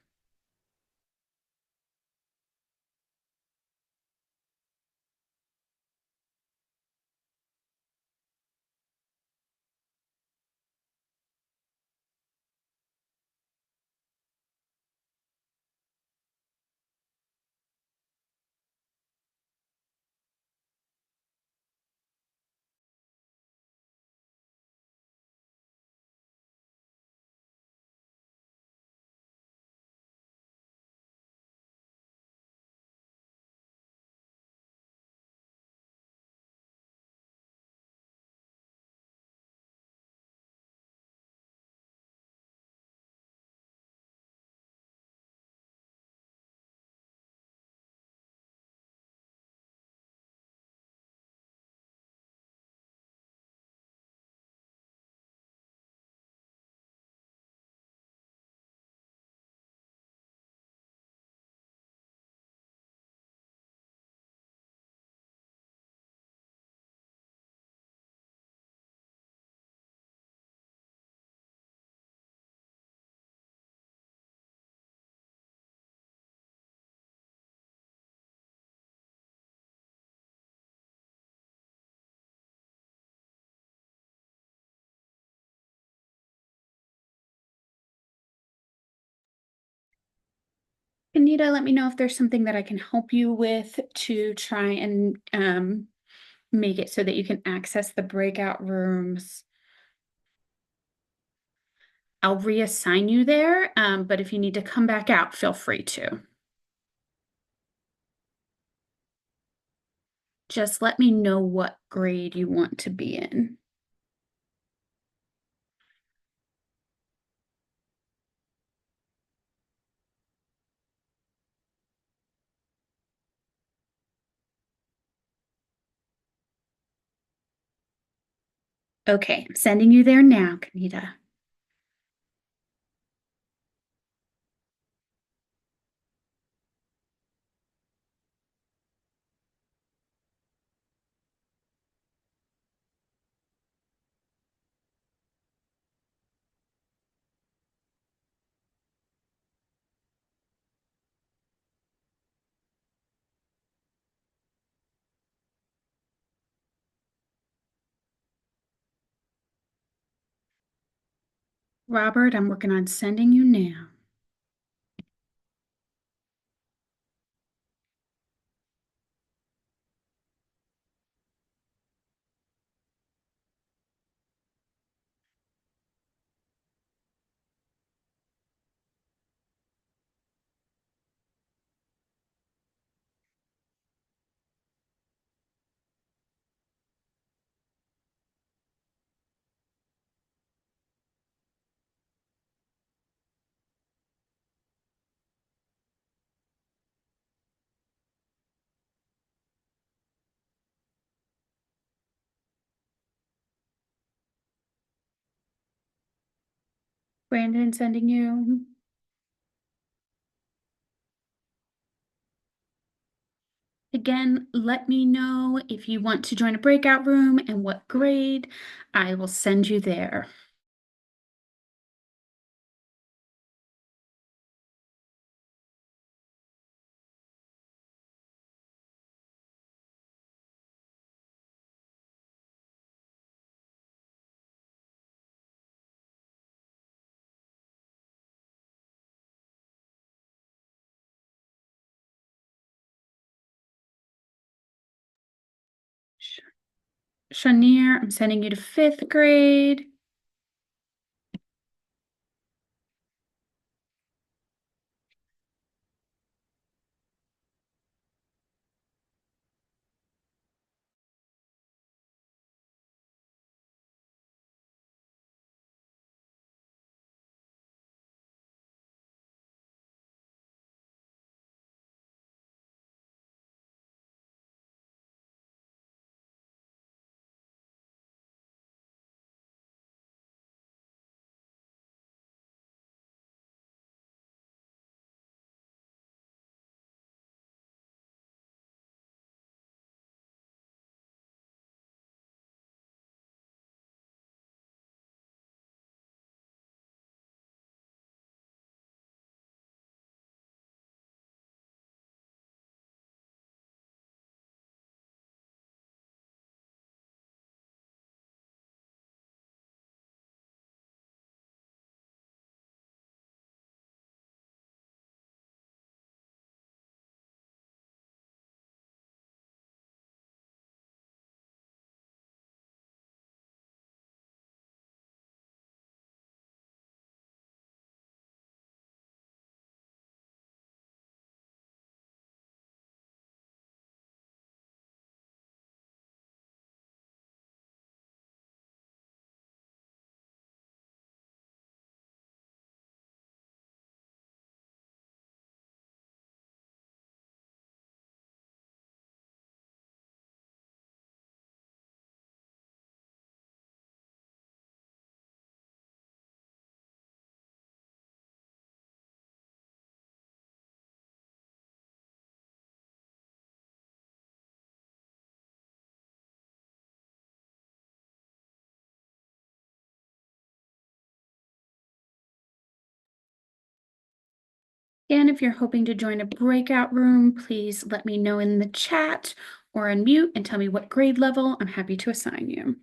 Anita, let me know if there's something that I can help you with to try and make it so that you can access the breakout rooms. I'll reassign you there, but if you need to come back out, feel free to. Just let me know what grade you want to be in. Okay, I'm sending you there now, Kanita. Robert, I'm working on sending you now. Brandon, sending you. Again, let me know if you want to join a breakout room and what grade. I will send you there. Shanier, I'm sending you to 5th grade. And if you're hoping to join a breakout room, please let me know in the chat or unmute and tell me what grade level. I'm happy to assign you.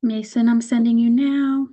Mason, I'm sending you now.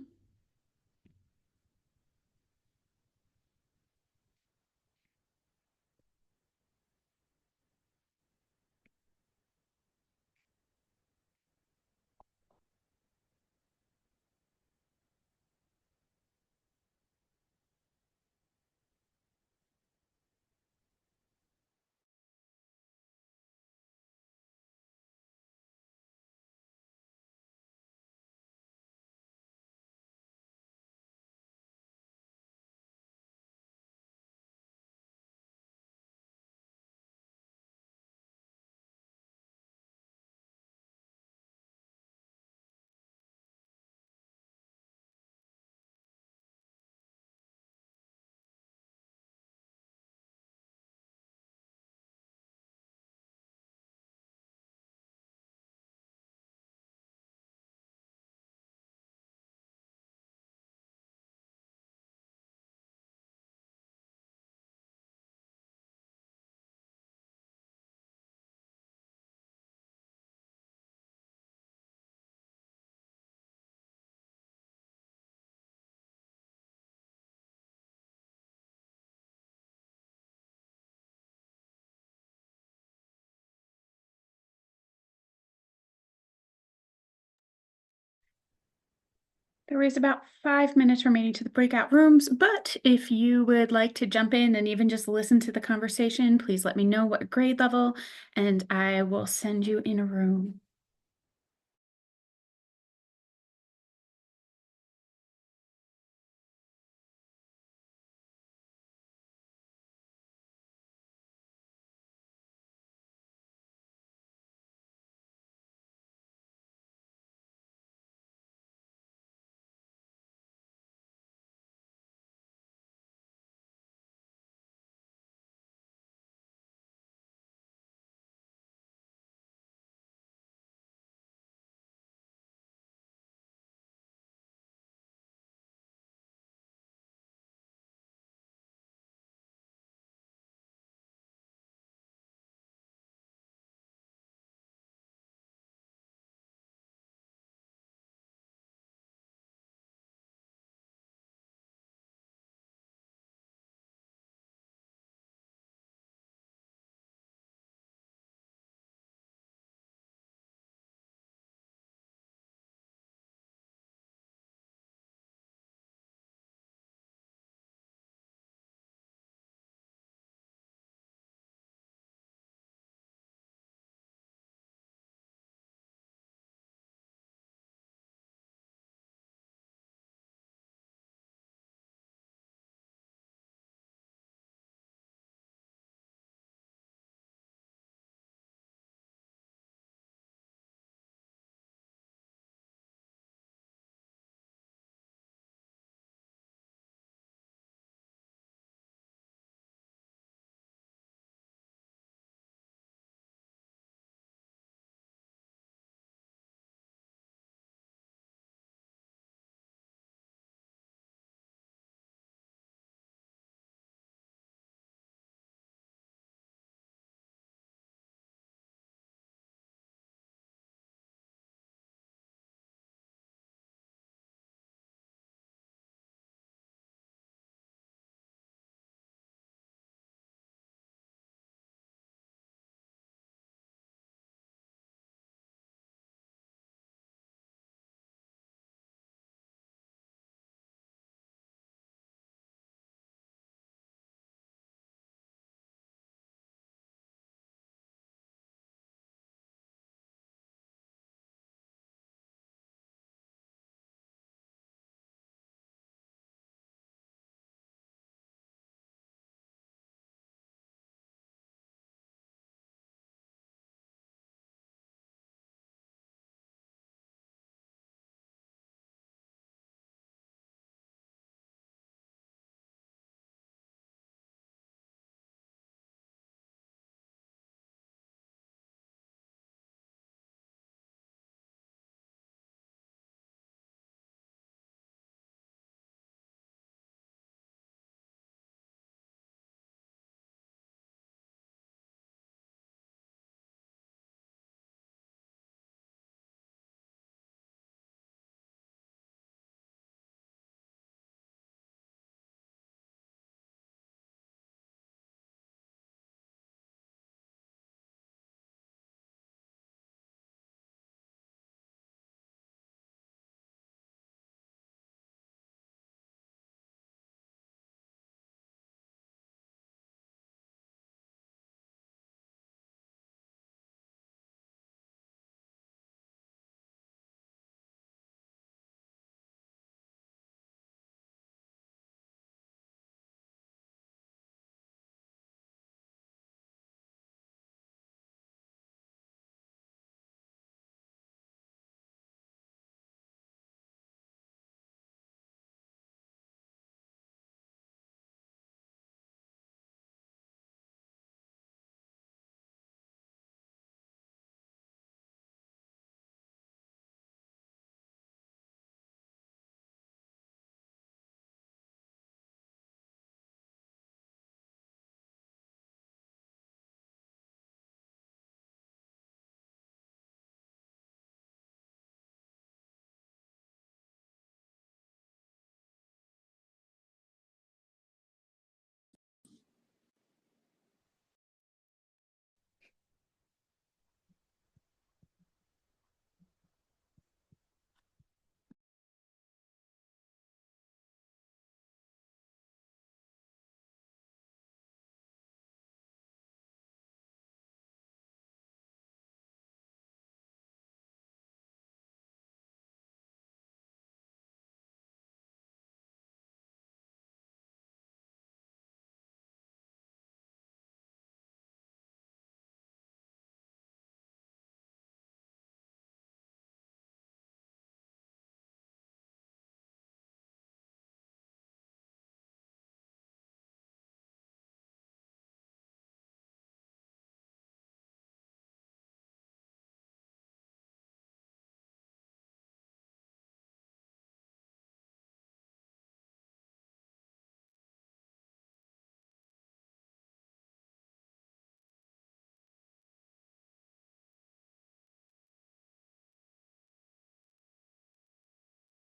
There is about 5 minutes remaining to the breakout rooms, but if you would like to jump in and even just listen to the conversation, please let me know what grade level, and I will send you in a room.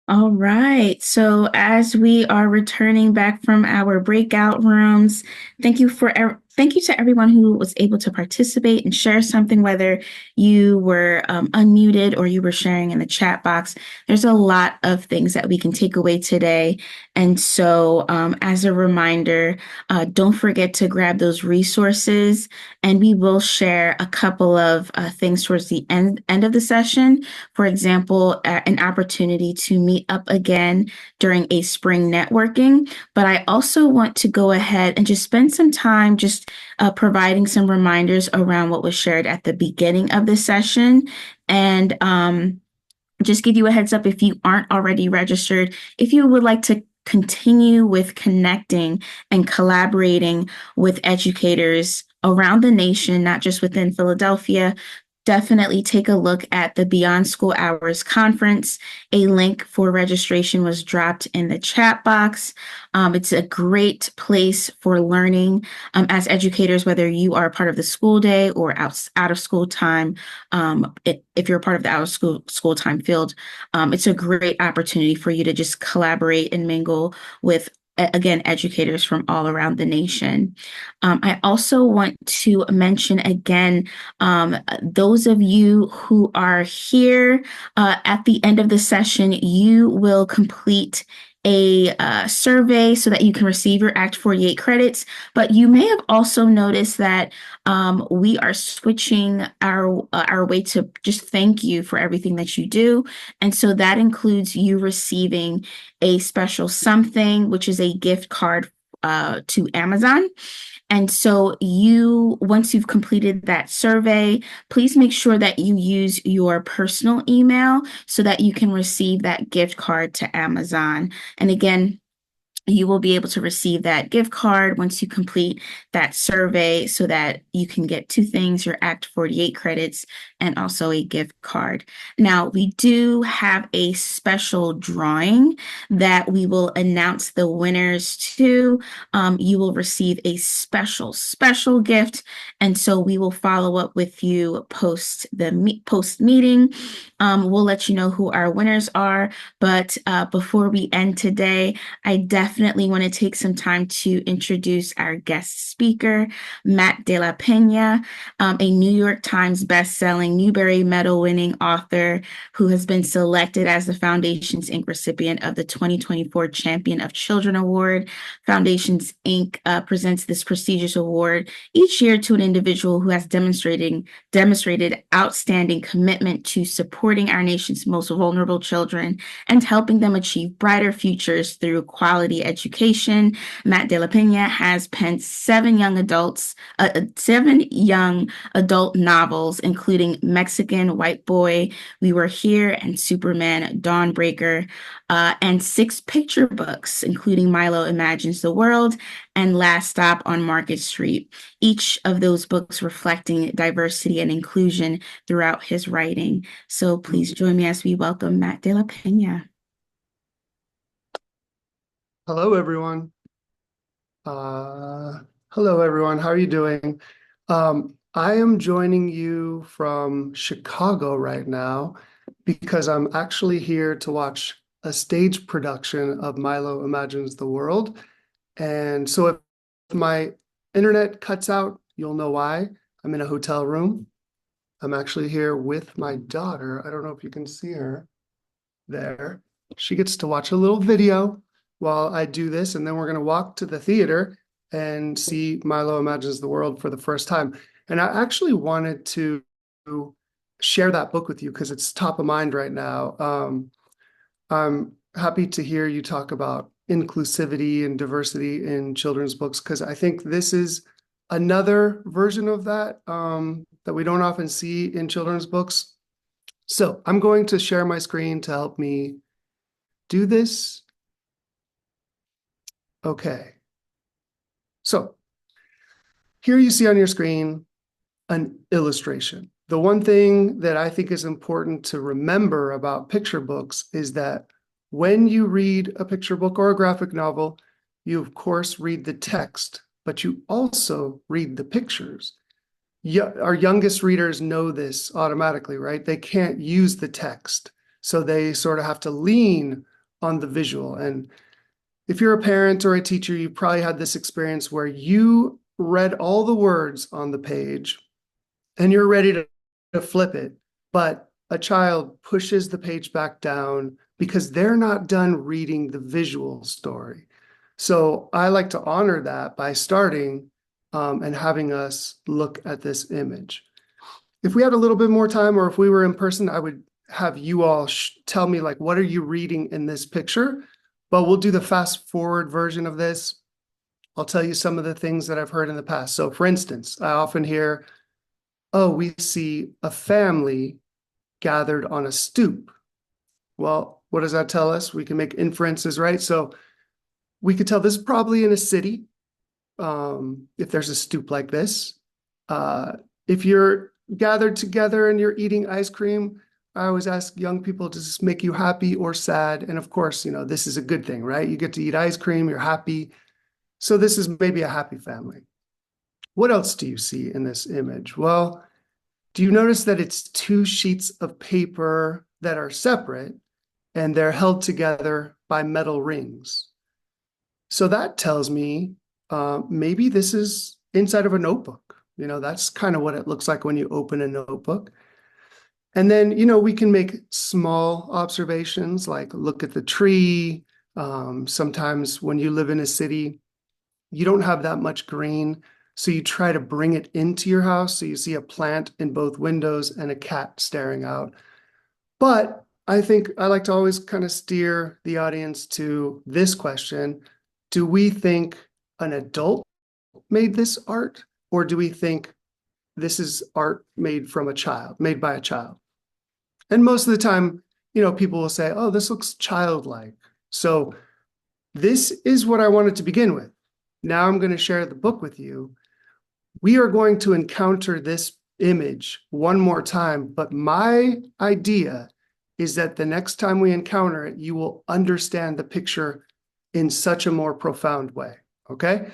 All right. So as we are returning back from our breakout rooms, thank you to everyone who was able to participate and share something, whether you were unmuted or you were sharing in the chat box. There's a lot of things that we can take away today. And so as a reminder, don't forget to grab those resources, and we will share a couple of things towards the end of the session. For example, an opportunity to meet up again during a spring networking. But I also want to go ahead and just spend some time just providing some reminders around what was shared at the beginning of the session. And just give you a heads up, if you aren't already registered, if you would like to continue with connecting and collaborating with educators around the nation, not just within Philadelphia, definitely take a look at the Beyond School Hours Conference. A link for registration was dropped in the chat box. It's a great place for learning as educators, whether you are part of the school day or out of school time. If you're a part of the out of school time field, it's a great opportunity for you to just collaborate and mingle with, again, educators from all around the nation. I also want to mention again, those of you who are here at the end of the session, you will complete a survey so that you can receive your Act 48 credits. But you may have also noticed that we are switching our way to just thank you for everything that you do. And so that includes you receiving a special something, which is a gift card to Amazon. And so once you've completed that survey, please make sure that you use your personal email so that you can receive that gift card to Amazon. And again, you will be able to receive that gift card once you complete that survey so that you can get two things, your Act 48 credits and also a gift card. Now, we do have a special drawing that we will announce the winners to. You will receive a special gift. And so we will follow up with you post meeting. We'll let you know who our winners are. But before we end today, I definitely want to take some time to introduce our guest speaker, Matt de la Peña, a New York Times bestselling Newbery Medal-winning author who has been selected as the Foundations Inc. recipient of the 2024 Champion of Children Award. Foundations Inc. Presents this prestigious award each year to an individual who has demonstrated outstanding commitment to supporting our nation's most vulnerable children and helping them achieve brighter futures through quality education. Matt de la Peña has penned seven young adult novels, including Mexican White Boy, We Were Here, and Superman Dawnbreaker, and six picture books, including Milo Imagines the World and Last Stop on Market Street, each of those books reflecting diversity and inclusion throughout his writing. So please join me as we welcome Matt de la Peña. Hello, everyone. Hello, everyone. How are you doing? I am joining you from Chicago right now because I'm actually here to watch a stage production of Milo Imagines the World. And so if my internet cuts out, you'll know why. I'm in a hotel room. I'm actually here with my daughter. I don't know if you can see her there. She gets to watch a little video while I do this, and then we're going to walk to the theater and see Milo Imagines the World for the first time. And I actually wanted to share that book with you because it's top of mind right now. I'm happy to hear you talk about inclusivity and diversity in children's books because I think this is another version of that that we don't often see in children's books. So I'm going to share my screen to help me do this. Okay. So here you see on your screen an illustration. The one thing that I think is important to remember about picture books is that when you read a picture book or a graphic novel, you of course read the text, but you also read the pictures. Our youngest readers know this automatically, right? They can't use the text, so they sort of have to lean on the visual. And if you're a parent or a teacher, you probably had this experience where you read all the words on the page and you're ready to flip it, but a child pushes the page back down because they're not done reading the visual story. So I like to honor that by starting and having us look at this image. If we had a little bit more time, or if we were in person, I would have you all tell me, like, what are you reading in this picture? But we'll do the fast forward version of this. I'll tell you some of the things that I've heard in the past. So for instance, I often hear, oh, we see a family gathered on a stoop. Well, what does that tell us? We can make inferences, right? So we could tell this is probably in a city, if there's a stoop like this. If you're gathered together and you're eating ice cream, I always ask young people, does this make you happy or sad? And of course, you know, this is a good thing, right? You get to eat ice cream, you're happy. So this is maybe a happy family. What else do you see in this image? Well, do you notice that it's two sheets of paper that are separate and they're held together by metal rings? So that tells me maybe this is inside of a notebook. You know, that's kind of what it looks like when you open a notebook. And then, you know, we can make small observations like look at the tree. Sometimes when you live in a city, you don't have that much green. So you try to bring it into your house. So you see a plant in both windows and a cat staring out. But I think I like to always kind of steer the audience to this question. Do we think an adult made this art, or do we think this is art made by a child? And most of the time, you know, people will say, oh, this looks childlike. So this is what I wanted to begin with. Now I'm going to share the book with you. We are going to encounter this image one more time, but my idea is that the next time we encounter it, you will understand the picture in such a more profound way, okay?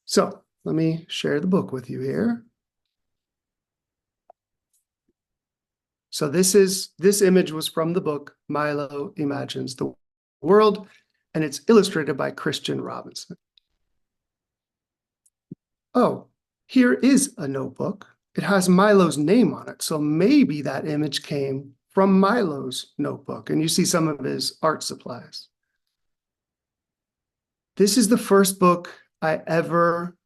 So let me share the book with you here. So this image was from the book Milo Imagines the World, and it's illustrated by Christian Robinson. Oh, here is a notebook. It has Milo's name on it, so maybe that image came from Milo's notebook, and you see some of his art supplies. This is the first book I ever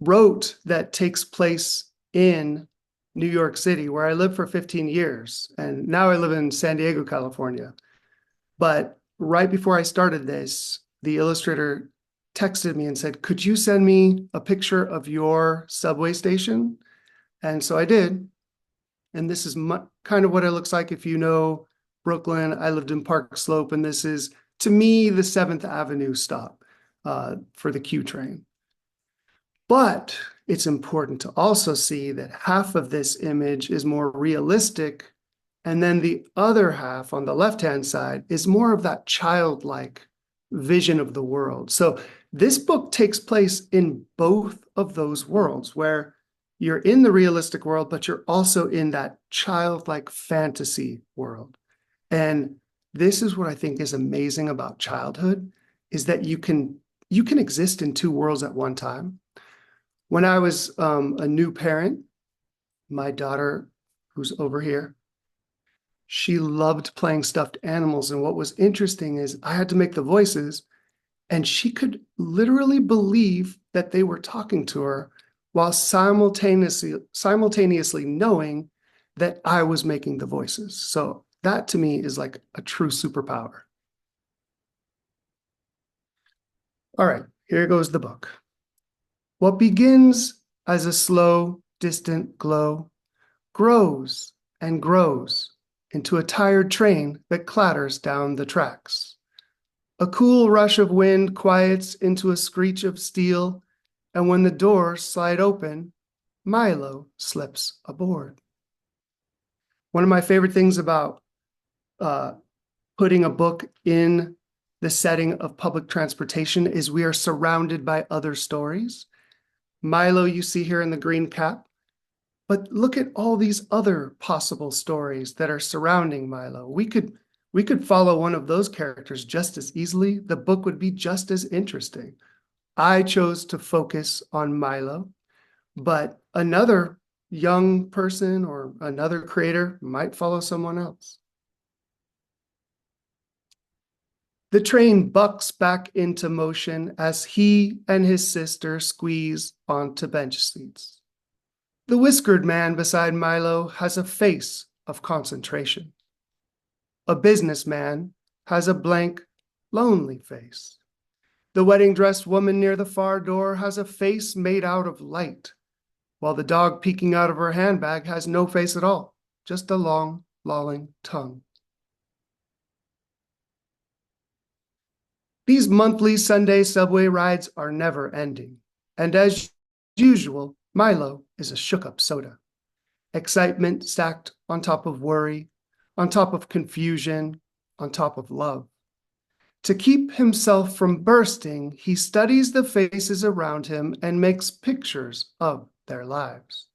wrote that takes place in New York City, where I lived for 15 years. And now I live in San Diego, California. But right before I started this, the illustrator texted me and said, could you send me a picture of your subway station? And so I did. And this is kind of what it looks like if you know Brooklyn. I lived in Park Slope, and this is, to me, the 7th Avenue stop for the Q train. But it's important to also see that half of this image is more realistic, and then the other half on the left-hand side is more of that childlike vision of the world. So this book takes place in both of those worlds, where you're in the realistic world, but you're also in that childlike fantasy world. And this is what I think is amazing about childhood, is that you can exist in two worlds at one time. When I was a new parent, my daughter, who's over here, she loved playing stuffed animals. And what was interesting is I had to make the voices, and she could literally believe that they were talking to her while simultaneously knowing that I was making the voices. So that to me is like a true superpower. All right, here goes the book. What begins as a slow, distant glow grows and grows into a tired train that clatters down the tracks. A cool rush of wind quiets into a screech of steel, and when the doors slide open, Milo slips aboard. One of my favorite things about putting a book in the setting of public transportation is we are surrounded by other stories. Milo, you see here in the green cap, but look at all these other possible stories that are surrounding Milo. We could We could follow one of those characters just as easily. The book would be just as interesting. I chose to focus on Milo, but another young person or another creator might follow someone else. The train bucks back into motion as he and his sister squeeze onto bench seats. The whiskered man beside Milo has a face of concentration. A businessman has a blank, lonely face. The wedding-dressed woman near the far door has a face made out of light, while the dog peeking out of her handbag has no face at all, just a long, lolling tongue. These monthly Sunday subway rides are never ending, and as usual, Milo is a shook-up soda. Excitement stacked on top of worry, on top of confusion, on top of love. To keep himself from bursting, he studies the faces around him and makes pictures of their lives.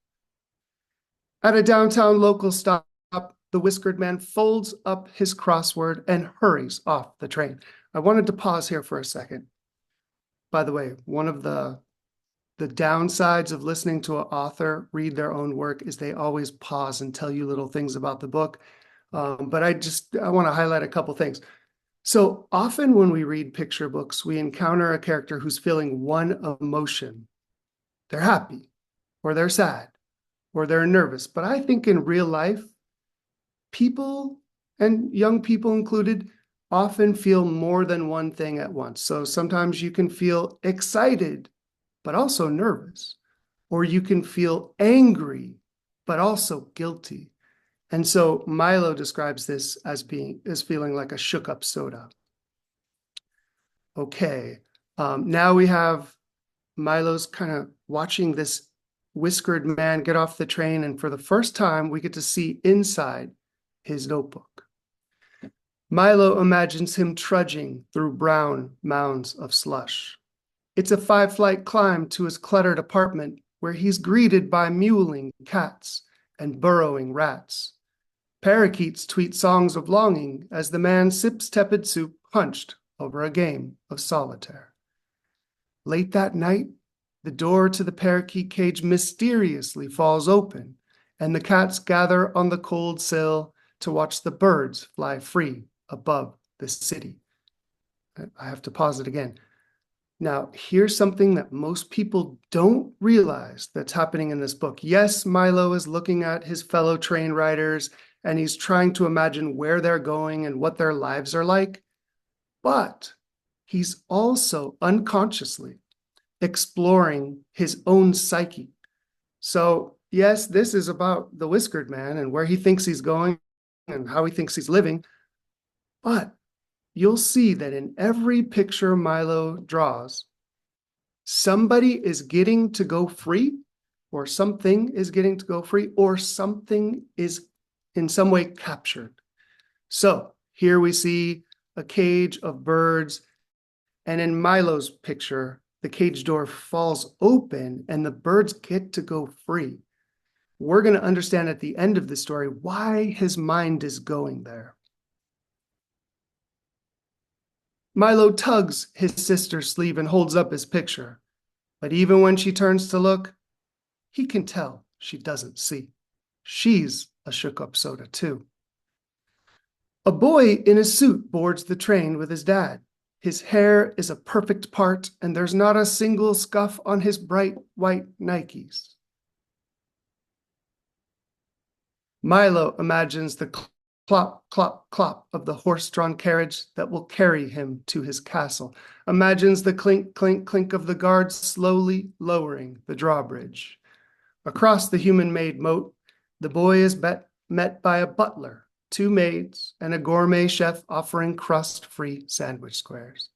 At a downtown local stop, the whiskered man folds up his crossword and hurries off the train. I wanted to pause here for a second. By the way, one of the downsides of listening to an author read their own work is they always pause and tell you little things about the book. But I want to highlight a couple things. So often when we read picture books, we encounter a character who's feeling one emotion. They're happy, or they're sad, or they're nervous. But I think in real life, people, and young people included, often feel more than one thing at once. So sometimes you can feel excited, but also nervous, or you can feel angry, but also guilty. And so Milo describes this as feeling like a shook-up soda. Okay, now we have Milo's kind of watching this whiskered man get off the train, and for the first time, we get to see inside his notebook. Milo imagines him trudging through brown mounds of slush. It's a 5-flight climb to his cluttered apartment where he's greeted by mewling cats and burrowing rats. Parakeets tweet songs of longing as the man sips tepid soup hunched over a game of solitaire. Late that night, the door to the parakeet cage mysteriously falls open, and the cats gather on the cold sill to watch the birds fly free above the city. I have to pause it again. Now, here's something that most people don't realize that's happening in this book. Yes, Milo is looking at his fellow train riders, and he's trying to imagine where they're going and what their lives are like. But he's also unconsciously exploring his own psyche. So yes, this is about the whiskered man and where he thinks he's going and how he thinks he's living. But you'll see that in every picture Milo draws, somebody is getting to go free, or something is getting to go free, or something is in some way captured. So here we see a cage of birds, and in Milo's picture, the cage door falls open and the birds get to go free. We're going to understand at the end of the story why his mind is going there. Milo tugs his sister's sleeve and holds up his picture. But even when she turns to look, he can tell she doesn't see. She's a shook-up soda too. A boy in a suit boards the train with his dad. His hair is a perfect part, and there's not a single scuff on his bright white Nikes. Milo imagines the clop, clop, clop of the horse-drawn carriage that will carry him to his castle. Imagines the clink, clink, clink of the guards slowly lowering the drawbridge. Across the human-made moat, the boy is met by a butler, 2 maids, and a gourmet chef offering crust-free sandwich squares.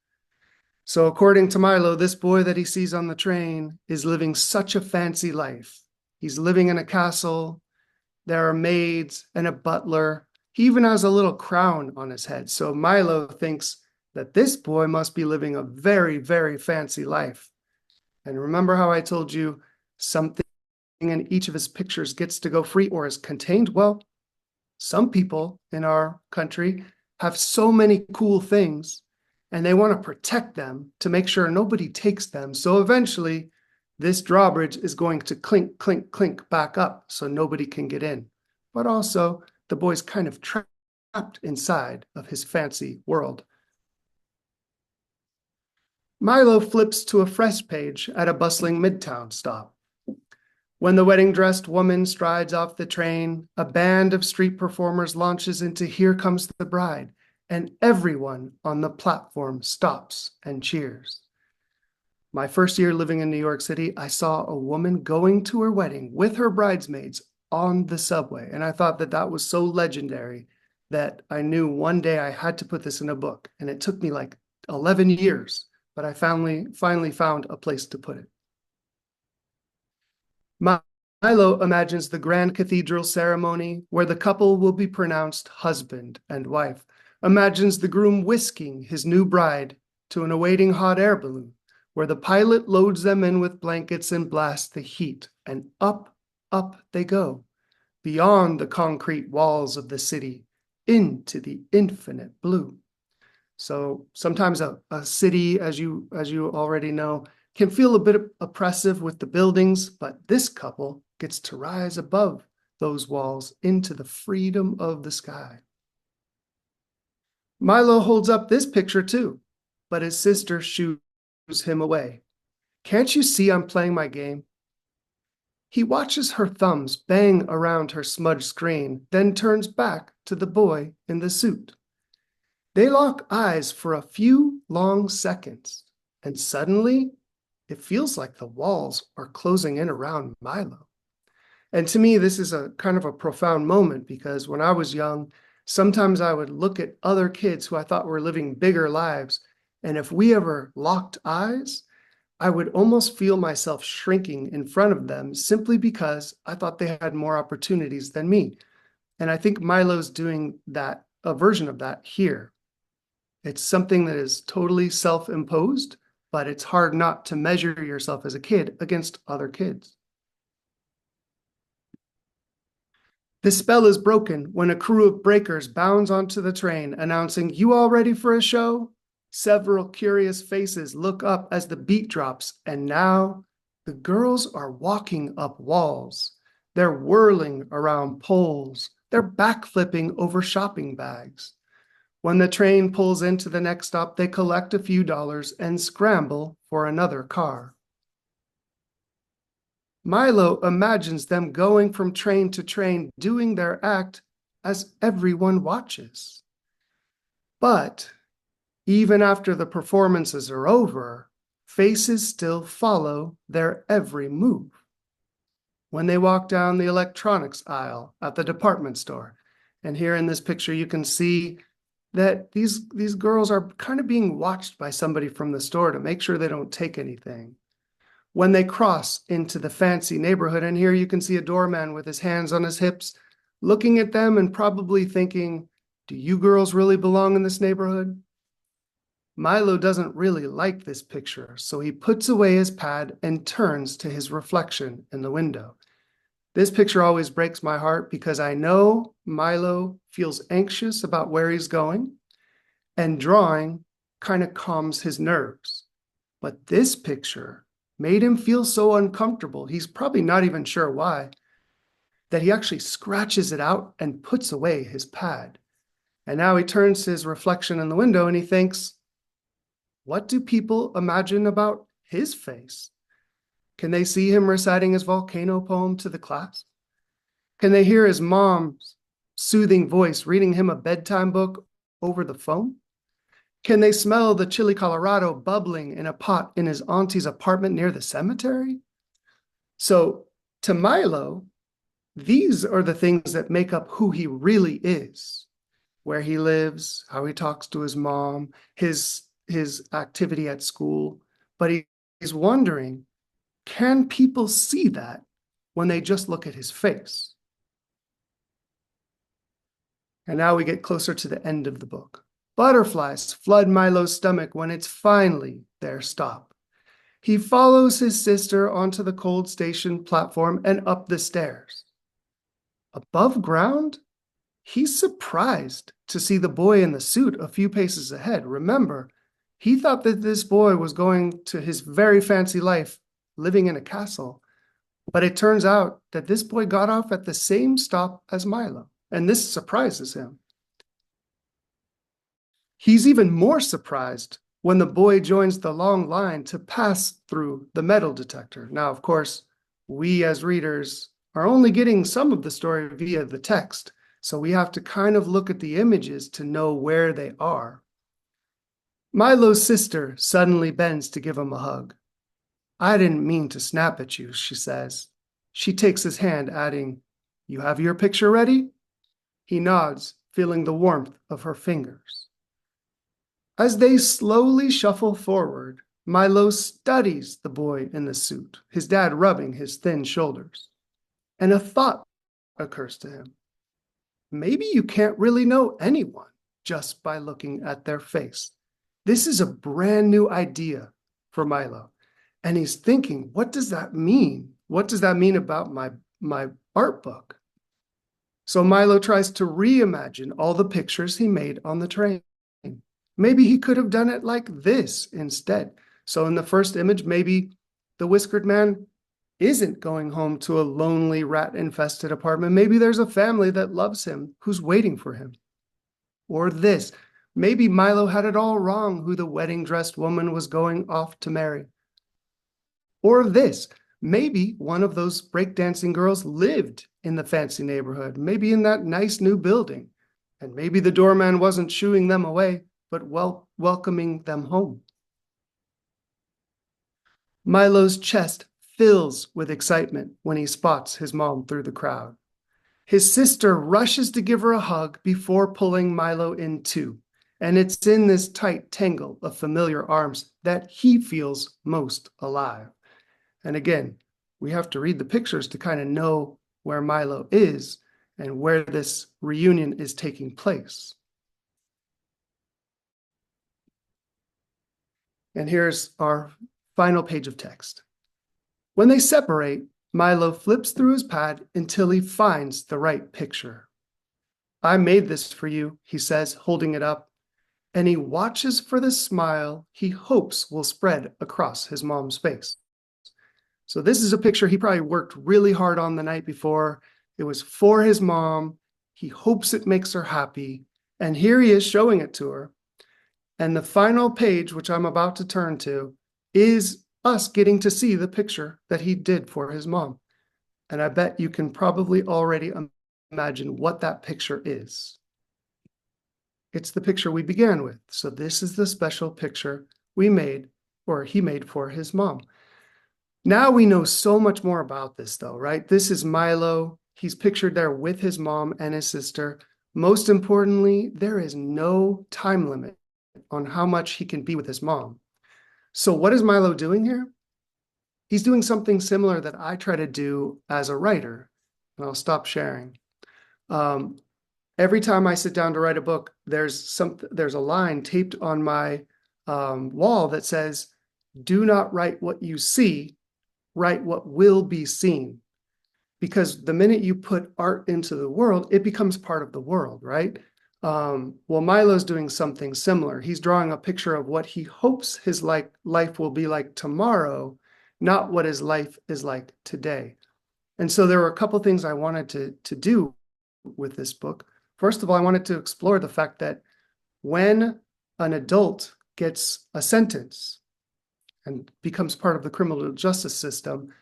So according to Milo, this boy that he sees on the train is living such a fancy life. He's living in a castle. There are maids and a butler. He even has a little crown on his head. So Milo thinks that this boy must be living a very, very fancy life. And remember how I told you something in each of his pictures gets to go free or is contained? Well, some people in our country have so many cool things, and they want to protect them to make sure nobody takes them. So eventually, this drawbridge is going to clink, clink, clink back up so nobody can get in. But also, the boy's kind of trapped inside of his fancy world. Milo flips to a fresh page at a bustling Midtown stop. When the wedding-dressed woman strides off the train, a band of street performers launches into Here Comes the Bride, and everyone on the platform stops and cheers. My first year living in New York City, I saw a woman going to her wedding with her bridesmaids on the subway, and I thought that that was so legendary that I knew one day I had to put this in a book, and it took me like 11 years, but I finally found a place to put it. Milo imagines the grand cathedral ceremony where the couple will be pronounced husband and wife, imagines the groom whisking his new bride to an awaiting hot air balloon, where the pilot loads them in with blankets and blasts the heat, and up, up they go, beyond the concrete walls of the city, into the infinite blue. So sometimes a city, as you already know, can feel a bit oppressive with the buildings, but this couple gets to rise above those walls into the freedom of the sky. Milo holds up this picture too, but his sister shoos him away. Can't you see I'm playing my game? He watches her thumbs bang around her smudged screen, then turns back to the boy in the suit. They lock eyes for a few long seconds, and suddenly it feels like the walls are closing in around Milo. And to me, this is a kind of a profound moment because when I was young, sometimes I would look at other kids who I thought were living bigger lives. And if we ever locked eyes, I would almost feel myself shrinking in front of them simply because I thought they had more opportunities than me. And I think Milo's doing that, a version of that here. It's something that is totally self-imposed, but it's hard not to measure yourself as a kid against other kids. The spell is broken when a crew of breakers bounds onto the train, announcing, "You all ready for a show?" Several curious faces look up as the beat drops, and now the girls are walking up walls. They're whirling around poles. They're backflipping over shopping bags. When the train pulls into the next stop, they collect a few dollars and scramble for another car. Milo imagines them going from train to train, doing their act as everyone watches. But even after the performances are over, faces still follow their every move. When they walk down the electronics aisle at the department store, and here in this picture you can see that these girls are kind of being watched by somebody from the store to make sure they don't take anything. When they cross into the fancy neighborhood, and here you can see a doorman with his hands on his hips, looking at them and probably thinking, do you girls really belong in this neighborhood? Milo doesn't really like this picture, so he puts away his pad and turns to his reflection in the window. This picture always breaks my heart because I know Milo feels anxious about where he's going, and drawing kind of calms his nerves. But this picture made him feel so uncomfortable, he's probably not even sure why, that he actually scratches it out and puts away his pad. And now he turns to his reflection in the window and he thinks, what do people imagine about his face? Can they see him reciting his volcano poem to the class? Can they hear his mom's soothing voice reading him a bedtime book over the phone? Can they smell the chili Colorado bubbling in a pot in his auntie's apartment near the cemetery? So to Milo, these are the things that make up who he really is, where he lives, how he talks to his mom, his activity at school. But he's wondering, can people see that when they just look at his face? And now we get closer to the end of the book. Butterflies flood Milo's stomach when it's finally their stop. He follows his sister onto the cold station platform and up the stairs. Above ground, he's surprised to see the boy in the suit a few paces ahead. Remember, he thought that this boy was going to his very fancy life, living in a castle. But it turns out that this boy got off at the same stop as Milo, and this surprises him. He's even more surprised when the boy joins the long line to pass through the metal detector. Now, of course, we as readers are only getting some of the story via the text, so we have to kind of look at the images to know where they are. Milo's sister suddenly bends to give him a hug. "I didn't mean to snap at you," she says. She takes his hand, adding, "You have your picture ready?" He nods, feeling the warmth of her fingers. As they slowly shuffle forward, Milo studies the boy in the suit, his dad rubbing his thin shoulders. And a thought occurs to him. Maybe you can't really know anyone just by looking at their face. This is a brand new idea for Milo. And he's thinking, what does that mean? What does that mean about my art book? So Milo tries to reimagine all the pictures he made on the train. Maybe he could have done it like this instead. So in the first image, maybe the whiskered man isn't going home to a lonely rat-infested apartment. Maybe there's a family that loves him who's waiting for him. Or this, maybe Milo had it all wrong who the wedding-dressed woman was going off to marry. Or this, maybe one of those breakdancing girls lived in the fancy neighborhood, maybe in that nice new building, and maybe the doorman wasn't shooing them away, but welcoming them home. Milo's chest fills with excitement when he spots his mom through the crowd. His sister rushes to give her a hug before pulling Milo in too, and it's in this tight tangle of familiar arms that he feels most alive. And again, we have to read the pictures to kind of know where Milo is and where this reunion is taking place. And here's our final page of text. When they separate, Milo flips through his pad until he finds the right picture. "I made this for you," he says, holding it up, and he watches for the smile he hopes will spread across his mom's face. So this is a picture he probably worked really hard on the night before. It was for his mom. He hopes it makes her happy. And here he is showing it to her. And the final page, which I'm about to turn to, is us getting to see the picture that he did for his mom. And I bet you can probably already imagine what that picture is. It's the picture we began with. So this is the special picture we made, or he made for his mom. Now we know so much more about this though, right? This is Milo. He's pictured there with his mom and his sister. Most importantly, there is no time limit on how much he can be with his mom. So what is Milo doing here? He's doing something similar that I try to do as a writer, and I'll stop sharing. Every time I sit down to write a book, there's a line taped on my wall that says, "Do not write what you see, write what will be seen." Because the minute you put art into the world, it becomes part of the world, right? Well, Milo's doing something similar. He's drawing a picture of what he hopes his life will be like tomorrow, not what his life is like today. And so there were a couple things I wanted to do with this book. First of all, I wanted to explore the fact that when an adult gets a sentence and becomes part of the criminal justice system,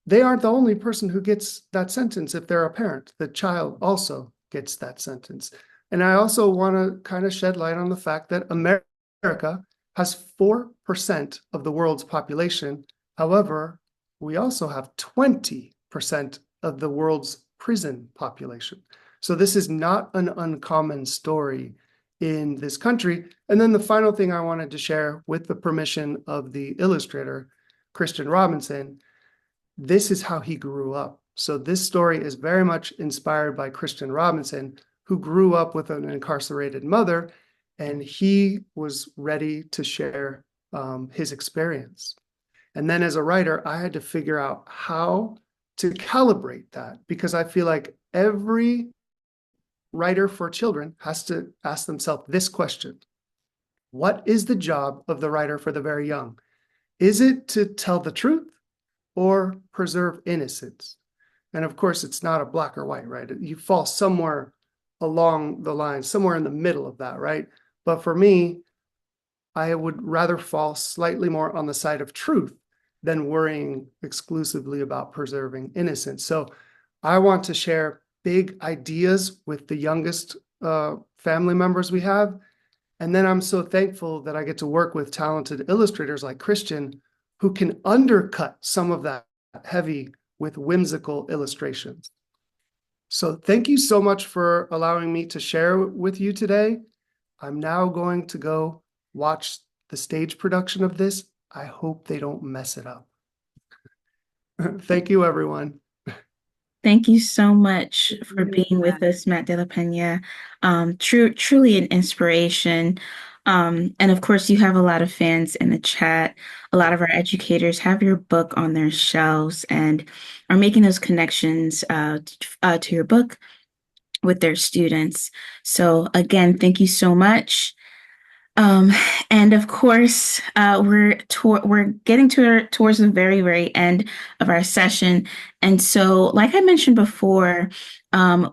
they aren't the only person who gets that sentence if they're a parent. The child also gets that sentence. And I also want to kind of shed light on the fact that America has 4% of the world's population. However, we also have 20% of the world's prison population. So this is not an uncommon story in this country. And then the final thing I wanted to share, with the permission of the illustrator, Christian Robinson, this is how he grew up. So this story is very much inspired by Christian Robinson, who grew up with an incarcerated mother, and he was ready to share his experience. And then as a writer, I had to figure out how to calibrate that, because I feel like every writer for children has to ask themselves this question: what is the job of the writer for the very young? Is it to tell the truth or preserve innocence? And of course, it's not a black or white, right? You fall somewhere along the line, somewhere in the middle of that, right? But for me, I would rather fall slightly more on the side of truth than worrying exclusively about preserving innocence. So I want to share big ideas with the youngest family members we have. And then I'm so thankful that I get to work with talented illustrators like Christian, who can undercut some of that heavy with whimsical illustrations. So thank you so much for allowing me to share with you today. I'm now going to go watch the stage production of this. I hope they don't mess it up. Thank you, everyone. Thank you so much for being with us, Matt de la Peña. Truly an inspiration. And of course, you have a lot of fans in the chat. A lot of our educators have your book on their shelves and are making those connections to your book with their students. So again, thank you so much. And of course, we're getting towards the very, very end of our session. And so, like I mentioned before,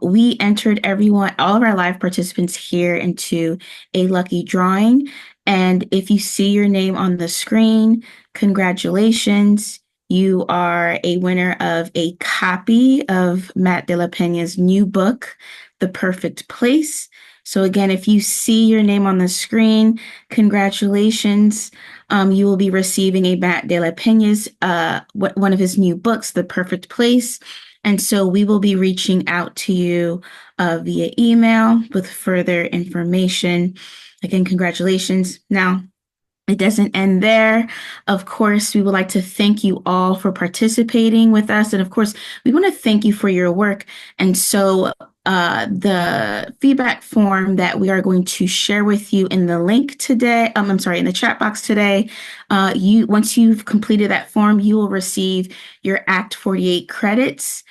we entered all of our live participants here into a lucky drawing. And if you see your name on the screen, congratulations. You are a winner of a copy of Matt de la Peña's new book, The Perfect Place. So again, if you see your name on the screen, congratulations. You will be receiving a Matt de la Peña's, one of his new books, The Perfect Place. And so we will be reaching out to you via email with further information. Again, congratulations. Now, it doesn't end there. Of course, we would like to thank you all for participating with us. And of course, we want to thank you for your work. And so the feedback form that we are going to share with you in the link today, I'm sorry, in the chat box today, once you've completed that form, you will receive your Act 48 credits.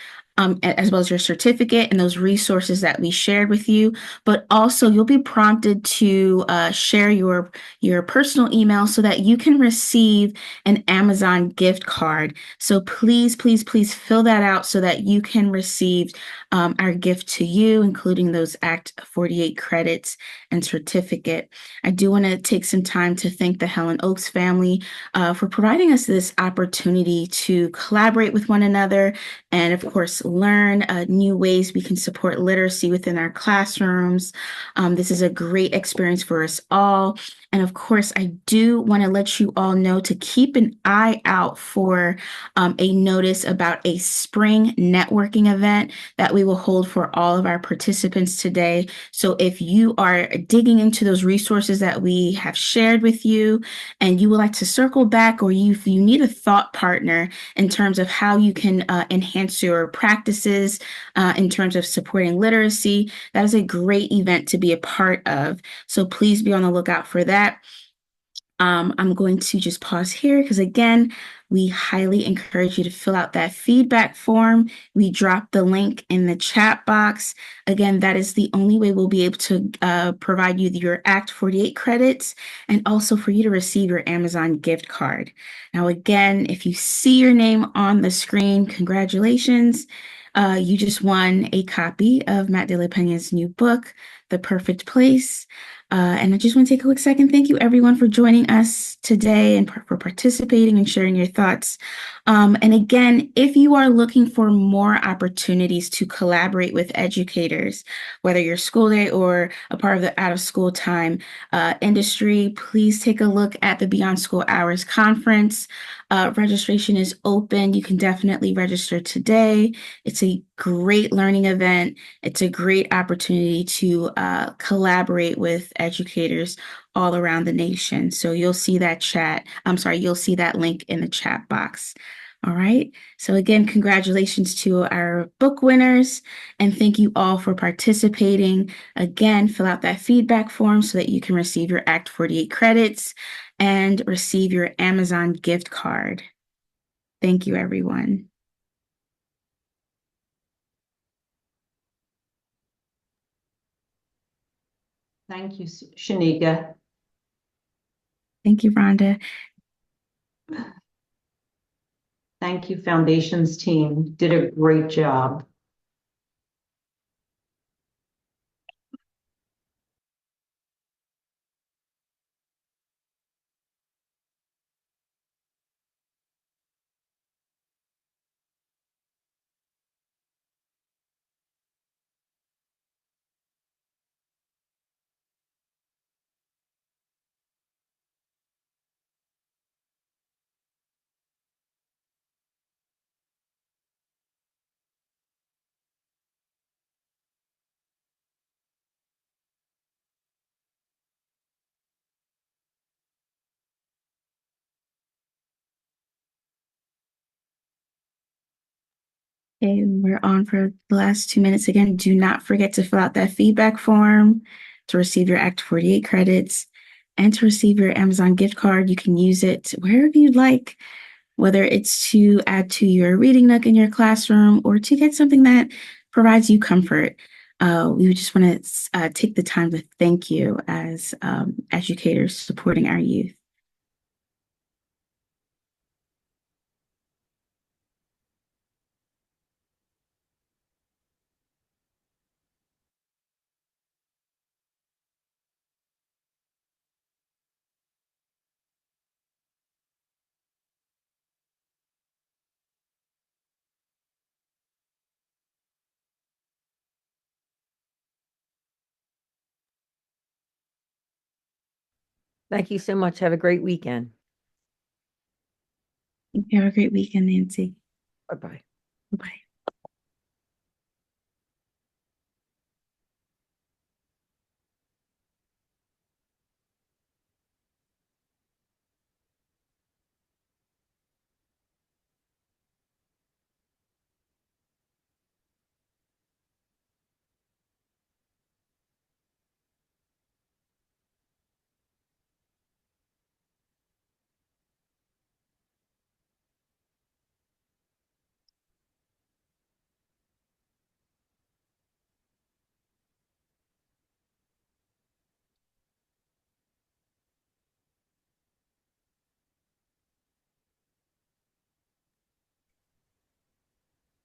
As well as your certificate and those resources that we shared with you. But also you'll be prompted to share your personal email so that you can receive an Amazon gift card. So please, please, please fill that out so that you can receive our gift to you, including those Act 48 credits and certificate. I do want to take some time to thank the Helen Oaks family for providing us this opportunity to collaborate with one another and, of course, learn new ways we can support literacy within our classrooms. This is a great experience for us all. And of course, I do want to let you all know to keep an eye out for a notice about a spring networking event that we will hold for all of our participants today. So if you are digging into those resources that we have shared with you and you would like to circle back, or if you need a thought partner in terms of how you can enhance your practices in terms of supporting literacy, that is a great event to be a part of. So please be on the lookout for that. I'm going to just pause here because, again, we highly encourage you to fill out that feedback form. We dropped the link in the chat box. Again, that is the only way we'll be able to provide you your Act 48 credits and also for you to receive your Amazon gift card. Now, again, if you see your name on the screen, congratulations. You just won a copy of Matt de la Peña's new book, The Perfect Place. And I just want to take a quick second. Thank you, everyone, for joining us today and for participating and sharing your thoughts. And again, if you are looking for more opportunities to collaborate with educators, whether you're school day or a part of the out of school time industry, please take a look at the Beyond School Hours Conference. Registration is open. You can definitely register today. It's a great learning event. It's a great opportunity to collaborate with educators all around the nation. So you'll see that you'll see that link in the chat box. All right. So again, congratulations to our book winners and thank you all for participating. Again, fill out that feedback form so that you can receive your Act 48 credits and receive your Amazon gift card. Thank you, everyone. Thank you, Shanika. Thank you, Rhonda. Thank you, Foundations team. Did a great job. And we're on for the last 2 minutes. Again, do not forget to fill out that feedback form to receive your Act 48 credits and to receive your Amazon gift card. You can use it wherever you'd like, whether it's to add to your reading nook in your classroom or to get something that provides you comfort. We just want to take the time to thank you as educators supporting our youth. Thank you so much. Have a great weekend. Have a great weekend, Nancy. Bye-bye. Bye.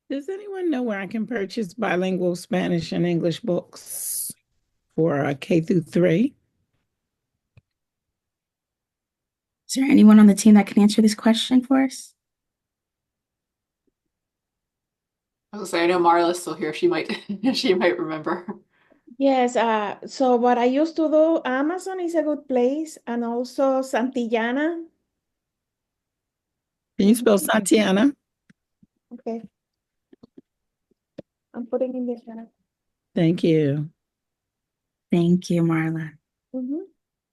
Does anyone know where I can purchase bilingual Spanish and English books for K through 3? Is there anyone on the team that can answer this question for us? I was say I know Marla's still here. She might she might remember. Yes, so what I used to do, Amazon is a good place, and also Santillana. Can you spell Santiana? Okay, I'm putting in the channel. Thank you. Thank you, Marla.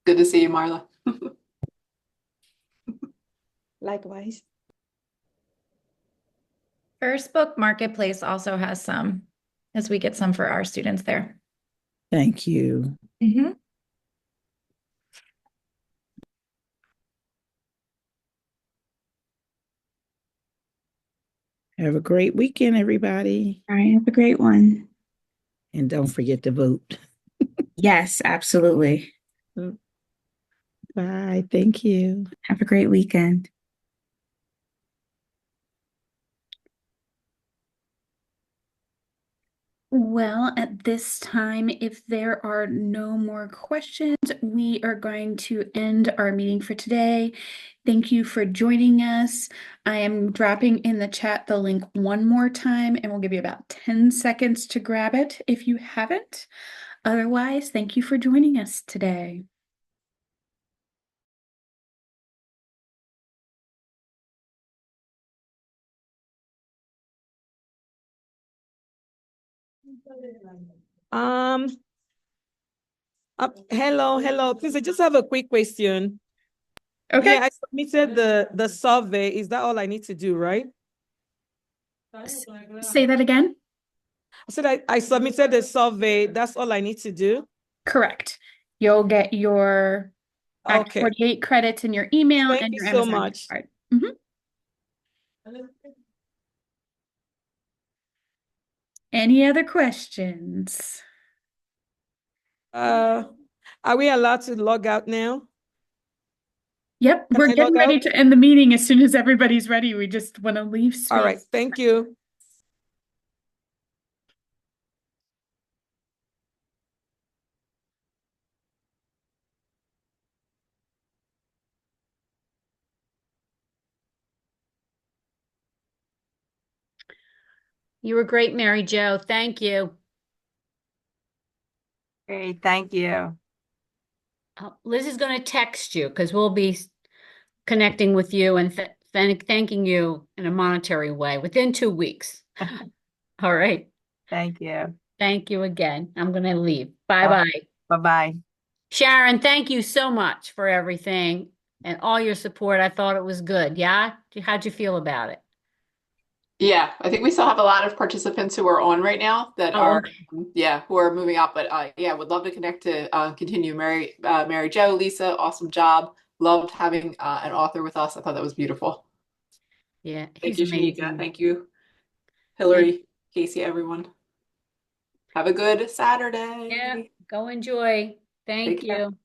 Good to see you, Marla. Likewise. First Book Marketplace also has some, as we get some for our students there. Thank you. Have a great weekend, everybody. All right, have a great one. And don't forget to vote. Yes, absolutely. Bye. Thank you. Have a great weekend. Well, at this time, if there are no more questions, we are going to end our meeting for today. Thank you for joining us. I am dropping in the chat the link one more time, and we'll give you about 10 seconds to grab it if you haven't. Otherwise, thank you for joining us today. Um, hello. Please, I just have a quick question. Okay. Yeah, I submitted the survey. Is that all I need to do, right? Say that again. I said I submitted the survey. That's all I need to do. Correct. You'll get your Act Okay. 48 credits in your email Thank and you your so Amazon much. gift card. Any other questions? Are we allowed to log out now? Yep, Can we're I log getting ready out? to end the meeting as soon as everybody's ready. We just want to leave All right, space. thank you. You were great, Mary Jo. Thank you. Great, thank you. Liz is going to text you because we'll be connecting with you and thanking you in a monetary way within 2 weeks. All right. Thank you. Thank you again. I'm going to leave. Bye-bye. Bye-bye. Sharon, thank you so much for everything and all your support. I thought it was good. Yeah? How'd you feel about it? Yeah, I think we still have a lot of participants who are on right now that Oh, are, okay. yeah, who are moving up. But yeah, would love to connect to continue. Mary Jo, Lisa, awesome job. Loved having an author with us. I thought that was beautiful. Yeah, Thank he's you, Shanika. amazing. Thank you, Hillary, Casey, everyone. Have a good Saturday. Yeah, go enjoy. Thank Take care. you.